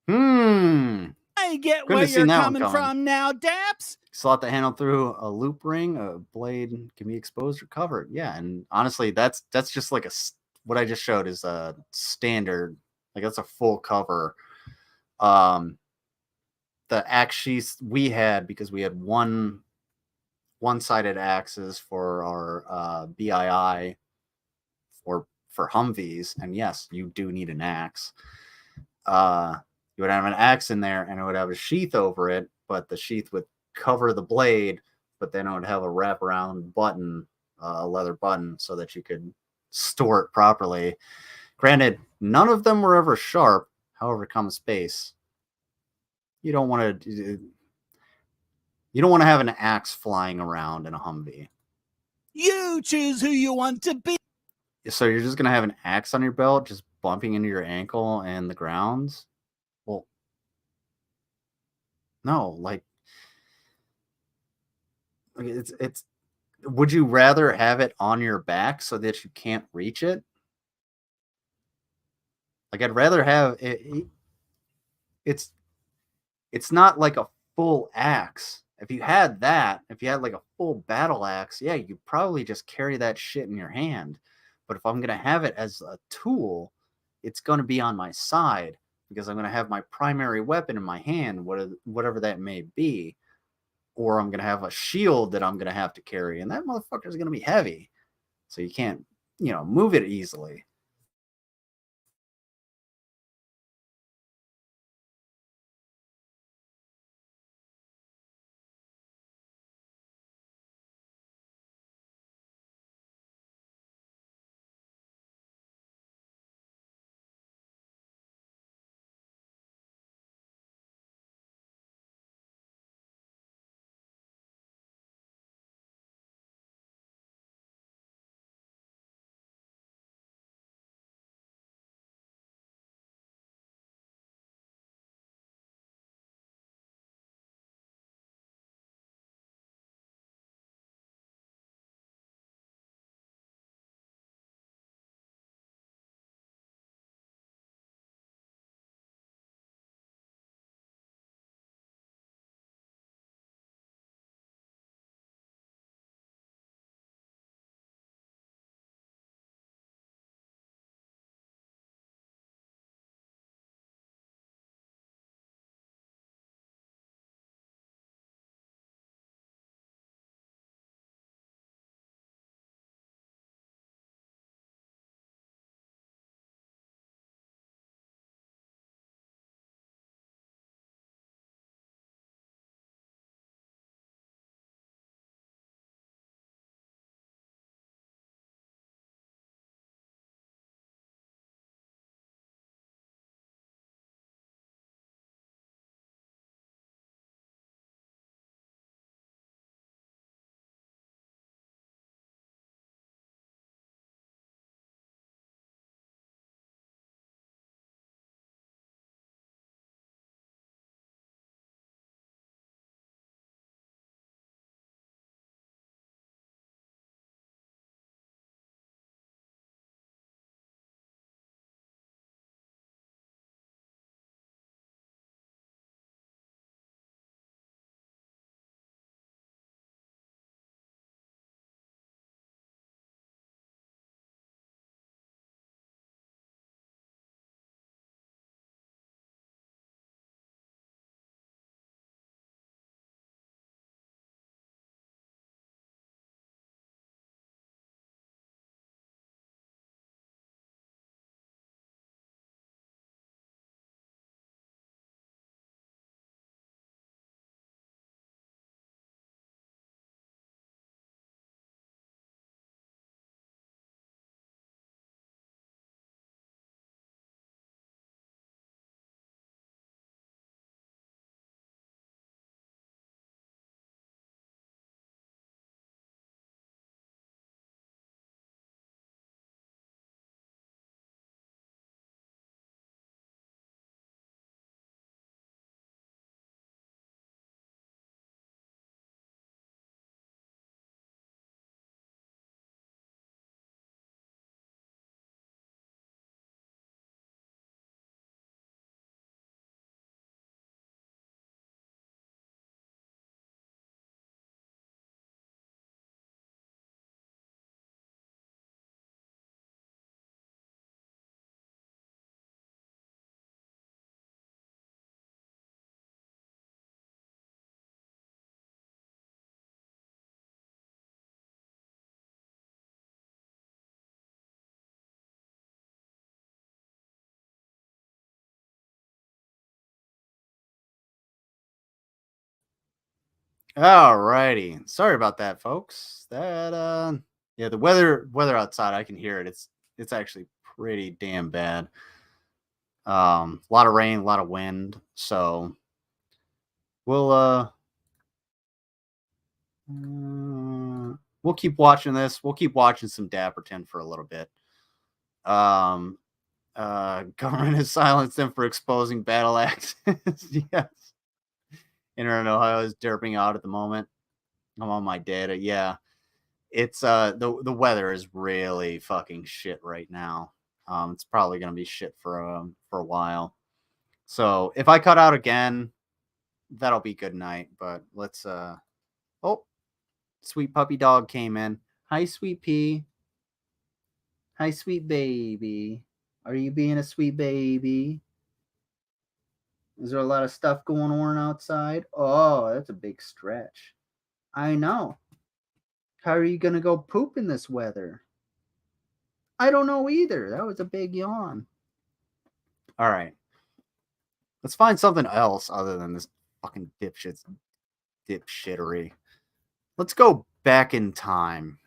I get where you're coming from now, Daps. Slot the handle through a loop ring. A blade can be exposed or covered. Yeah, and honestly, that's just like what I just showed is a standard. Like that's a full cover. The axe sheaths we had, because we had one-sided axes for our BII for Humvees, and yes, you do need an axe. You would have an axe in there, and it would have a sheath over it, but the sheath would cover the blade, but then it would have a wraparound button, a leather button, so that you could store it properly. Granted, none of them were ever sharp. However, common space. You don't want to have an axe flying around in a Humvee. You choose who you want to be. So you're just gonna have an axe on your belt, just bumping into your ankle and the grounds? Well, no, like it's. Would you rather have it on your back so that you can't reach it? Like I'd rather have it. It's not like a full axe. If you had like a full battle axe, yeah, you probably just carry that shit in your hand. But if I'm going to have it as a tool, it's going to be on my side because I'm going to have my primary weapon in my hand, whatever that may be. Or I'm going to have a shield that I'm going to have to carry, and that motherfucker is going to be heavy. So you can't, move it easily. Alrighty. Sorry about that, folks. That yeah, the weather outside, I can hear it. It's actually pretty damn bad. A lot of rain, a lot of wind. So we'll keep watching this. We'll keep watching some Dapperton for a little bit. Government has silenced them for exposing battle axes. Yes. Internet in Ohio is derping out at the moment. I'm on my data. Yeah. It's the weather is really fucking shit right now. It's probably gonna be shit for a while. So if I cut out again, that'll be good night. But let's oh, sweet puppy dog came in. Hi, sweet pea. Hi, sweet baby. Are you being a sweet baby? Is there a lot of stuff going on outside? Oh, that's a big stretch. I know. How are you going to go poop in this weather? I don't know either. That was a big yawn. All right. Let's find something else other than this fucking dipshittery. Let's go back in time.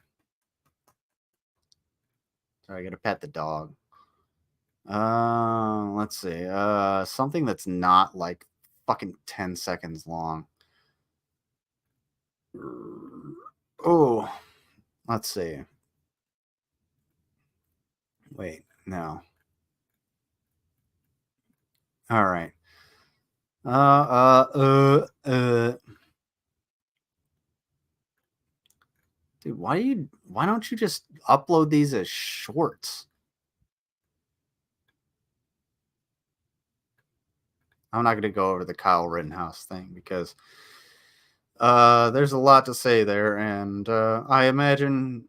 Sorry, I got to pet the dog. Let's see. Something that's not like fucking 10 seconds long. Oh, let's see. Wait, no. All right. Dude, why don't you just upload these as shorts? I'm not going to go over the Kyle Rittenhouse thing because there's a lot to say there, and I imagine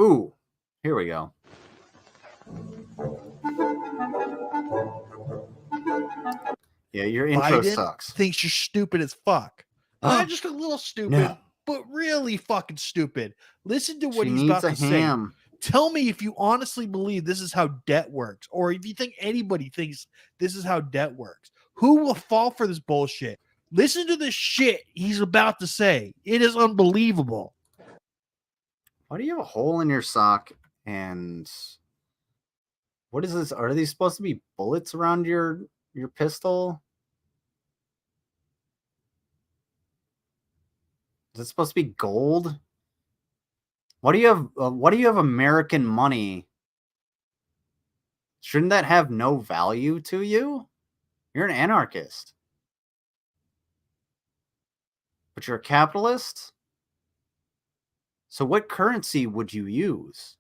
ooh, here we go. Yeah, your intro Biden sucks. Thinks you're stupid as fuck. Not just a little stupid, but really fucking stupid. Listen to what he's about to say. Tell me if you honestly believe this is how debt works, or if you think anybody thinks this is how debt works. Who will fall for this bullshit? Listen to the shit he's about to say. It is unbelievable. Why do you have a hole in your sock? And what is this? Are these supposed to be bullets around your pistol? Is it supposed to be gold? Why do you have American money? Shouldn't that have no value to you? You're an anarchist. But you're a capitalist? So what currency would you use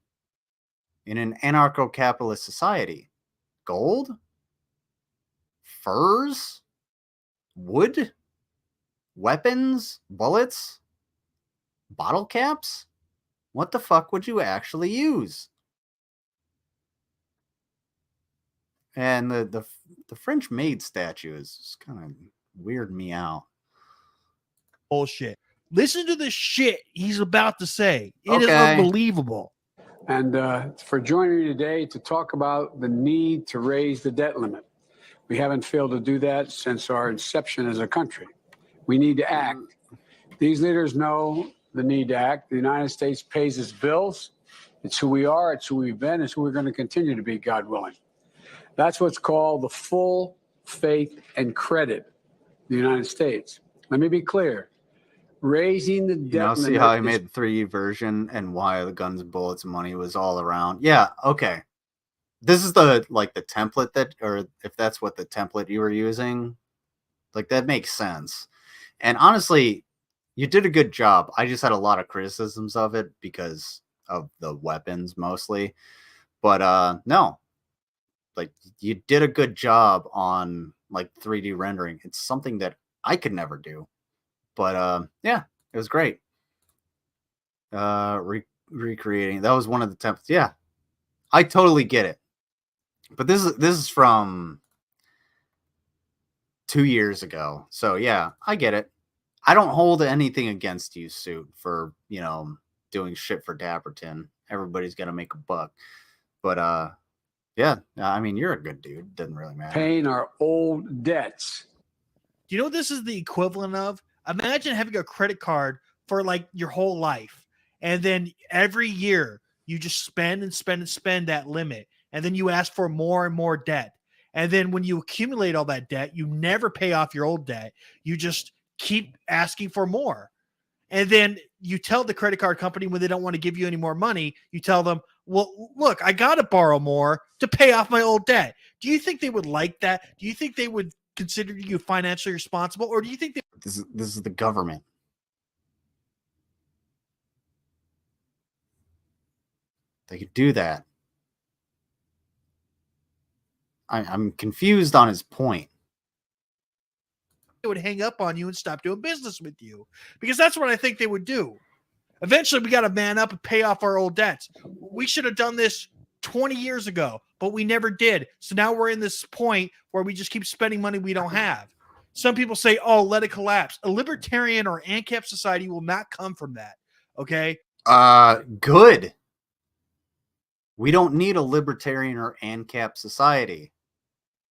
in an anarcho-capitalist society? Gold? Furs? Wood? Weapons? Bullets? Bottle caps? What the fuck would you actually use? And the French maid statue is kind of weird me out. Bullshit. Listen to the shit he's about to say. It is unbelievable. And for joining me today to talk about the need to raise the debt limit. We haven't failed to do that since our inception as a country. We need to act. These leaders know the need to act. The United States pays its bills. It's who we are. It's who we've been. It's who we're going to continue to be, God willing. That's what's called the full faith and credit of the United States. Let me be clear. Raising the debt limit. See how I made the 3D version and why the guns, bullets, money was all around. Yeah, okay. This is the template that, or if that's what the template you were using, like that makes sense. And honestly, you did a good job. I just had a lot of criticisms of it because of the weapons mostly. But no. Like you did a good job on like 3D rendering. It's something that I could never do. But yeah, it was great. Recreating. That was one of the templates. Yeah. I totally get it. But this is from 2 years ago. So yeah, I get it. I don't hold anything against you, Suit, for, doing shit for Dapperton. Everybody's got to make a buck. But yeah, I mean, you're a good dude. Doesn't really matter. Paying our old debts. Do you know what this is the equivalent of? Imagine having a credit card for like your whole life. And then every year you just spend and spend and spend that limit. And then you ask for more and more debt. And then when you accumulate all that debt, you never pay off your old debt. You just keep asking for more. And then you tell the credit card company when they don't want to give you any more money, you tell them, well, look, I got to borrow more to pay off my old debt. Do you think they would like that? Do you think they would consider you financially responsible? Or do you think This is the government. They could do that. I'm confused on his point. they would hang up on you and stop doing business with you? Because that's what I think they would do. Eventually, we got to man up and pay off our old debts. We should have done this 20 years ago, but we never did. So now we're in this point where we just keep spending money we don't have. Some people say, oh, let it collapse. A libertarian or ANCAP society will not come from that. Okay? Good. We don't need a libertarian or ANCAP society.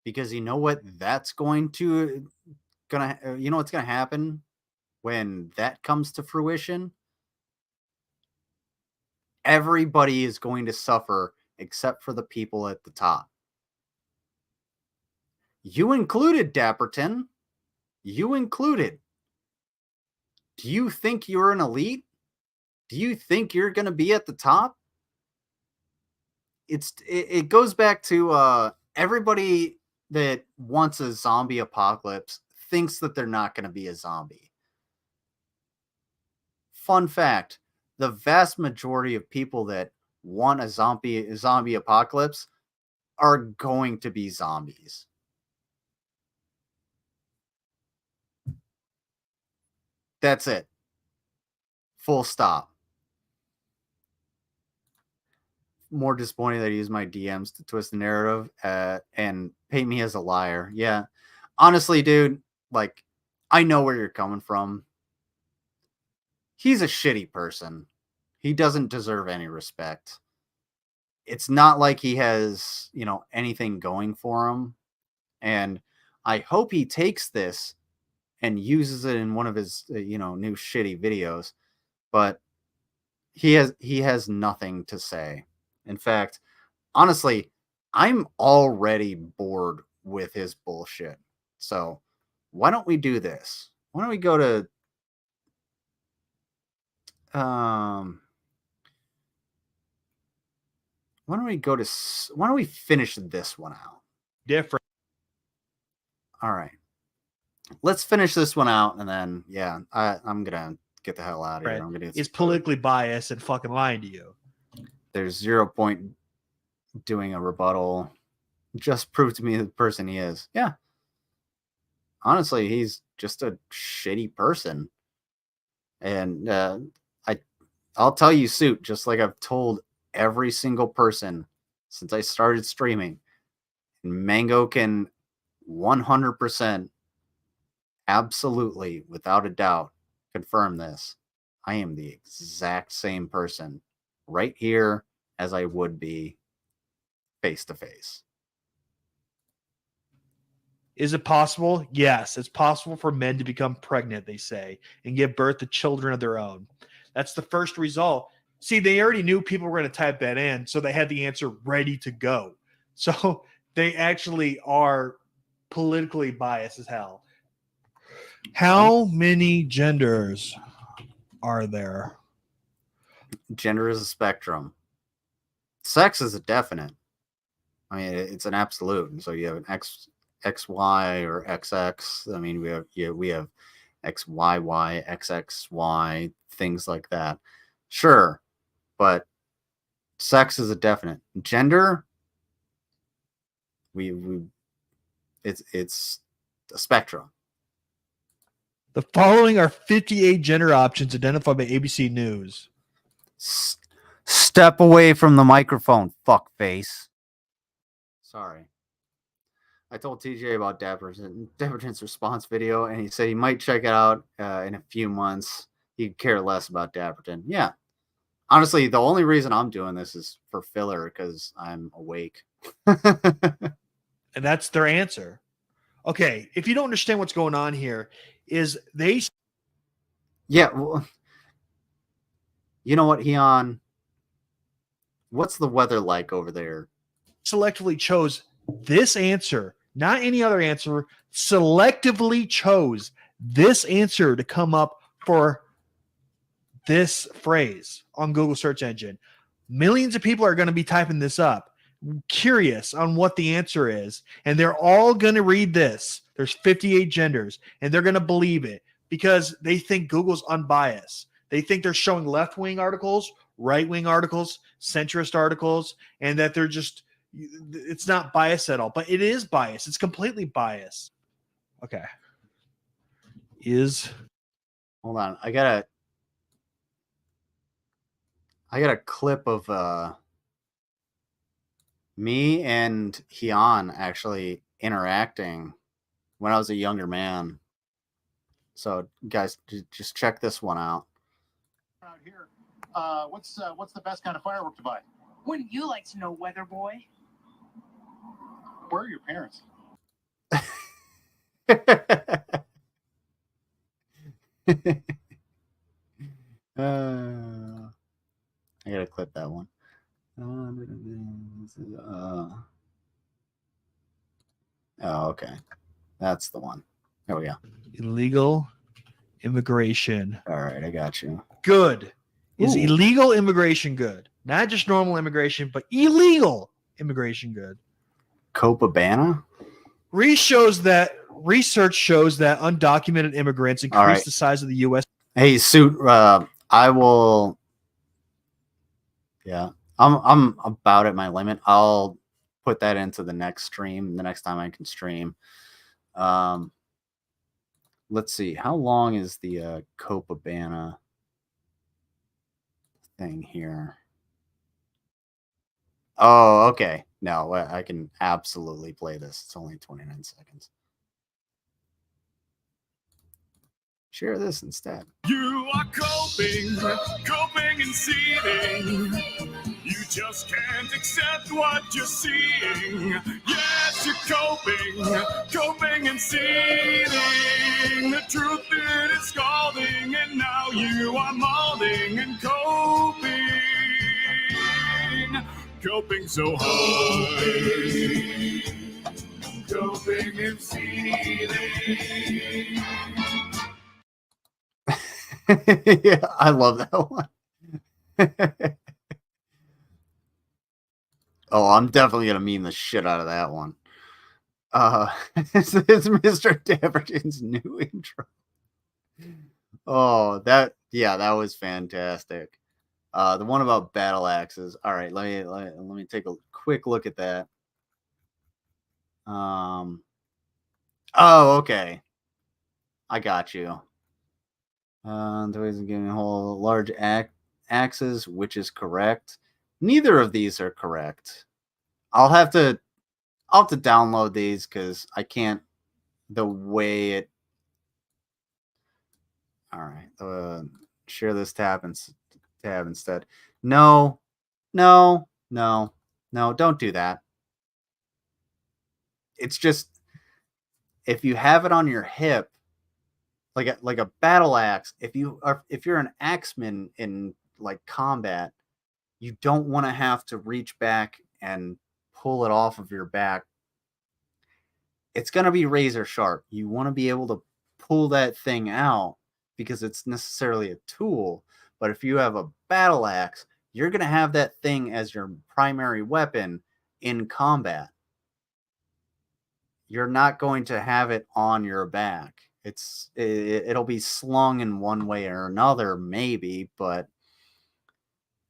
Because you know what that's going to you know what's going to happen when that comes to fruition? Everybody is going to suffer except for the people at the top. You included, Dapperton. You included. Do you think you're an elite? Do you think you're going to be at the top? It goes back to everybody that wants a zombie apocalypse thinks that they're not going to be a zombie. Fun fact, the vast majority of people that want a zombie apocalypse are going to be zombies. That's it. Full stop. More disappointing that he used my DMs to twist the narrative and paint me as a liar. Yeah. Honestly, dude, like, I know where you're coming from. He's a shitty person. He doesn't deserve any respect. It's not like he has, anything going for him. And I hope he takes this and uses it in one of his, new shitty videos. But he has nothing to say. In fact, honestly, I'm already bored with his bullshit. So why don't we do this? Why don't we go to why don't we finish this one out? Different. All right. Let's finish this one out, and then I'm gonna get the hell out of here. I'm gonna It's politically biased and fucking lying to you. There's 0 point doing a rebuttal. Just prove to me the person he is. Yeah. Honestly, he's just a shitty person. And I'll tell you, Suit, just like I've told every single person since I started streaming, Mango can 100% absolutely, without a doubt, confirm this. I am the exact same person right here as I would be face to face. Is it possible? Yes, it's possible for men to become pregnant, they say, and give birth to children of their own. That's the first result. See, they already knew people were going to type that in, so they had the answer ready to go. So they actually are politically biased as hell. How many genders are there? Gender is a spectrum. Sex is a definite. I mean, it's an absolute. And so you have an XY or XX. I mean, we have XYY, XXY, things like that. Sure, but sex is a definite. Gender, it's a spectrum. The following are 58 gender options identified by ABC News. Step away from the microphone, fuckface. Sorry. I told TJ about Dapperton's response video, and he said he might check it out in a few months. He'd care less about Dapperton. Yeah. Honestly, the only reason I'm doing this is for filler because I'm awake. And that's their answer. Okay, if you don't understand what's going on here, is they... Yeah, well, you know what, Heon? What's the weather like over there? selectively chose this answer, not any other answer, selectively chose this answer to come up for this phrase on Google search engine. Millions of people are going to be typing this up, curious on what the answer is, and they're all going to read this. There's 58 genders, and they're going to believe it because they think Google's unbiased. They think they're showing left-wing articles, right-wing articles, centrist articles, and that they're just, it's not biased at all, but it is biased. It's completely biased. Okay. Hold on. I got a clip of me and Hyun actually interacting when I was a younger man. So guys, just check this one out. Out here, what's the best kind of firework to buy? Wouldn't you like to know, weather boy? Where are your parents? I gotta clip that one. Oh, okay. That's the one. There we go. Illegal immigration. All right, I got you. Good. Is Ooh. illegal immigration good? Not just normal immigration, but illegal immigration good. Copacabana? Research shows that undocumented immigrants increase the size of the U.S. Hey, Suit, I will... Yeah, I'm about at my limit. I'll put that into the next stream, the next time I can stream. Let's see. How long is the Copacabana thing here? Oh, okay. No, I can absolutely play this. It's only 29 seconds. Share this instead. You are coping and seething. You just can't accept what you're seeing. Yes, you're coping and seething. The truth it is scalding, and now you are molding and coping so hard. Coping and seething. Yeah, I love that one. Oh, I'm definitely gonna meme the shit out of that one. It's Mr. Daverton's new intro. Oh, that was fantastic. The one about battle axes. All right, let me take a quick look at that. Oh, okay. I got you. The ways of giving a whole large axes, which is correct. Neither of these are correct. I'll have to download these because I can't. The way it. All right. Share this tab instead. No. Don't do that. It's just if you have it on your hip. Like a battle axe, if you're an axeman in like combat, you don't want to have to reach back and pull it off of your back. It's going to be razor sharp. You want to be able to pull that thing out because it's necessarily a tool. But if you have a battle axe, you're going to have that thing as your primary weapon in combat. You're not going to have it on your back. It'll be slung in one way or another, maybe, but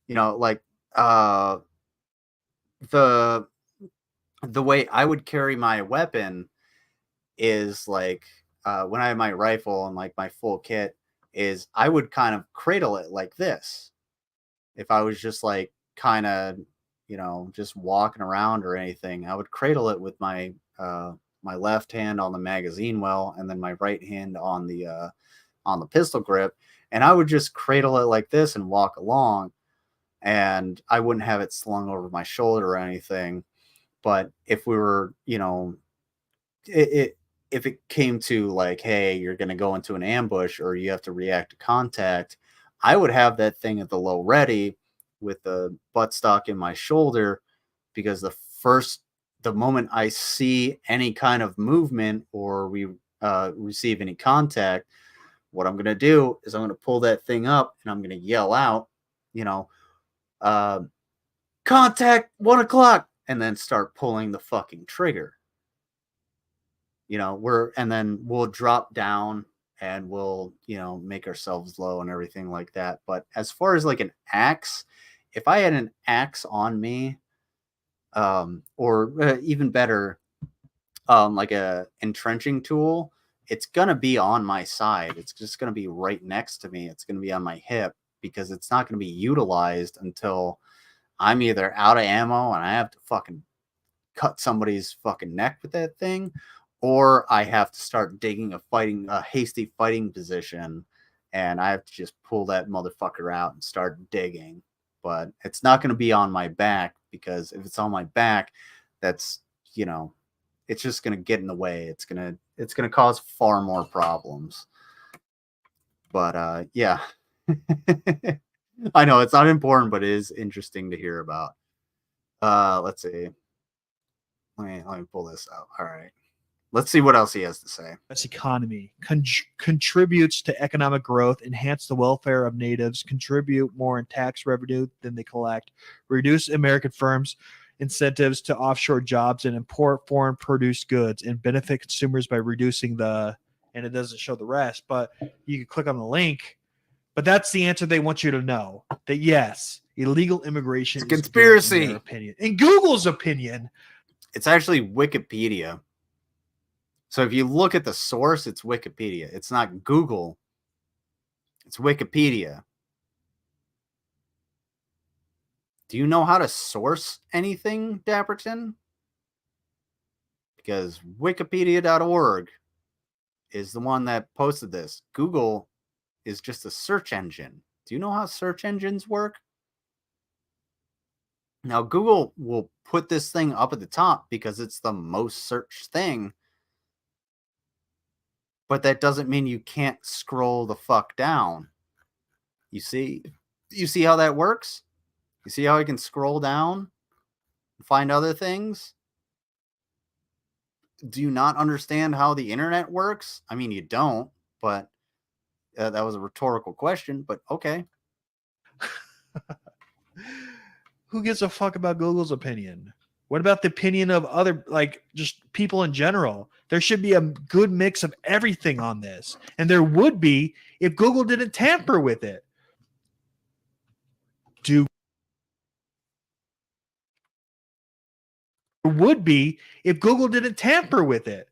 like the way I would carry my weapon is like when I have my rifle and like my full kit is I would kind of cradle it like this. If I was just like kind of just walking around or anything, I would cradle it with my my left hand on the magazine well, and then my right hand on the pistol grip, and I would just cradle it like this and walk along, and I wouldn't have it slung over my shoulder or anything. But if we were, if it came to like, hey, you're going to go into an ambush or you have to react to contact, I would have that thing at the low ready with the buttstock in my shoulder, because the moment I see any kind of movement or we receive any contact, what I'm going to do is I'm going to pull that thing up and I'm going to yell out, contact 1 o'clock, and then start pulling the fucking trigger. And then we'll drop down and we'll, make ourselves low and everything like that. But as far as like an axe, if I had an axe on me, or even better, like a entrenching tool, it's going to be on my side. It's just going to be right next to me. It's going to be on my hip, because it's not going to be utilized until I'm either out of ammo and I have to fucking cut somebody's fucking neck with that thing, or I have to start digging a hasty fighting position, and I have to just pull that motherfucker out and start digging. But it's not going to be on my back, because if it's on my back, that's, it's just going to get in the way. It's going to cause far more problems. But yeah. I know it's not important, but it is interesting to hear about. Let's see. Let me pull this out. All right. Let's see what else he has to say. U.S. economy contributes to economic growth, enhance the welfare of natives, contribute more in tax revenue than they collect, reduce American firms' incentives to offshore jobs and import foreign produced goods, and benefit consumers by reducing and it doesn't show the rest, but you can click on the link. But that's the answer they want you to know, that yes, illegal immigration is a conspiracy. In their opinion. In Google's opinion, it's actually Wikipedia. So if you look at the source, it's Wikipedia. It's not Google. It's Wikipedia. Do you know how to source anything, Dapperton? Because Wikipedia.org is the one that posted this. Google is just a search engine. Do you know how search engines work? Now, Google will put this thing up at the top because it's the most searched thing. But that doesn't mean you can't scroll the fuck down. You see how that works? You see how I can scroll down and find other things? Do you not understand how the internet works? I mean, you don't, but that was a rhetorical question, but okay. Who gives a fuck about Google's opinion? What about the opinion of other, just people in general? There should be a good mix of everything on this. And there would be if Google didn't tamper with it. There would be if Google didn't tamper with it.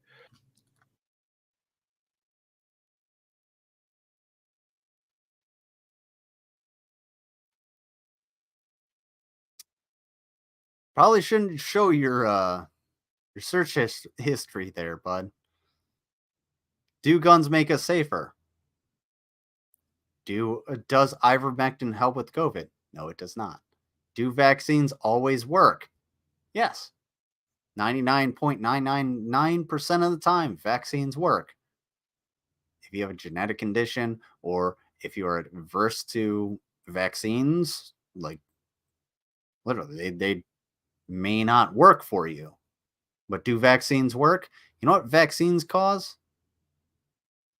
Probably shouldn't show your search history there, bud. Do guns make us safer? Does ivermectin help with COVID? No, it does not. Do vaccines always work? Yes. 99.999% of the time, vaccines work. If you have a genetic condition or if you are adverse to vaccines, like literally, they may not work for you. But do vaccines work? You know what vaccines cause?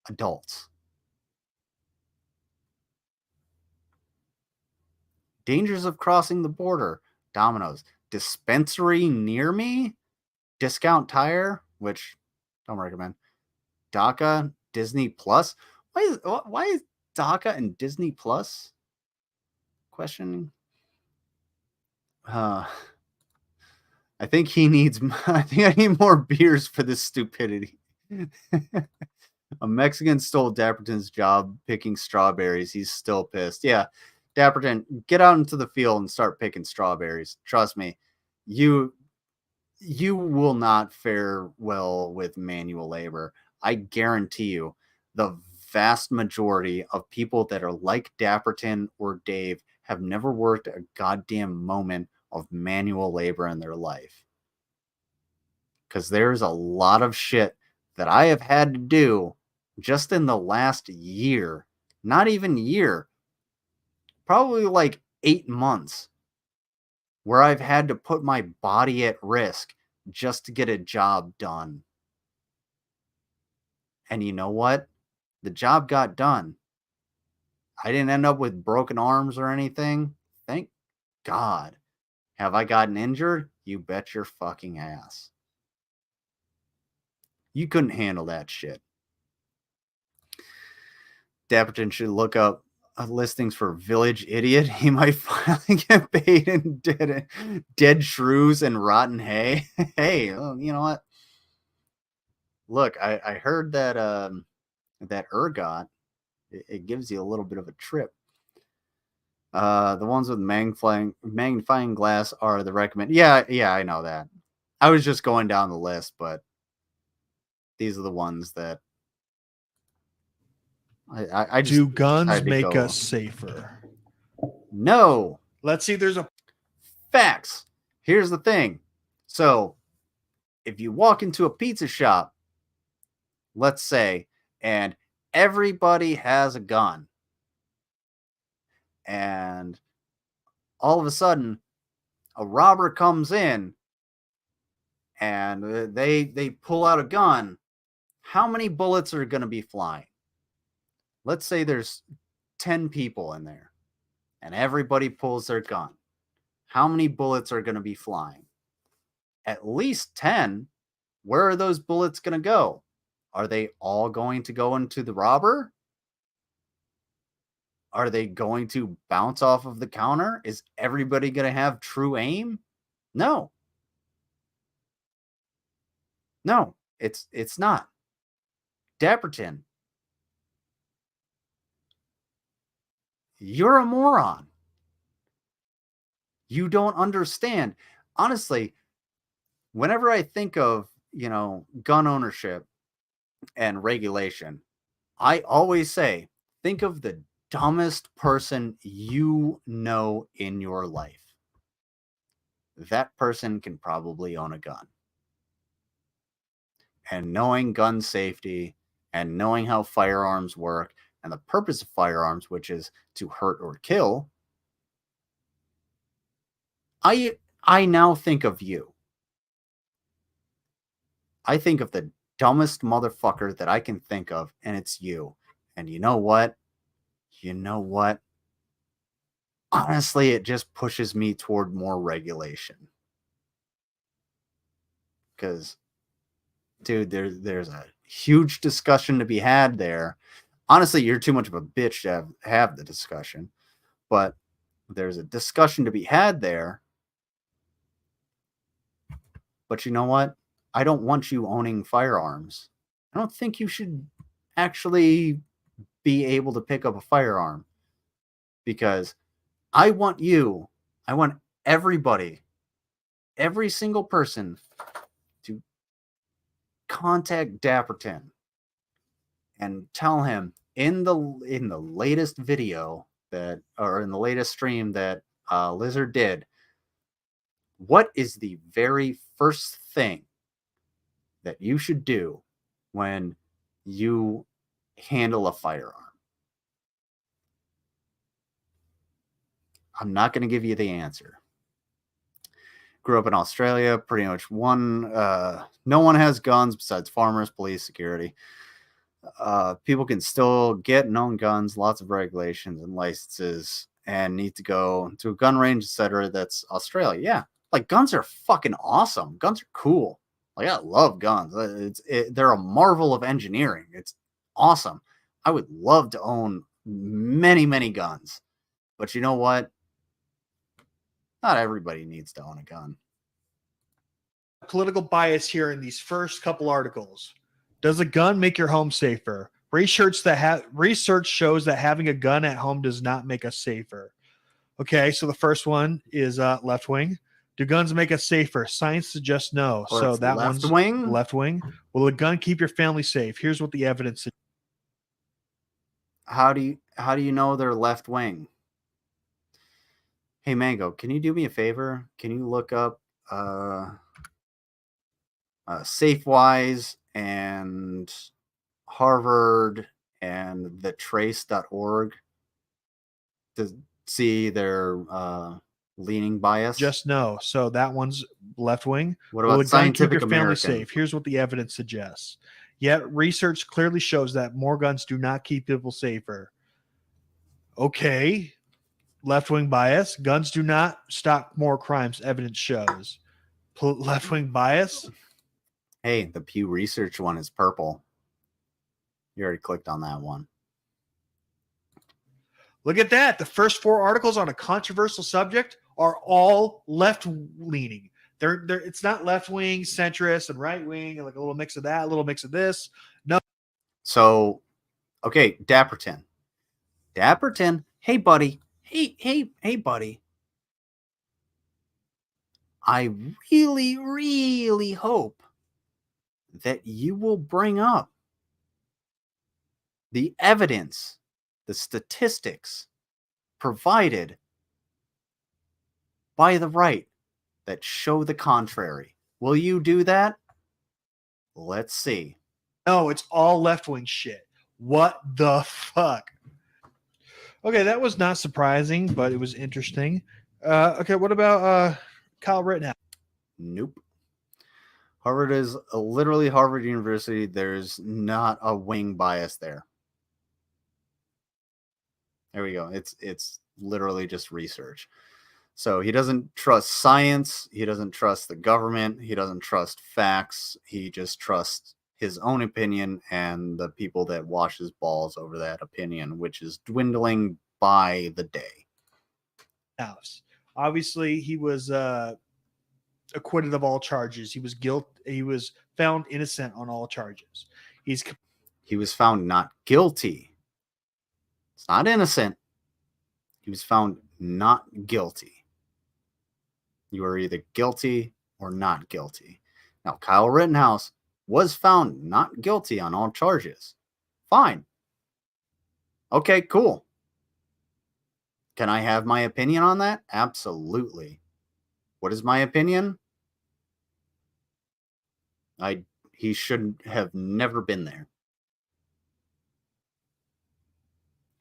Adults. Dangers of crossing the border. Domino's. Dispensary near me? Discount tire, which don't recommend. DACA, Disney Plus. Why is DACA and Disney Plus? Questioning. I think he needs. I think I need more beers for this stupidity. A Mexican stole Dapperton's job picking strawberries. He's still pissed. Yeah, Dapperton, get out into the field and start picking strawberries. Trust me, you will not fare well with manual labor. I guarantee you, the vast majority of people that are like Dapperton or Dave have never worked a goddamn moment of manual labor in their life. Because there's a lot of shit that I have had to do just in the last year, not even year, probably like 8 months, where I've had to put my body at risk just to get a job done. And you know what? The job got done. I didn't end up with broken arms or anything. Thank God. Have I gotten injured? You bet your fucking ass. You couldn't handle that shit. Dapperton should look up listings for Village Idiot. He might finally get paid in dead shrews and rotten hay. Hey, well, you know what? Look, I heard that that ergot, it gives you a little bit of a trip. The ones with magnifying glass are the recommend. Yeah, I know that. I was just going down the list, but these are the ones that I just do guns had to make go. us safer? No. Let's see. There's a facts. Here's the thing. So, if you walk into a pizza shop, let's say, and everybody has a gun, and all of a sudden a robber comes in and they pull out a gun, how many bullets are going to be flying? Let's say there's 10 people in there and everybody pulls their gun. How many bullets are going to be flying? At least 10. Where are those bullets going to go? Are they all going to go into the robber? Are they going to bounce off of the counter? Is everybody going to have true aim? No. No, it's not. Dapperton, you're a moron. You don't understand. Honestly, whenever I think of, gun ownership and regulation, I always say, think of the dumbest person you know in your life. That person can probably own a gun. And knowing gun safety and knowing how firearms work and the purpose of firearms, which is to hurt or kill, I now think of you. I think of the dumbest motherfucker that I can think of, and it's you. And you know what? Honestly, it just pushes me toward more regulation. Because, dude, there's a huge discussion to be had there. Honestly, you're too much of a bitch to have the discussion. But there's a discussion to be had there. But you know what? I don't want you owning firearms. I don't think you should actually be able to pick up a firearm. Because I want everybody, every single person, to contact Dapperton and tell him in the latest video or in the latest stream that Lizard did, what is the very first thing that you should do when you handle a firearm? I'm not going to give you the answer. Grew up in Australia, pretty much no one has guns besides farmers, police, security. People can still get and own guns, lots of regulations and licenses, and need to go to a gun range, etc. That's Australia. Yeah, like guns are fucking awesome. Guns are cool. Like I love guns. They're a marvel of engineering. It's awesome. I would love to own many, many guns. But you know what? Not everybody needs to own a gun. Political bias here in these first couple articles. Does a gun make your home safer? Research shows that having a gun at home does not make us safer. Okay, so the first one is left wing. Do guns make us safer? Science suggests no. Well, so that one's left wing. Will a gun keep your family safe? Here's what the evidence is. How do you know they're left wing? Hey Mango, can you do me a favor? Can you look up SafeWise and Harvard and thetrace.org to see their leaning bias? Just no. So that one's left wing. What about Scientific keep your family American? safe? Here's what the evidence suggests. Yet research clearly shows that more guns do not keep people safer. Okay. Left-wing bias. Guns do not stop more crimes, evidence shows. Left-wing bias. Hey, the Pew Research one is purple. You already clicked on that one. Look at that. The first 4 articles on a controversial subject are all left-leaning. It's not left-wing, centrist, and right-wing, and like a little mix of that, a little mix of this. No. So, okay, Dapperton. Dapperton, hey, buddy. Hey, buddy. I really, really hope that you will bring up the evidence, the statistics provided by the right that show the contrary. Will you do that? Let's see. No, it's all left-wing shit. What the fuck? Okay, that was not surprising, but it was interesting. Okay, what about Kyle Rittenhouse? Nope. Harvard is literally Harvard University. There's not a wing bias there. There we go. It's literally just research. So he doesn't trust science. He doesn't trust the government. He doesn't trust facts. He just trusts his own opinion and the people that wash his balls over that opinion, which is dwindling by the day. Obviously, he was acquitted of all charges. He was found innocent on all charges. He was found not guilty. It's not innocent. He was found not guilty. You are either guilty or not guilty. Now, Kyle Rittenhouse was found not guilty on all charges. Fine. Okay, cool. Can I have my opinion on that? Absolutely. What is my opinion? He should have never been there.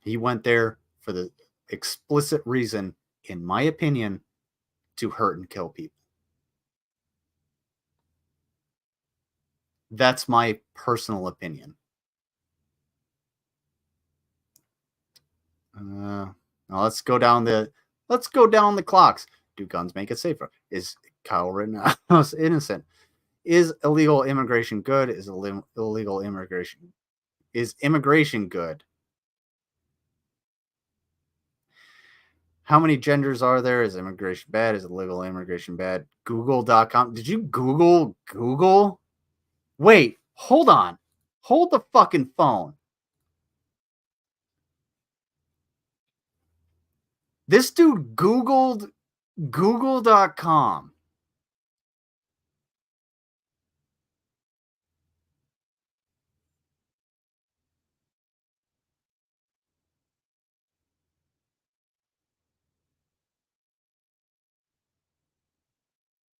He went there for the explicit reason, in my opinion, to hurt and kill people. That's my personal opinion. Now let's go down the clocks. Do guns make it safer? Is Kyle Rittenhouse innocent? Is illegal immigration good? Is immigration good? How many genders are there? Is immigration bad? Is illegal immigration bad? Google.com. Did you Google? Wait, hold on. Hold the fucking phone. This dude Googled Google.com.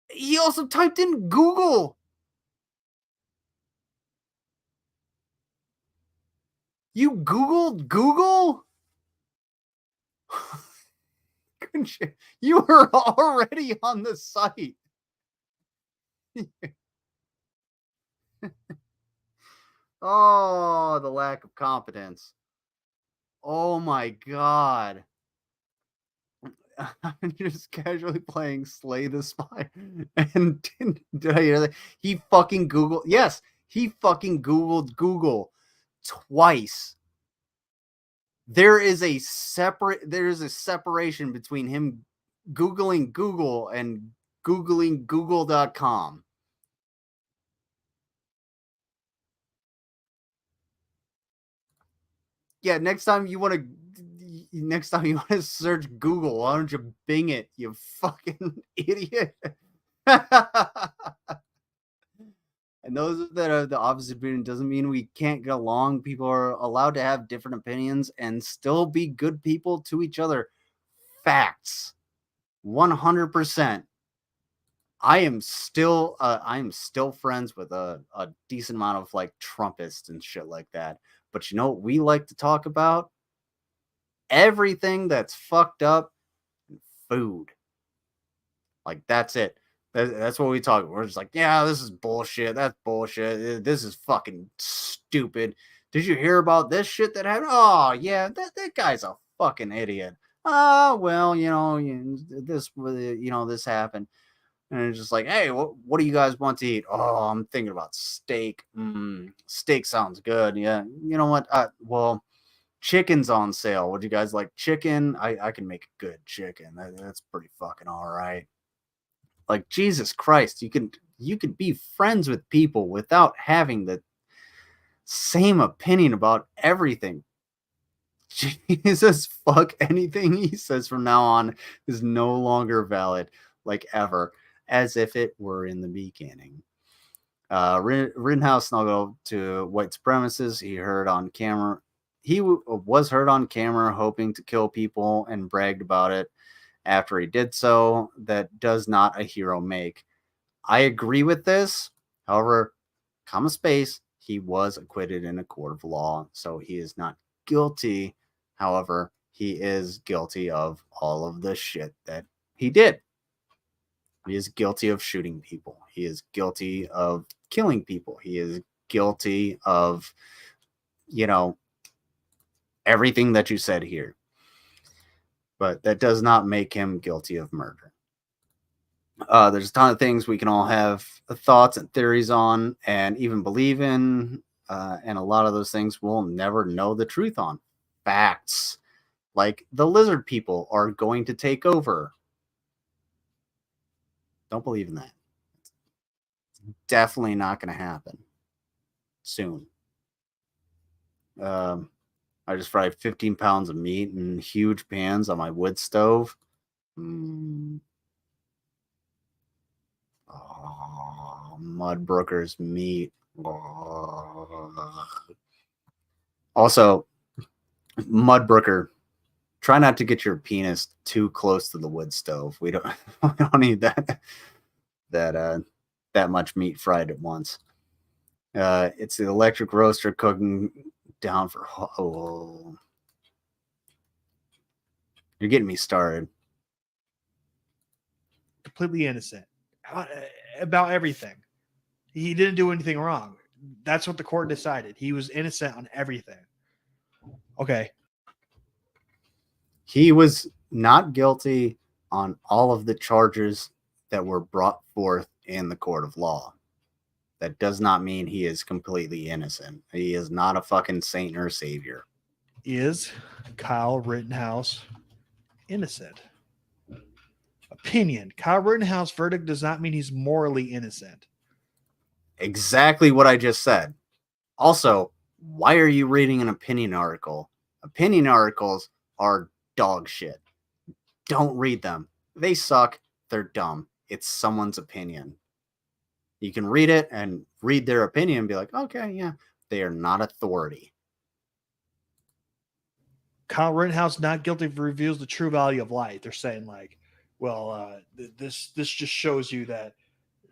He also typed in Google. You Googled Google? You were already on the site. Oh, the lack of competence. Oh my God. I'm just casually playing Slay the Spy. And did I hear that? He fucking Googled. Yes, he fucking Googled Google twice. There is a separation between him Googling Google and Googling Google.com. Yeah, next time you want to search Google, why don't you Bing it, you fucking idiot? And those that are the opposite opinion doesn't mean we can't get along. People are allowed to have different opinions and still be good people to each other. Facts. 100%. I am still friends with a decent amount of like Trumpists and shit like that. But you know what we like to talk about? Everything that's fucked up and food. Like that's it. That's what we talk. We're just like, yeah, this is bullshit. That's bullshit. This is fucking stupid. Did you hear about this shit that happened? Oh yeah, that guy's a fucking idiot. Oh well, this happened. And it's just like, hey, what do you guys want to eat? Oh, I'm thinking about steak. Steak sounds good. Yeah. You know what? Well, chicken's on sale. Would you guys like chicken? I can make a good chicken. That's pretty fucking all right. Like, Jesus Christ, you can be friends with people without having the same opinion about everything. Jesus, fuck, anything he says from now on is no longer valid, like ever. As if it were in the beginning. Rittenhouse snuggled to white supremacists. He heard on camera. He was heard on camera hoping to kill people and bragged about it after he did so. That does not a hero make. I agree with this. However, comma space, he was acquitted in a court of law, so he is not guilty. However, he is guilty of all of the shit that he did. He is guilty of shooting people. He is guilty of killing people. He is guilty of, everything that you said here. But that does not make him guilty of murder. There's a ton of things we can all have thoughts and theories on and even believe in. And a lot of those things we'll never know the truth on. Facts. Like the lizard people are going to take over. Don't believe in that. It's definitely not going to happen soon. I just fried 15 pounds of meat in huge pans on my wood stove. Oh, Mudbrooker's meat. Oh. Also, Mudbrooker, try not to get your penis too close to the wood stove. We don't need that much meat fried at once. It's the electric roaster cooking down for. Oh, you're getting me started. Completely innocent about everything. He didn't do anything wrong. That's what the court decided. He was innocent on everything. Okay. He was not guilty on all of the charges that were brought forth in the court of law. That does not mean he is completely innocent. He is not a fucking saint or savior. Is Kyle Rittenhouse innocent? Opinion. Kyle Rittenhouse verdict does not mean he's morally innocent. Exactly what I just said. Also, why are you reading an opinion article? Opinion articles are dog shit. Don't read them. They suck. They're dumb. It's someone's opinion. You can read it and read their opinion and be like, okay, yeah, they are not authority. Kyle Rittenhouse not guilty reveals the true value of life. They're saying like, well, this just shows you that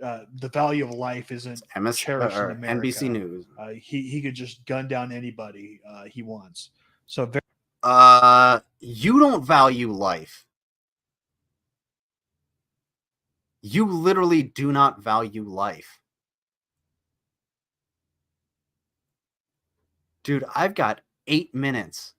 the value of life isn't cherished in America. NBC News. He could just gun down anybody he wants. So you don't value life. You literally do not value life. Dude, I've got 8 minutes.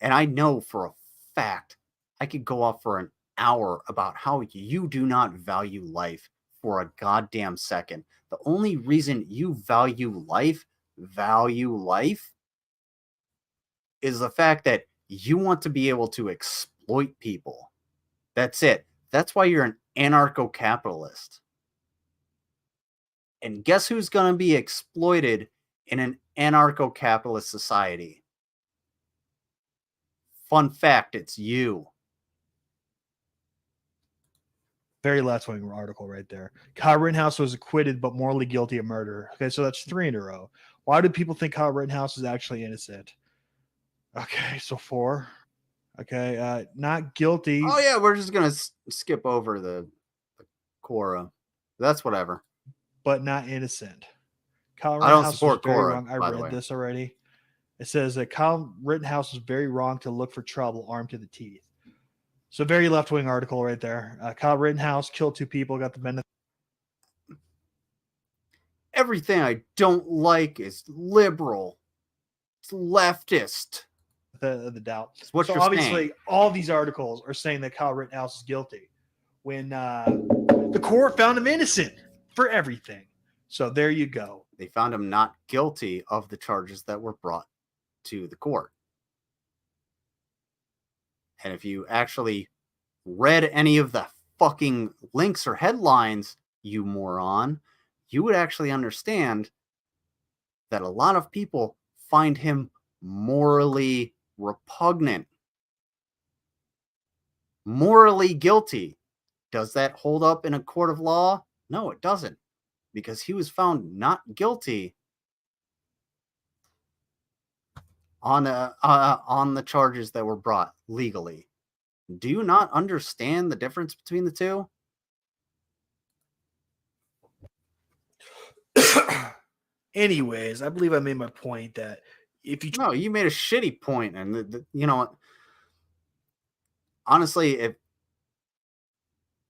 And I know for a fact I could go off for an hour about how you do not value life for a goddamn second. The only reason you value life, is the fact that you want to be able to exploit people. That's it. That's why you're an anarcho-capitalist. And guess who's going to be exploited in an anarcho-capitalist society? Fun fact, it's you. Very left-wing article right there. Kyle Rittenhouse was acquitted but morally guilty of murder. Okay, so that's 3 in a row. Why do people think Kyle Rittenhouse is actually innocent? Okay, so 4. Okay, not guilty. Oh yeah, we're just gonna skip over Cora. That's whatever. But not innocent. Kyle I don't Rittenhouse support was very Cora, wrong. I by the read way. this already. It says that Kyle Rittenhouse was very wrong to look for trouble, armed to the teeth. So very left-wing article right there. Kyle Rittenhouse killed 2 people, got the benefit. Everything I don't like is liberal. It's leftist. The doubt. What so you're obviously, saying. all these articles are saying that Kyle Rittenhouse is guilty when the court found him innocent for everything. So there you go. They found him not guilty of the charges that were brought to the court. And if you actually read any of the fucking links or headlines, you moron, you would actually understand that a lot of people find him morally repugnant. Morally guilty. Does that hold up in a court of law? No, it doesn't. Because he was found not guilty on the charges that were brought legally. Do you not understand the difference between the two? Anyways, I believe I made my point that if you... No, you made a shitty point. And, you know what? Honestly,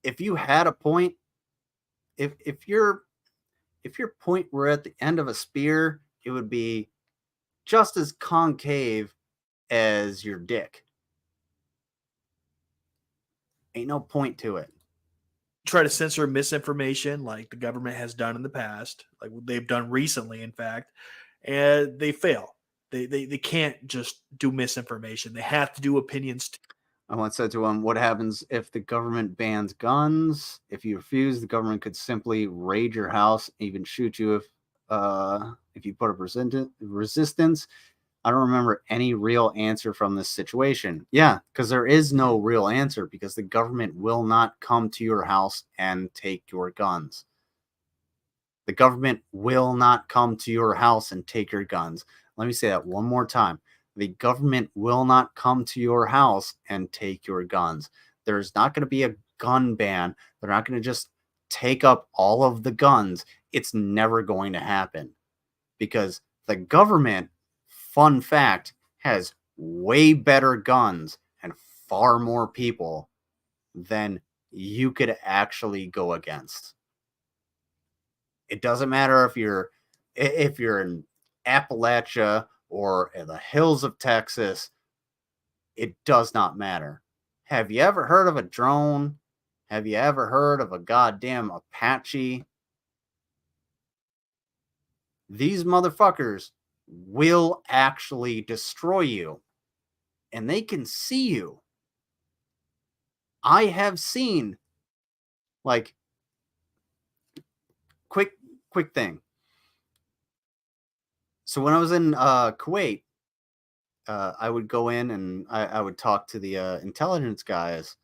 if you had a point, if your point were at the end of a spear, it would be just as concave as your dick. Ain't no point to it. Try to censor misinformation like the government has done in the past, like they've done recently, in fact, and they fail. They can't just do misinformation. They have to do opinions. I once said to him, what happens if the government bans guns? If you refuse, the government could simply raid your house, even shoot you if you put up resistance. I don't remember any real answer from this situation. Yeah, because there is no real answer, because the government will not come to your house and take your guns. The government will not come to your house and take your guns. Let me say that one more time. The government will not come to your house and take your guns. There's not going to be a gun ban. They're not going to just take up all of the guns. It's never going to happen, because the government, fun fact, has way better guns and far more people than you could actually go against. It doesn't matter if you're in Appalachia or in the hills of Texas. It does not matter. Have you ever heard of a drone? Have you ever heard of a goddamn Apache? These motherfuckers will actually destroy you, and they can see you. I have seen, like, quick thing. So when I was in Kuwait, I would go in and I would talk to the intelligence guys,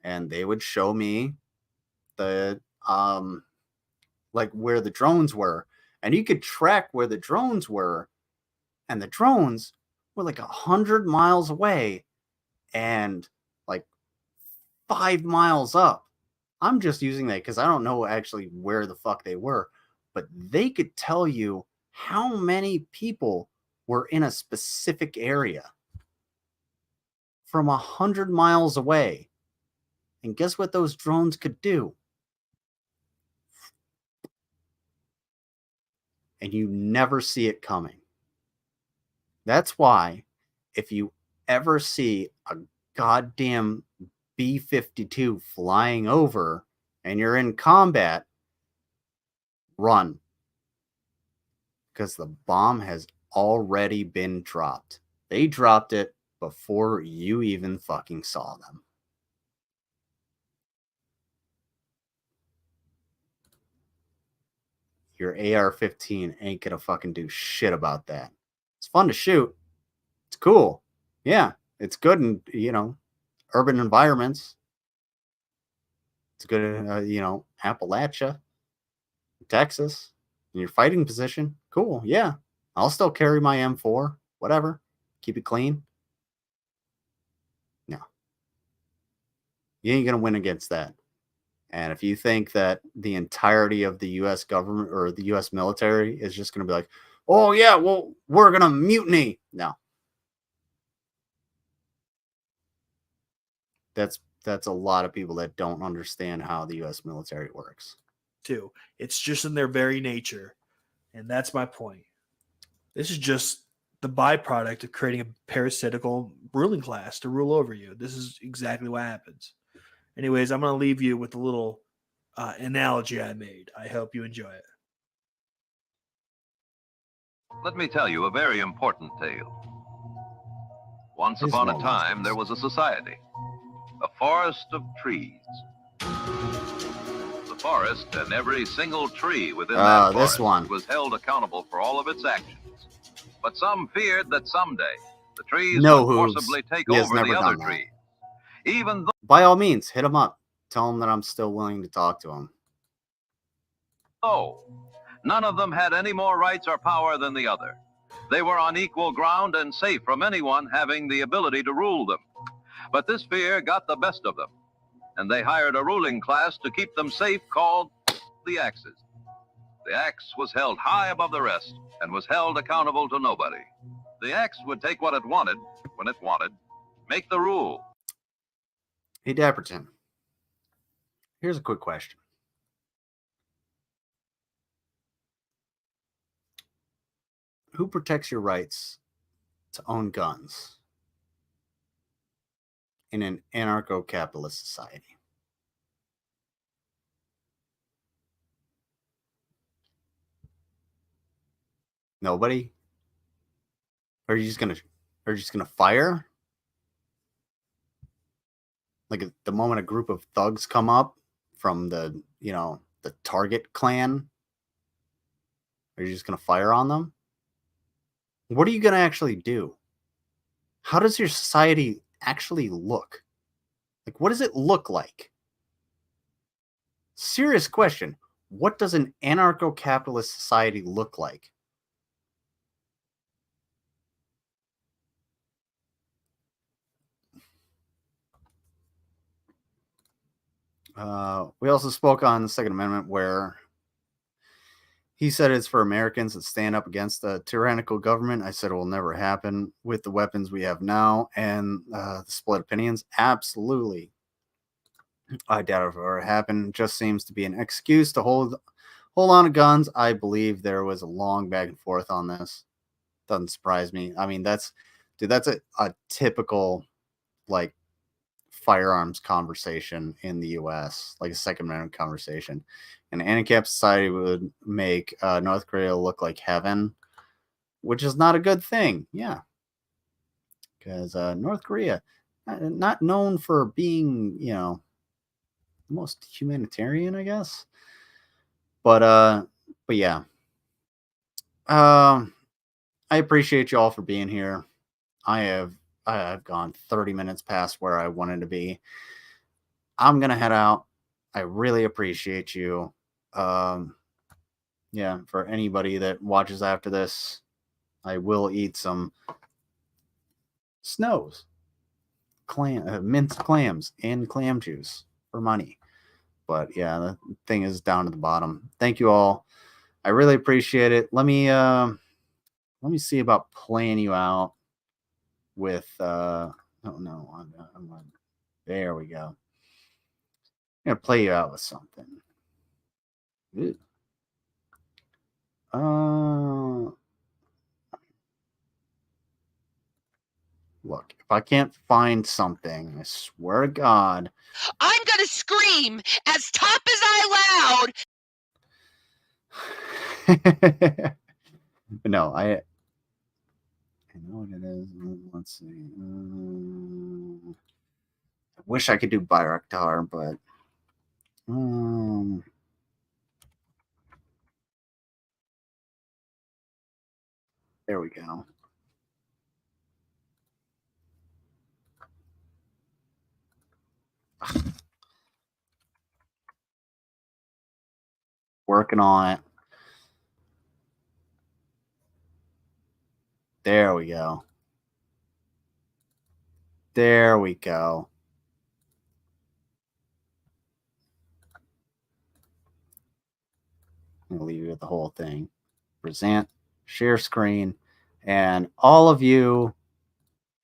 and they would show me the like where the drones were, and you could track where the drones were, and the drones were like 100 miles away and like 5 miles up. I'm just using that because I don't know actually where the fuck they were, but they could tell you how many people were in a specific area from 100 miles away. And guess what those drones could do? And you never see it coming. That's why if you ever see a goddamn B-52 flying over and you're in combat, run. Because the bomb has already been dropped. They dropped it before you even fucking saw them. Your AR-15 ain't gonna fucking do shit about that. It's fun to shoot. It's cool. Yeah, it's good in, urban environments. It's good in, Appalachia, Texas, in your fighting position. Cool, yeah. I'll still carry my M4, whatever. Keep it clean. No. You ain't gonna win against that. And if you think that the entirety of the U.S. government or the U.S. military is just going to be like, oh, yeah, well, we're going to mutiny. No. That's a lot of people that don't understand how the U.S. military works. Too. It's just in their very nature. And that's my point. This is just the byproduct of creating a parasitical ruling class to rule over you. This is exactly what happens. Anyways, I'm going to leave you with a little analogy I made. I hope you enjoy it. Let me tell you a very important tale. Once upon a time, there was a society, a forest of trees. The forest and every single tree within that forest was held accountable for all of its actions. But some feared that someday the trees would forcibly take over the other trees. Even though, by all means, hit him up. Tell him that I'm still willing to talk to him. None of them had any more rights or power than the other. They were on equal ground and safe from anyone having the ability to rule them. But this fear got the best of them, and they hired a ruling class to keep them safe called the Axes. The axe was held high above the rest and was held accountable to nobody. The axe would take what it wanted when it wanted, make the rule. Hey, Dapperton, here's a quick question. Who protects your rights to own guns in an anarcho-capitalist society? Nobody? Are you just gonna fire? Like at the moment a group of thugs come up from the Target clan, are you just gonna fire on them? What are you gonna actually do? How does your society actually look? Like, what does it look like? Serious question. What does an anarcho-capitalist society look like? We also spoke on the Second Amendment, where he said it's for Americans that stand up against a tyrannical government. I said it will never happen with the weapons we have now and the split opinions. Absolutely. I doubt it will ever happen. It just seems to be an excuse to hold on to guns. I believe there was a long back and forth on this. Doesn't surprise me. I mean, that's a typical, like, firearms conversation in the U.S., like a Second Amendment conversation. An anti-cap society would make North Korea look like heaven, which is not a good thing. Yeah, because North Korea, not known for being, the most humanitarian, I guess. But yeah. I appreciate you all for being here. I've gone 30 minutes past where I wanted to be. I'm going to head out. I really appreciate you. Yeah, for anybody that watches after this, I will eat some Snows, minced clams, and clam juice for money. But yeah, the thing is down at the bottom. Thank you all. I really appreciate it. Let me see about playing you out with there we go. I'm gonna play you out with something. Ooh. Look, if I can't find something, I swear to God, I'm gonna scream as tough as I loud. No, I know what it is. Let's see. I wish I could do Bayraktar, but there we go. Working on it. There we go. There we go. I'm gonna leave you with the whole thing. Present, share screen, and all of you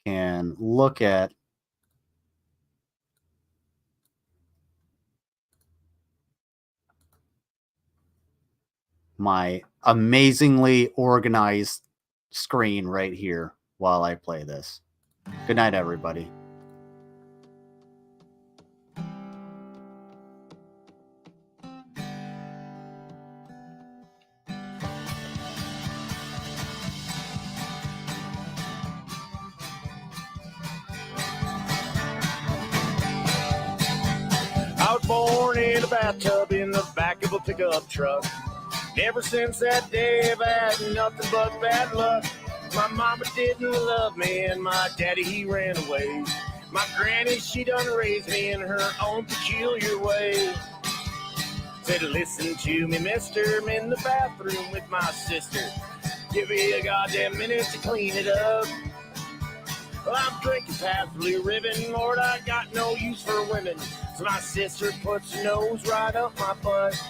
can look at my amazingly organized screen right here while I play this. Good night, everybody. I was born in a bathtub in the back of a pickup truck. Ever since that day, I've had nothing but bad luck. My mama didn't love me, and my daddy, he ran away. My granny, she done raised me in her own peculiar way. Said, listen to me, mister, I'm in the bathroom with my sister. Give me a goddamn minute to clean it up. Well, I'm drinking past Blue Ribbon, Lord, I got no use for women. So my sister puts her nose right up my butt.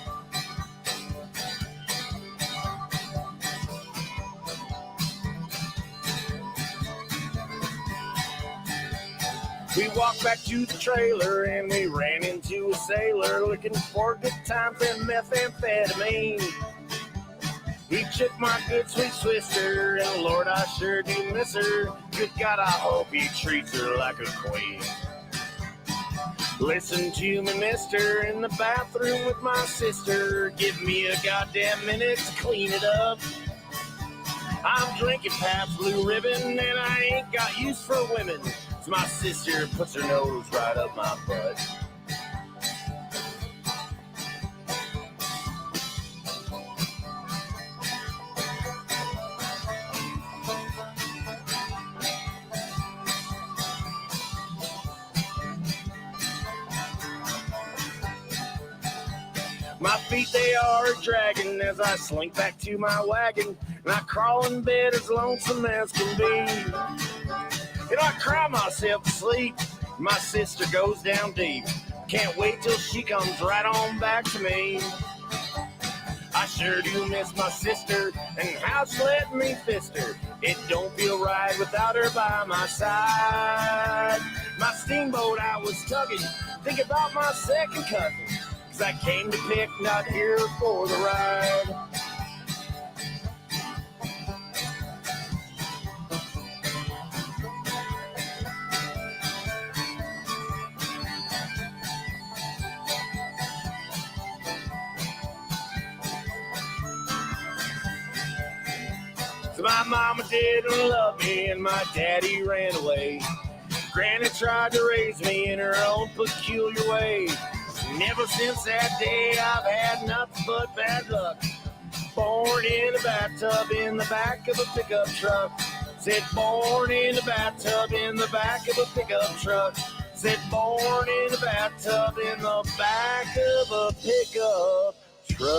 We walked back to the trailer and we ran into a sailor looking for good times and methamphetamine. He took my good sweet sister, and Lord, I sure do miss her. Good God, I hope he treats her like a queen. Listen to me, mister, in the bathroom with my sister. Give me a goddamn minute to clean it up. I'm drinking Pabst Blue Ribbon, and I ain't got use for women. So my sister puts her nose right up my butt. My feet, they are dragging as I slink back to my wagon. And I crawl in bed as lonesome as can be. And I cry myself to sleep. My sister goes down deep. Can't wait till she comes right on back to me. I sure do miss my sister and how she let me fist her. It don't feel right without her by my side. My steamboat I was tugging, think about my second cousin. I came to pick, not here for the ride. So my mama didn't love me and my daddy ran away. Granny tried to raise me in her own peculiar way. Never since that day I've had nothing but bad luck. Born in a bathtub in the back of a pickup truck. Said born in a bathtub in the back of a pickup truck. Said born in a bathtub in the back of a pickup truck.